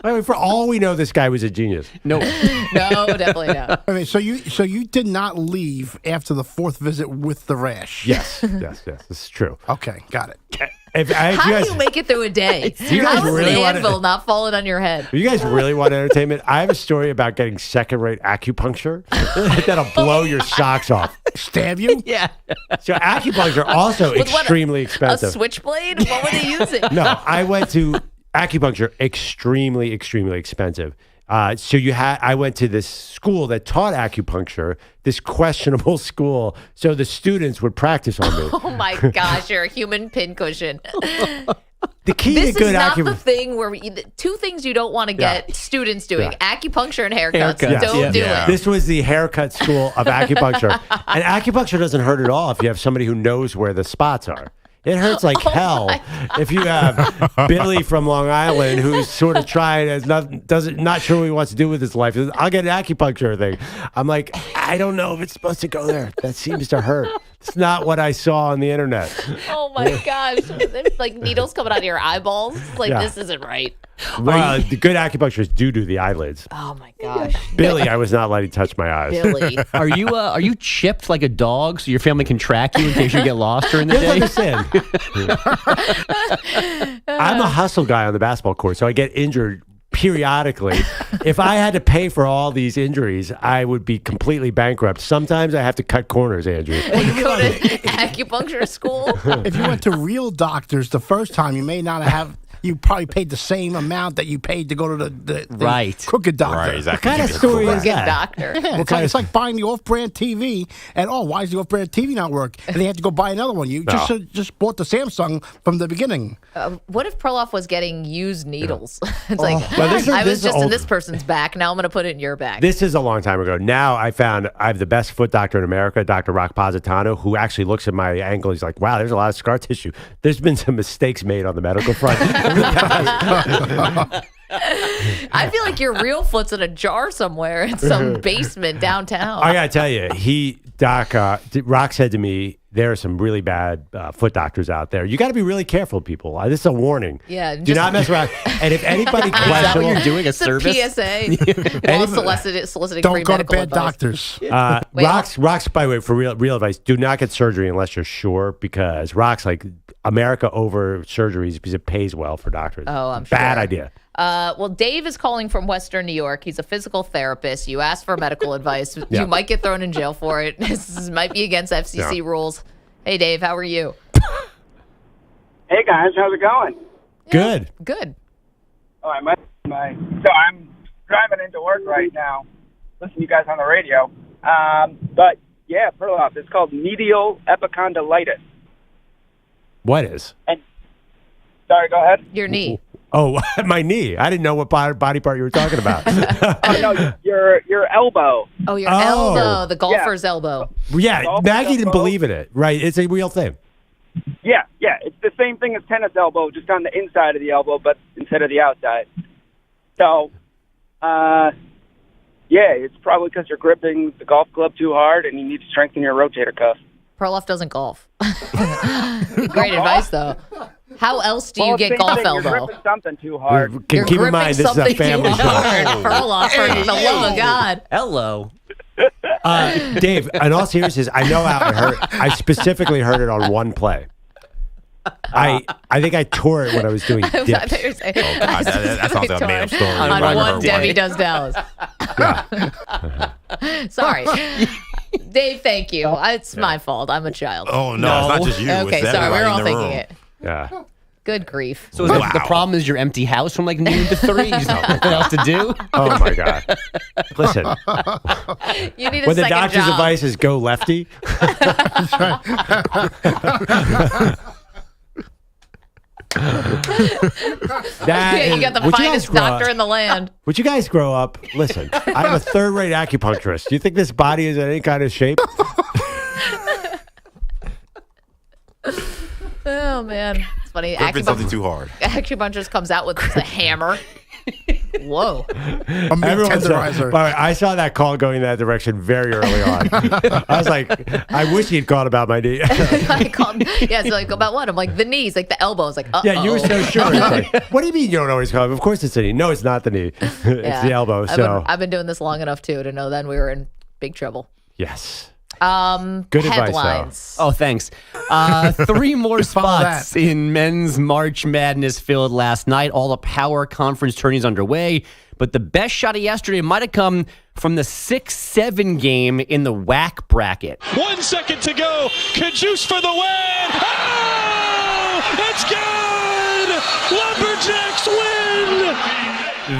I mean, for all we know, this guy was a genius. No, definitely not. I mean, so you did not leave after the 4th visit with the rash. Yes, this is true. Okay, got it. How do you make it through a day? You How guys is really the want anvil not falling on your head? You guys really want entertainment? I have a story about getting second-rate acupuncture that'll blow your socks off. Stab you? Yeah. So acupuncture also With what, extremely expensive. A switchblade? What were they using? No, I went to acupuncture, extremely, extremely expensive. So I went to this school that taught acupuncture, this questionable school, so the students would practice on me. Oh my gosh, you're a human pincushion. The key This to good is not acupuncture. the thing where two things you don't want to get students doing: acupuncture and haircuts. Yes. Don't do it. This was the haircut school of acupuncture. And acupuncture doesn't hurt at all if you have somebody who knows where the spots are. It hurts like hell if you have Billy from Long Island who's sort of trying, not sure what he wants to do with his life. I'll get an acupuncture thing. I'm like, I don't know if it's supposed to go there. That seems to hurt. It's not what I saw on the internet. Oh my gosh. There's like needles coming out of your eyeballs. It's like, Yeah. this isn't right. Well, the good acupuncturists do the eyelids. Oh my gosh. Billy, I was not letting touch my eyes. Billy. Are you chipped like a dog so your family can track you in case you get lost during the You day? understand. I'm a hustle guy on the basketball court, so I get injured periodically. If I had to pay for all these injuries, I would be completely bankrupt. Sometimes I have to cut corners, Andrew. You go to acupuncture school? If you went to real doctors the first time, you may not have. You probably paid the same amount that you paid to go to the Right. crooked doctor. Right, exactly. What kind of story is Good that? doctor. Yeah, it's like buying the off-brand TV, and why does the off-brand TV not work? And they have to go buy another one. You just bought the Samsung from the beginning. What if Perloff was getting used needles? It's like, Well, this I was is just in old. this person's back. Now I'm going to put it in your back. This is a long time ago. Now I have the best foot doctor in America, Dr. Rock Positano, who actually looks at my ankle. He's like, wow, there's a lot of scar tissue. There's been some mistakes made on the medical front. I feel like your real foot's in a jar somewhere in some basement downtown. I got to tell you, Rock said to me, there are some really bad foot doctors out there. You got to be really careful, people. This is a warning. Yeah, Do not mess around. And if anybody Is that what you're doing? A It's a service? PSA while soliciting Don't free go to medical bad advice. doctors. Rock's, by the way, for real advice, do not get surgery unless you're sure, because Rock's like America over surgeries because it pays well for doctors. Oh, I'm Bad sure. idea. Well, Dave is calling from Western New York. He's a physical therapist. You asked for medical advice. You might get thrown in jail for it. This might be against FCC rules. Hey, Dave, how are you? Hey guys, how's it going? Good. Good. Oh, so I'm driving into work right now. Listen to you guys on the radio. But yeah, Perloff, it's called medial epicondylitis. What is? And sorry, go ahead. Your knee. Oh, my knee. I didn't know what body part you were talking about. Oh no, your elbow. Oh, your elbow, the golfer's elbow. Yeah, Golfer's Maggie didn't elbow. believe in it. Right. It's a real thing. Yeah, it's the same thing as tennis elbow, just on the inside of the elbow, but instead of the outside. So, it's probably because you're gripping the golf club too hard, and you need to strengthen your rotator cuff. Perloff doesn't golf. Great advice, though. How else do you get golf You're elbow? gripping something too hard. Keep in mind, this is a family show. Perloff, for the love of God. Hello. Dave, in all seriousness, I know how it hurt. I specifically heard it on one play. I think I tore it when I was doing dips. God, that sounds like a made-up story. On Right, one her Debbie wife. does Dallas. Sorry. Dave, thank you. It's my fault. I'm a child. Oh, no, it's not just you. Okay, It's sorry. We're everybody all in the thinking room. it. Yeah. Good grief. So the problem is your empty house from like noon to 3. You just nothing else to do? Oh, my God. Listen. You need a When the second doctor's job. advice is go lefty. Yeah, you got the would you finest guys grow doctor up- in the land. Would you guys grow up? Listen, I'm a third-rate acupuncturist. Do you think this body is in any kind of shape? Oh, man. It's funny. Gripping something too hard. Acupuncturist comes out with a hammer. Whoa. Everyone said, by the way, I saw that call going in that direction very early on. I was like, I wish he'd called about my knee. I called, yeah, so like, about what? I'm like, the knees, like the elbows, like, uh-oh. Yeah, you were so sure. It's like, what do you mean you don't always call? Of course it's the knee. No, it's not the knee. It's Yeah. the elbow. So I've been doing this long enough, too, to know then we were in big trouble. yes. Good headlines. Oh, thanks. 3 more spots in men's March Madness filled last night. All the power conference tourneys underway. But the best shot of yesterday might have come from the 6-7 game in the WAC bracket. 1 second to go. Cajuice for the win. Oh, it's good. Lumberjacks win.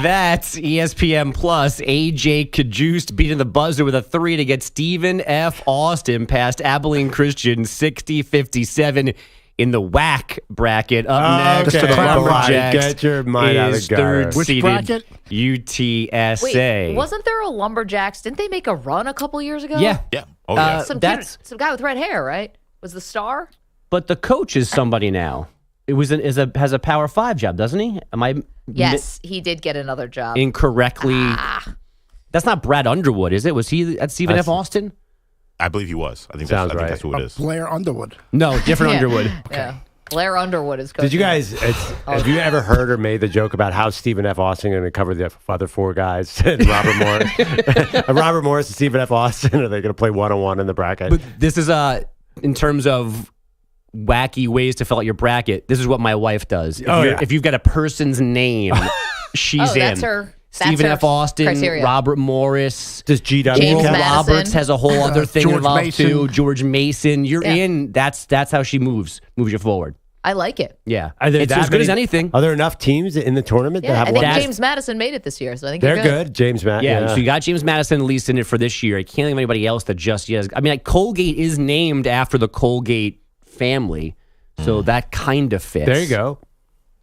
That's ESPN Plus. AJ Kajust beating the buzzer with a 3 to get Stephen F. Austin past Abilene Christian 60-57 in the WAC bracket. Up next to the Lumberjacks. Get your mind out of the gutter. Which bracket? UTSA. Wait, wasn't there a Lumberjacks? Didn't they make a run a couple years ago? Yeah. Yeah. Oh, yeah. Some guy with red hair, right? Was the star? But the coach is somebody now. It was has a Power 5 job, doesn't he? Am I Yes, he did get another job. incorrectly? That's not Brad Underwood, is it? Was he at Stephen F. Austin? I believe he was. I think Sounds that's right. who it is. Blair Underwood. No, different Yeah. Underwood. Yeah. Blair Underwood is coaching. Did you guys, have you ever heard or made the joke about how Stephen F. Austin going to cover the other four guys? And Robert Morris. Robert Morris and Stephen F. Austin, are they going to play one-on-one in the bracket? But this is in terms of wacky ways to fill out your bracket. This is what my wife does. If you've got a person's name, she's in. That's her. Stephen F. Austin, criteria. Robert Morris. Does GW James Will Madison. Roberts has a whole other thing George involved Mason. too. George Mason. You're in. That's how she moves you forward. I like it. Yeah. Are there It's that as good many- as anything. Are there enough teams in the tournament that Yeah, have I one? think James Madison made it this year, so I think They're you're good. James Madison. Yeah, so you got James Madison at least in it for this year. I can't think of anybody else that just yet. I mean, like Colgate is named after the Colgate family, so that kind of fits. There you go.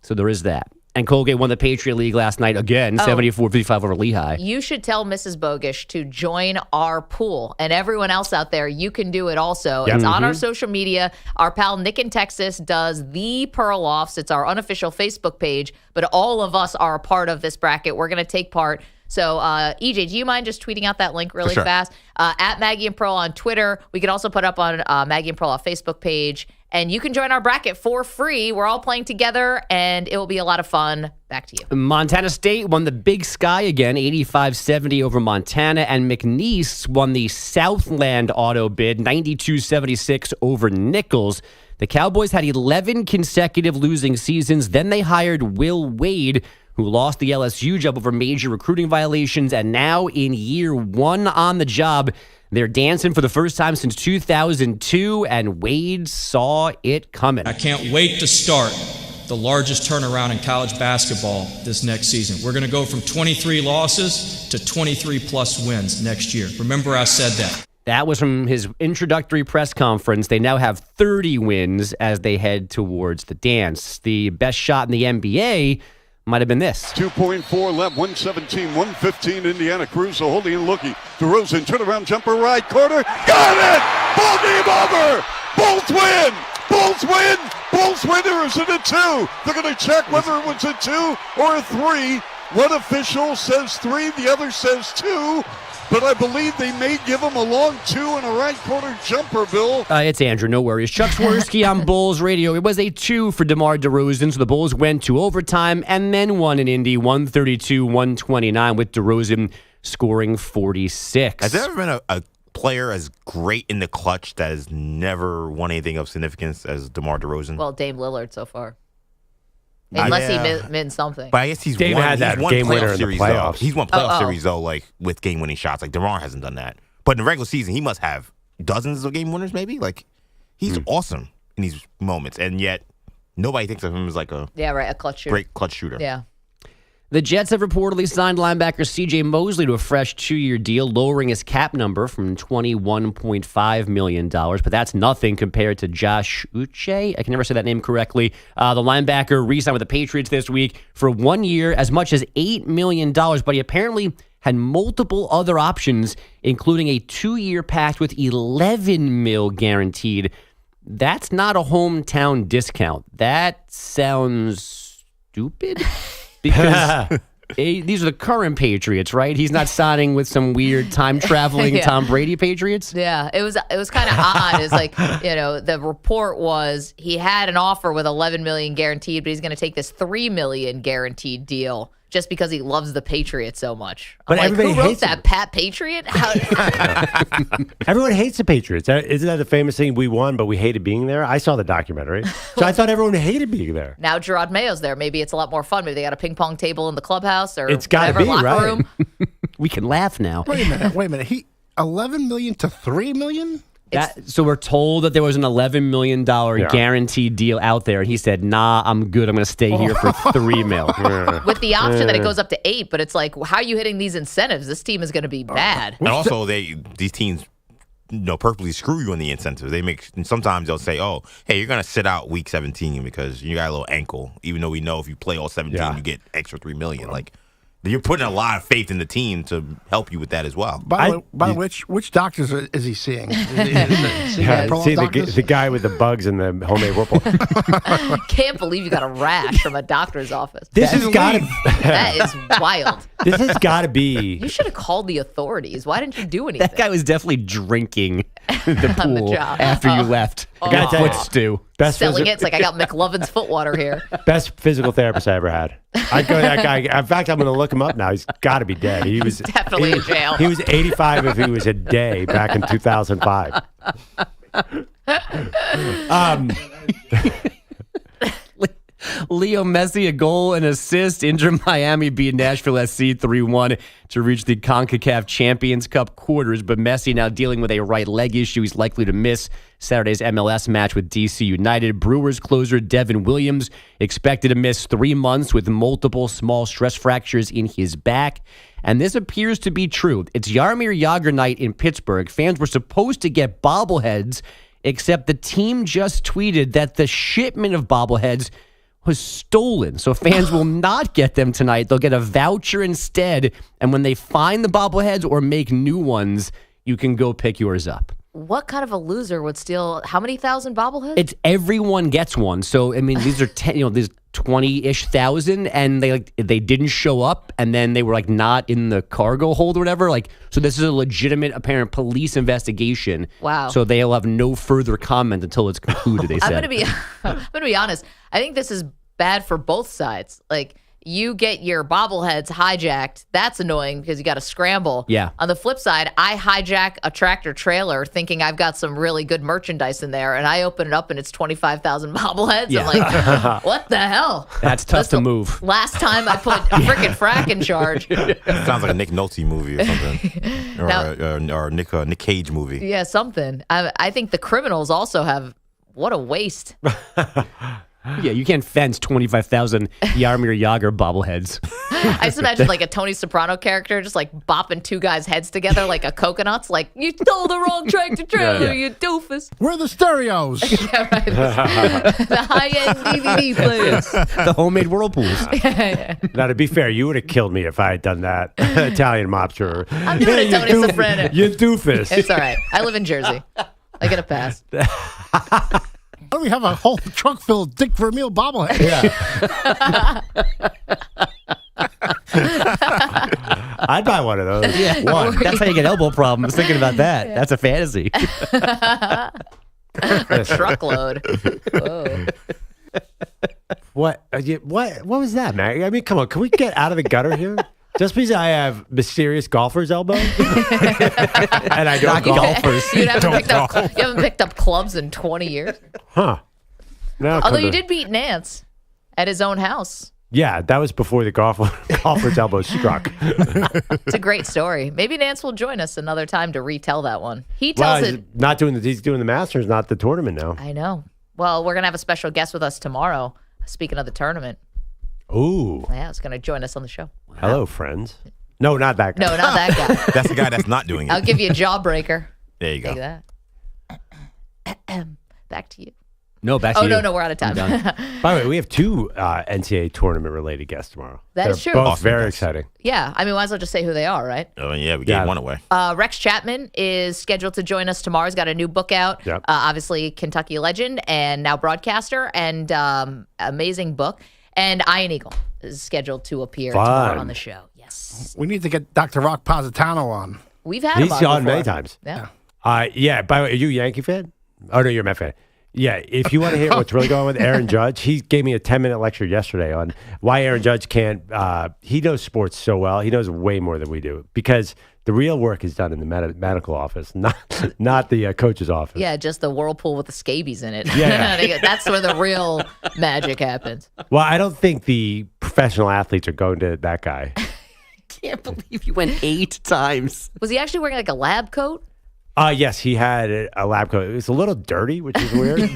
So there is that. And Colgate won the Patriot League last night again, 74-55 over Lehigh. You should tell Mrs. Bogish to join our pool. And everyone else out there, you can do it also. Yep. It's on our Mhm. social media. Our pal Nick in Texas does the Perloffs. It's our unofficial Facebook page, but all of us are a part of this bracket. We're going to take part. So, EJ, do you mind just tweeting out that link really sure. fast? At Maggie and Pearl on Twitter. We can also put up on Maggie and Pearl Facebook page. And you can join our bracket for free. We're all playing together, and it will be a lot of fun. Back to you. Montana State won the Big Sky again, 85-70 over Montana. And McNeese won the Southland Auto Bid, 92-76 over Nichols. The Cowboys had 11 consecutive losing seasons. Then they hired Will Wade, who lost the LSU job over major recruiting violations. And now in year one on the job, they're dancing for the first time since 2002, and Wade saw it coming. I can't wait to start the largest turnaround in college basketball this next season. We're going to go from 23 losses to 23-plus wins next year. Remember I said that. That was from his introductory press conference. They now have 30 wins as they head towards the dance. The best shot in the NBA might have been this. 2.4 left, 117, 115, Indiana Caruso holding and looking. DeRozan, turnaround jumper, right corner. Got it! Ball game over! Bulls win! Bulls win! Bulls win, or is it a 2? They're going to check whether it was a 2 or a 3. One official says 3, the other says 2. But I believe they may give him a long 2 and a right corner jumper, Bill. It's Andrew, no worries. Chuck Swirsky on Bulls Radio. It was a 2 for DeMar DeRozan, so the Bulls went to overtime and then won in Indy, 132-129, with DeRozan scoring 46. Has there ever been a player as great in the clutch that has never won anything of significance as DeMar DeRozan? Well, Dame Lillard so far. Unless he meant something. But I guess he's Dame won, had that he's won game winner playoff in the series, playoffs. though. He's won playoff series, though, like with game-winning shots. Like, DeMar hasn't done that. But in the regular season, he must have dozens of game winners, maybe? Like, he's awesome in these moments. And yet, nobody thinks of him as like a a clutch shooter. great clutch shooter. Yeah. The Jets have reportedly signed linebacker C.J. Mosley to a fresh 2-year deal, lowering his cap number from $21.5 million. But that's nothing compared to Josh Uche. I can never say that name correctly. The linebacker re-signed with the Patriots this week for 1 year, as much as $8 million. But he apparently had multiple other options, including a 2-year pact with $11 million guaranteed. That's not a hometown discount. That sounds stupid. Because these are the current Patriots, right? He's not signing with some weird time-traveling Yeah. Tom Brady Patriots? Yeah, it was kind of odd. It's like, the report was he had an offer with $11 million guaranteed, but he's going to take this $3 million guaranteed deal just because he loves the Patriots so much. But I'm like, everybody who wrote hates that? Pat Patriot? Everyone hates the Patriots. Isn't that the famous thing? We won, but we hated being there. I saw the documentary, so I thought everyone hated being there. Now Gerard Mayo's there. Maybe it's a lot more fun. Maybe they got a ping pong table in the clubhouse or It's gotta whatever, be, locker right. room. We can laugh now. Wait a minute. He $11 million to $3 million. So we're told that there was an $11 million guaranteed deal out there, and he said, "Nah, I'm good. I'm going to stay here for $3 million." With the option that it goes up to 8, but it's like, how are you hitting these incentives? This team is going to be bad. And also, these teams, purposely screw you on the incentives. Sometimes they'll say, "Oh, hey, you're going to sit out week 17 because you got a little ankle," even though we know if you play all 17, you get extra $3 million. Like, you're putting a lot of faith in the team to help you with that as well. By the way, which doctors is he seeing? The guy with the bugs and the homemade whirlpool. Can't believe you got a rash from a doctor's office. This has got to. That is wild. This has got to be. You should have called the authorities. Why didn't you do anything? That guy was definitely drinking the pool after you left. Oh. Got foot stew. Selling it. It's like, I got McLovin's foot water here. Best physical therapist I ever had. I'd go to that guy. In fact, I'm going to look him up now. He's got to be dead. He was definitely in jail. He was 85 if he was a day back in 2005. Leo Messi, a goal and assist. Inter Miami beat Nashville SC 3-1 to reach the CONCACAF Champions Cup quarters. But Messi now dealing with a right leg issue. He's likely to miss Saturday's MLS match with DC United. Brewers closer Devin Williams expected to miss 3 months with multiple small stress fractures in his back. And this appears to be true. It's Jaromir Jagr night in Pittsburgh. Fans were supposed to get bobbleheads, except the team just tweeted that the shipment of bobbleheads was stolen. So fans will not get them tonight. They'll get a voucher instead. And when they find the bobbleheads or make new ones, you can go pick yours up. What kind of a loser would steal how many thousand bobbleheads? It's everyone gets one. So I mean, these are these 20-ish thousand, and they didn't show up, and then they were not in the cargo hold or whatever. So this is a legitimate, apparent police investigation. Wow. So they'll have no further comment until it's concluded. They said. I'm gonna be honest. I think this is bad for both sides. You get your bobbleheads hijacked. That's annoying because you got to scramble. Yeah. On the flip side, I hijack a tractor trailer thinking I've got some really good merchandise in there, and I open it up and it's 25,000 bobbleheads. Yeah. I'm like, what the hell? That's tough to move. Last time I put frickin' Frack in charge. Sounds like a Nick Nolte movie or something, or Nick Cage movie. Yeah, something. I think the criminals also have. What a waste. Yeah, you can't fence 25,000 Jaromir Jagr bobbleheads. I just imagine a Tony Soprano character just bopping two guys' heads together like a coconuts. You stole the wrong tractor trailer, you doofus. Where are the stereos? Yeah, right. The high-end DVD players. The homemade whirlpools. Now, to be fair, you would have killed me if I had done that. Italian mobster. I'm doing a Tony Soprano. You doofus. It's all right. I live in Jersey. I get a pass. Why do we have a whole trunk full of Dick Vermeil bobbleheads? Yeah. I'd buy one of those. Yeah. One. That's how you get elbow problems. Thinking about that. That's a fantasy. A truckload. Whoa. What was that, Maggie? I mean, come on. Can we get out of the gutter here? Just because I have mysterious golfer's elbow, and I don't golfers. You haven't picked up clubs in 20 years. Huh. No, although you did beat Nance at his own house. Yeah, that was before the golfer's elbow struck. It's a great story. Maybe Nance will join us another time to retell that one. He tells it. He's doing the Masters, not the tournament now. I know. Well, we're gonna have a special guest with us tomorrow. Speaking of the tournament. Ooh. Yeah, it's going to join us on the show. Hello, friends. No, not that guy. No, not that guy. That's the guy that's not doing it. I'll give you a jawbreaker. There you go. Take that. Back to you. No, back to you. No, we're out of time. By the way, we have two NCAA tournament-related guests tomorrow. That's true. Both Awesome very guests. exciting. Yeah, I mean, might as well just say who they are, right? Oh, yeah, we gave one away. Rex Chapman is scheduled to join us tomorrow. He's got a new book out. Yep. Obviously, Kentucky legend and now broadcaster, and amazing book. And Ian Eagle is scheduled to appear tomorrow on the show. Yes. We need to get Dr. Rock Positano on. We've had him He's on many times. Yeah. Yeah. By the way, are you a Yankee fan? Oh, no, you're a Met fan. Yeah, if you want to hear what's really going on with Aaron Judge, he gave me a 10-minute lecture yesterday on why Aaron Judge can't. He knows sports so well. He knows way more than we do because the real work is done in the medical office, not the coach's office. Yeah, just the whirlpool with the scabies in it. Yeah. That's where the real magic happens. Well, I don't think the professional athletes are going to that guy. Can't believe you went 8 times. Was he actually wearing a lab coat? Yes, he had a lab coat. It was a little dirty, which is weird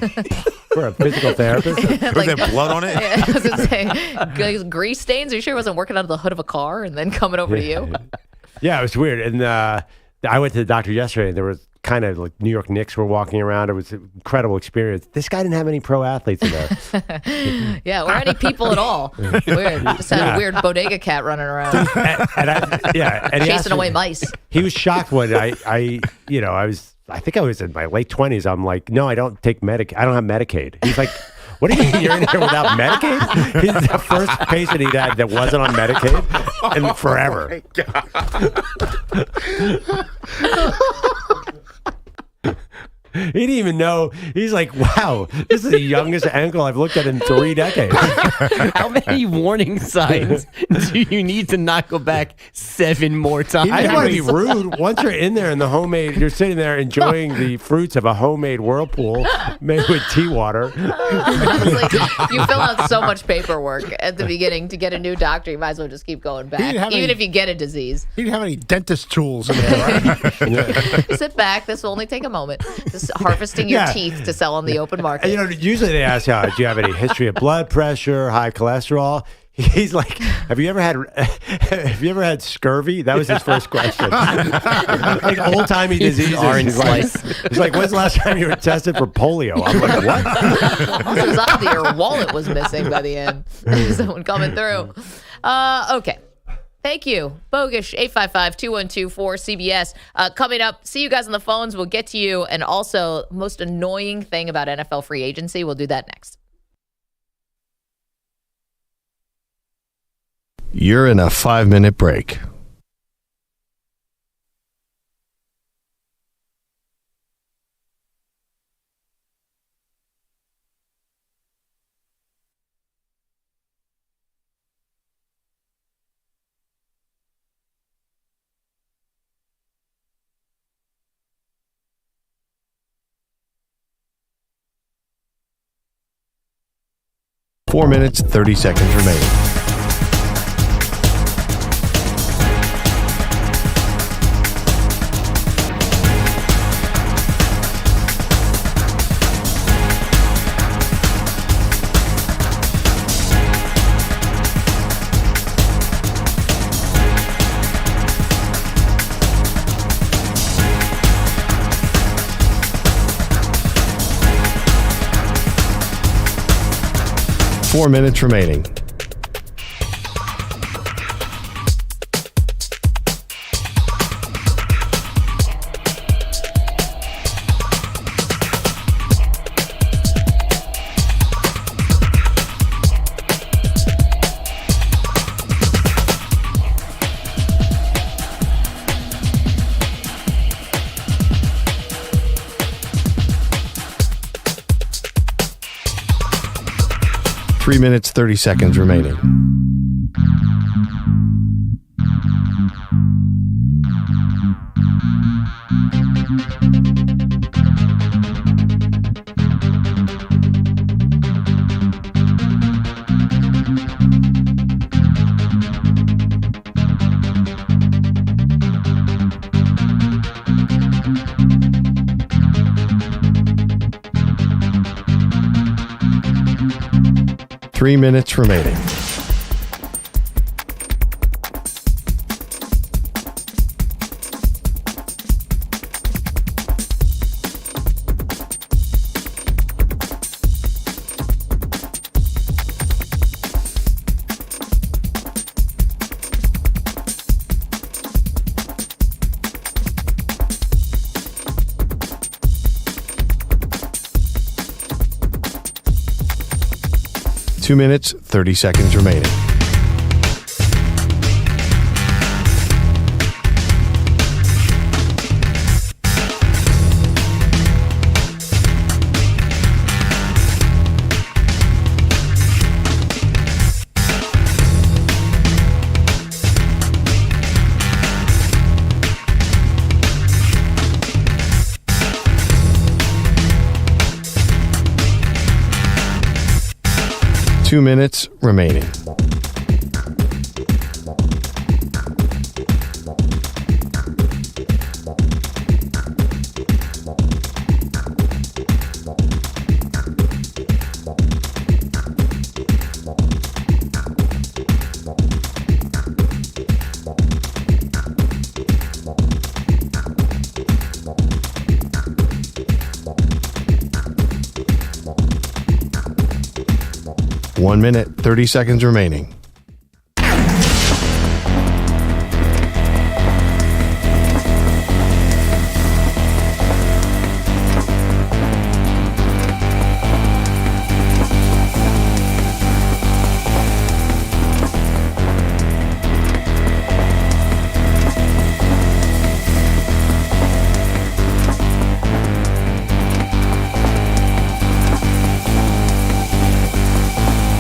for a physical therapist. Was there blood on it? Yeah, I was going to say, grease stains? Are you sure he wasn't working under the hood of a car and then coming over to you? Yeah, it was weird. And I went to the doctor yesterday, and there was kind of like New York Knicks were walking around. It was an incredible experience. This guy didn't have any pro athletes in there. Yeah, or any people at all. Weird. Just had a weird bodega cat running around. and chasing away mice. He was shocked when I think I was in my late 20s. I'm like, no, I don't take I don't have Medicaid. He's like, what do you mean you're in here without Medicaid? He's the first patient he'd had that wasn't on Medicaid in forever. He didn't even know. He's like, wow, this is the youngest ankle I've looked at in 3 decades. How many warning signs do you need to not go back 7 more times? I don't want to be rude. Once you're in there in the homemade, you're sitting there enjoying the fruits of a homemade whirlpool made with tea water. Honestly, you fill out so much paperwork at the beginning to get a new doctor. You might as well just keep going back, even if you get a disease. He didn't have any dentist tools in there, right? Sit back. This will only take a moment. Just harvesting your teeth to sell on the open market. And, usually they ask, do you have any history of blood pressure, high cholesterol? He's like, have you ever had scurvy? That was his first question. Like old-timey diseases. He's like, when's the last time you were tested for polio? I'm like, what? Also, it was odd that your wallet was missing by the end. Someone coming through. Okay. Thank you. Bogish, 855-212-4CBS. Coming up, see you guys on the phones. We'll get to you. And also, most annoying thing about NFL free agency. We'll do that next. You're in a 5-minute break. Four minutes, 30 seconds remaining. Four minutes remaining. Three minutes, 30 seconds remaining. Three minutes remaining. Two minutes, 30 seconds remaining. Two minutes remaining. 1 minute, 30 seconds remaining.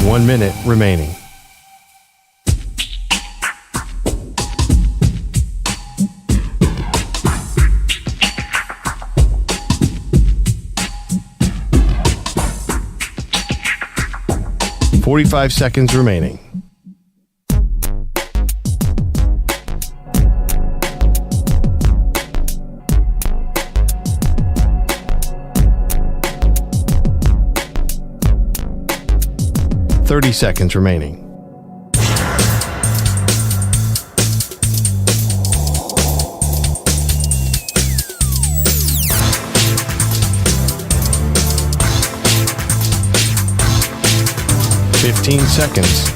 One minute remaining. "45 seconds remaining. "30 seconds remaining. "15 seconds.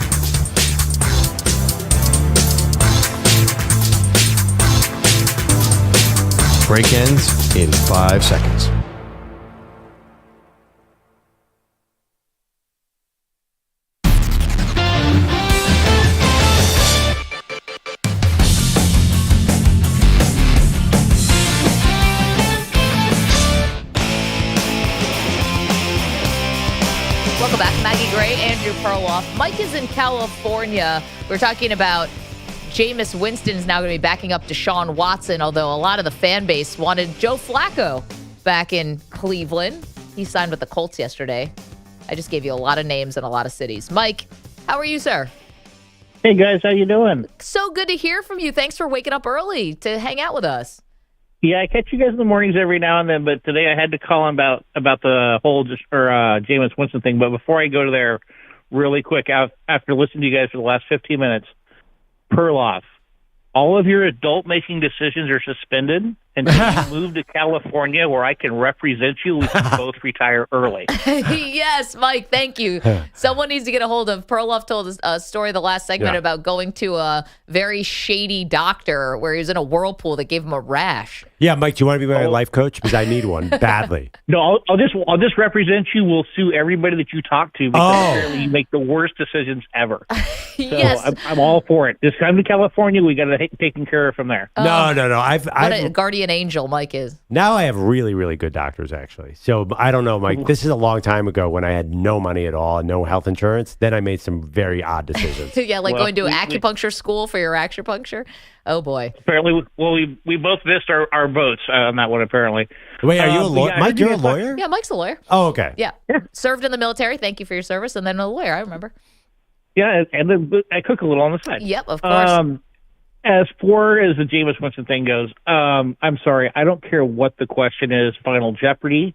Break ends in 5 seconds. Welcome back. Maggie Gray, Andrew Perloff. Mike is in California. We're talking about Jameis Winston is now going to be backing up Deshaun Watson, although a lot of the fan base wanted Joe Flacco back in Cleveland. He signed with the Colts yesterday. I just gave you a lot of names and a lot of cities. Mike, how are you, sir? Hey, guys. How you doing? So good to hear from you. Thanks for waking up early to hang out with us. Yeah, I catch you guys in the mornings every now and then, but today I had to call about the whole Jameis Winston thing. But before I go to there, really quick, after listening to you guys for the last 15 minutes, Perloff, all of your adult-making decisions are suspended until you move to California where I can represent you. We can both retire early. Yes, Mike, thank you. Someone needs to get a hold of. Perloff told us a story the last segment about going to a very shady doctor where he was in a whirlpool that gave him a rash. Yeah, Mike, do you want to be my life coach? Because I need one badly. No, I'll just represent you. We'll sue everybody that you talk to because apparently you make the worst decisions ever. Yes. So I'm all for it. Just come to California. We got to taken care of from there. No. What a guardian angel Mike is. Now I have really, really good doctors, actually. So I don't know, Mike. This is a long time ago when I had no money at all and no health insurance. Then I made some very odd decisions. Yeah, like going to acupuncture school for your acupuncture. Oh, boy. Apparently, we both missed our boats on that one, apparently. Wait, are you a lawyer? Yeah, Mike, you're a lawyer? Yeah, Mike's a lawyer. Oh, okay. Yeah. Served in the military. Thank you for your service. And then a lawyer, I remember. Yeah, and then I cook a little on the side. Yep, of course. As far as the Jameis Winston thing goes, I'm sorry. I don't care what the question is, Final Jeopardy,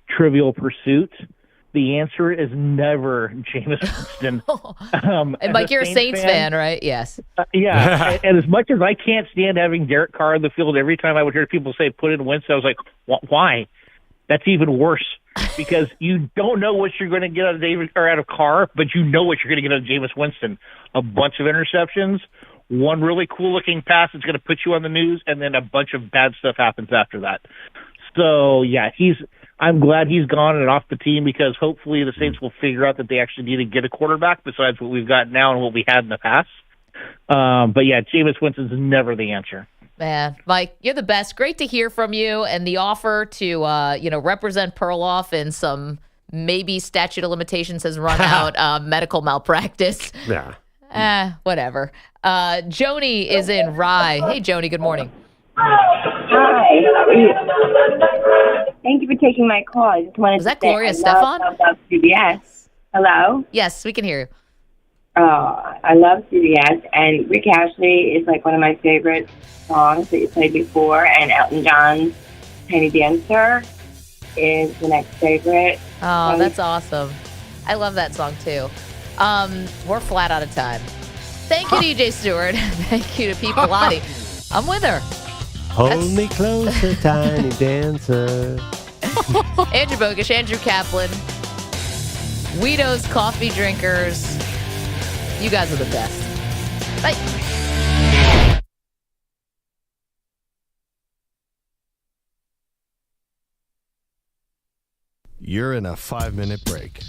Trivial Pursuit. The answer is never Jameis Winston. And Mike, you're a Saints fan, right? Yes. Yeah. And as much as I can't stand having Derek Carr on the field, every time I would hear people say put in Winston, I was like, why? That's even worse because you don't know what you're going to get out of Carr, but you know what you're going to get out of Jameis Winston. A bunch of interceptions, one really cool-looking pass that's going to put you on the news, and then a bunch of bad stuff happens after that. So, yeah, I'm glad he's gone and off the team because hopefully the Saints will figure out that they actually need to get a quarterback besides what we've got now and what we had in the past. But, yeah, Jameis Winston's never the answer. Man, Mike, you're the best. Great to hear from you. And the offer to, represent Perloff in some maybe statute of limitations has run out, medical malpractice. Yeah. Whatever. Joni is in Rye. Hey, Joni, good morning. Hi. Thank you for taking my call. I just wanted Was that Gloria Stefan? I love CBS. Hello? Yes, we can hear you. I love CBS, and Rick Ashley is like one of my favorite songs that you played before, and Elton John's Tiny Dancer is the next favorite. Oh, that's awesome. I love that song, too. We're flat out of time. Thank you, DJ Stewart. Thank you to Pete Pilati. I'm with her. Hold me closer, tiny dancer. Andrew Bogish, Andrew Kaplan. Weedos coffee drinkers. You guys are the best. Bye. You're in a 5-minute break.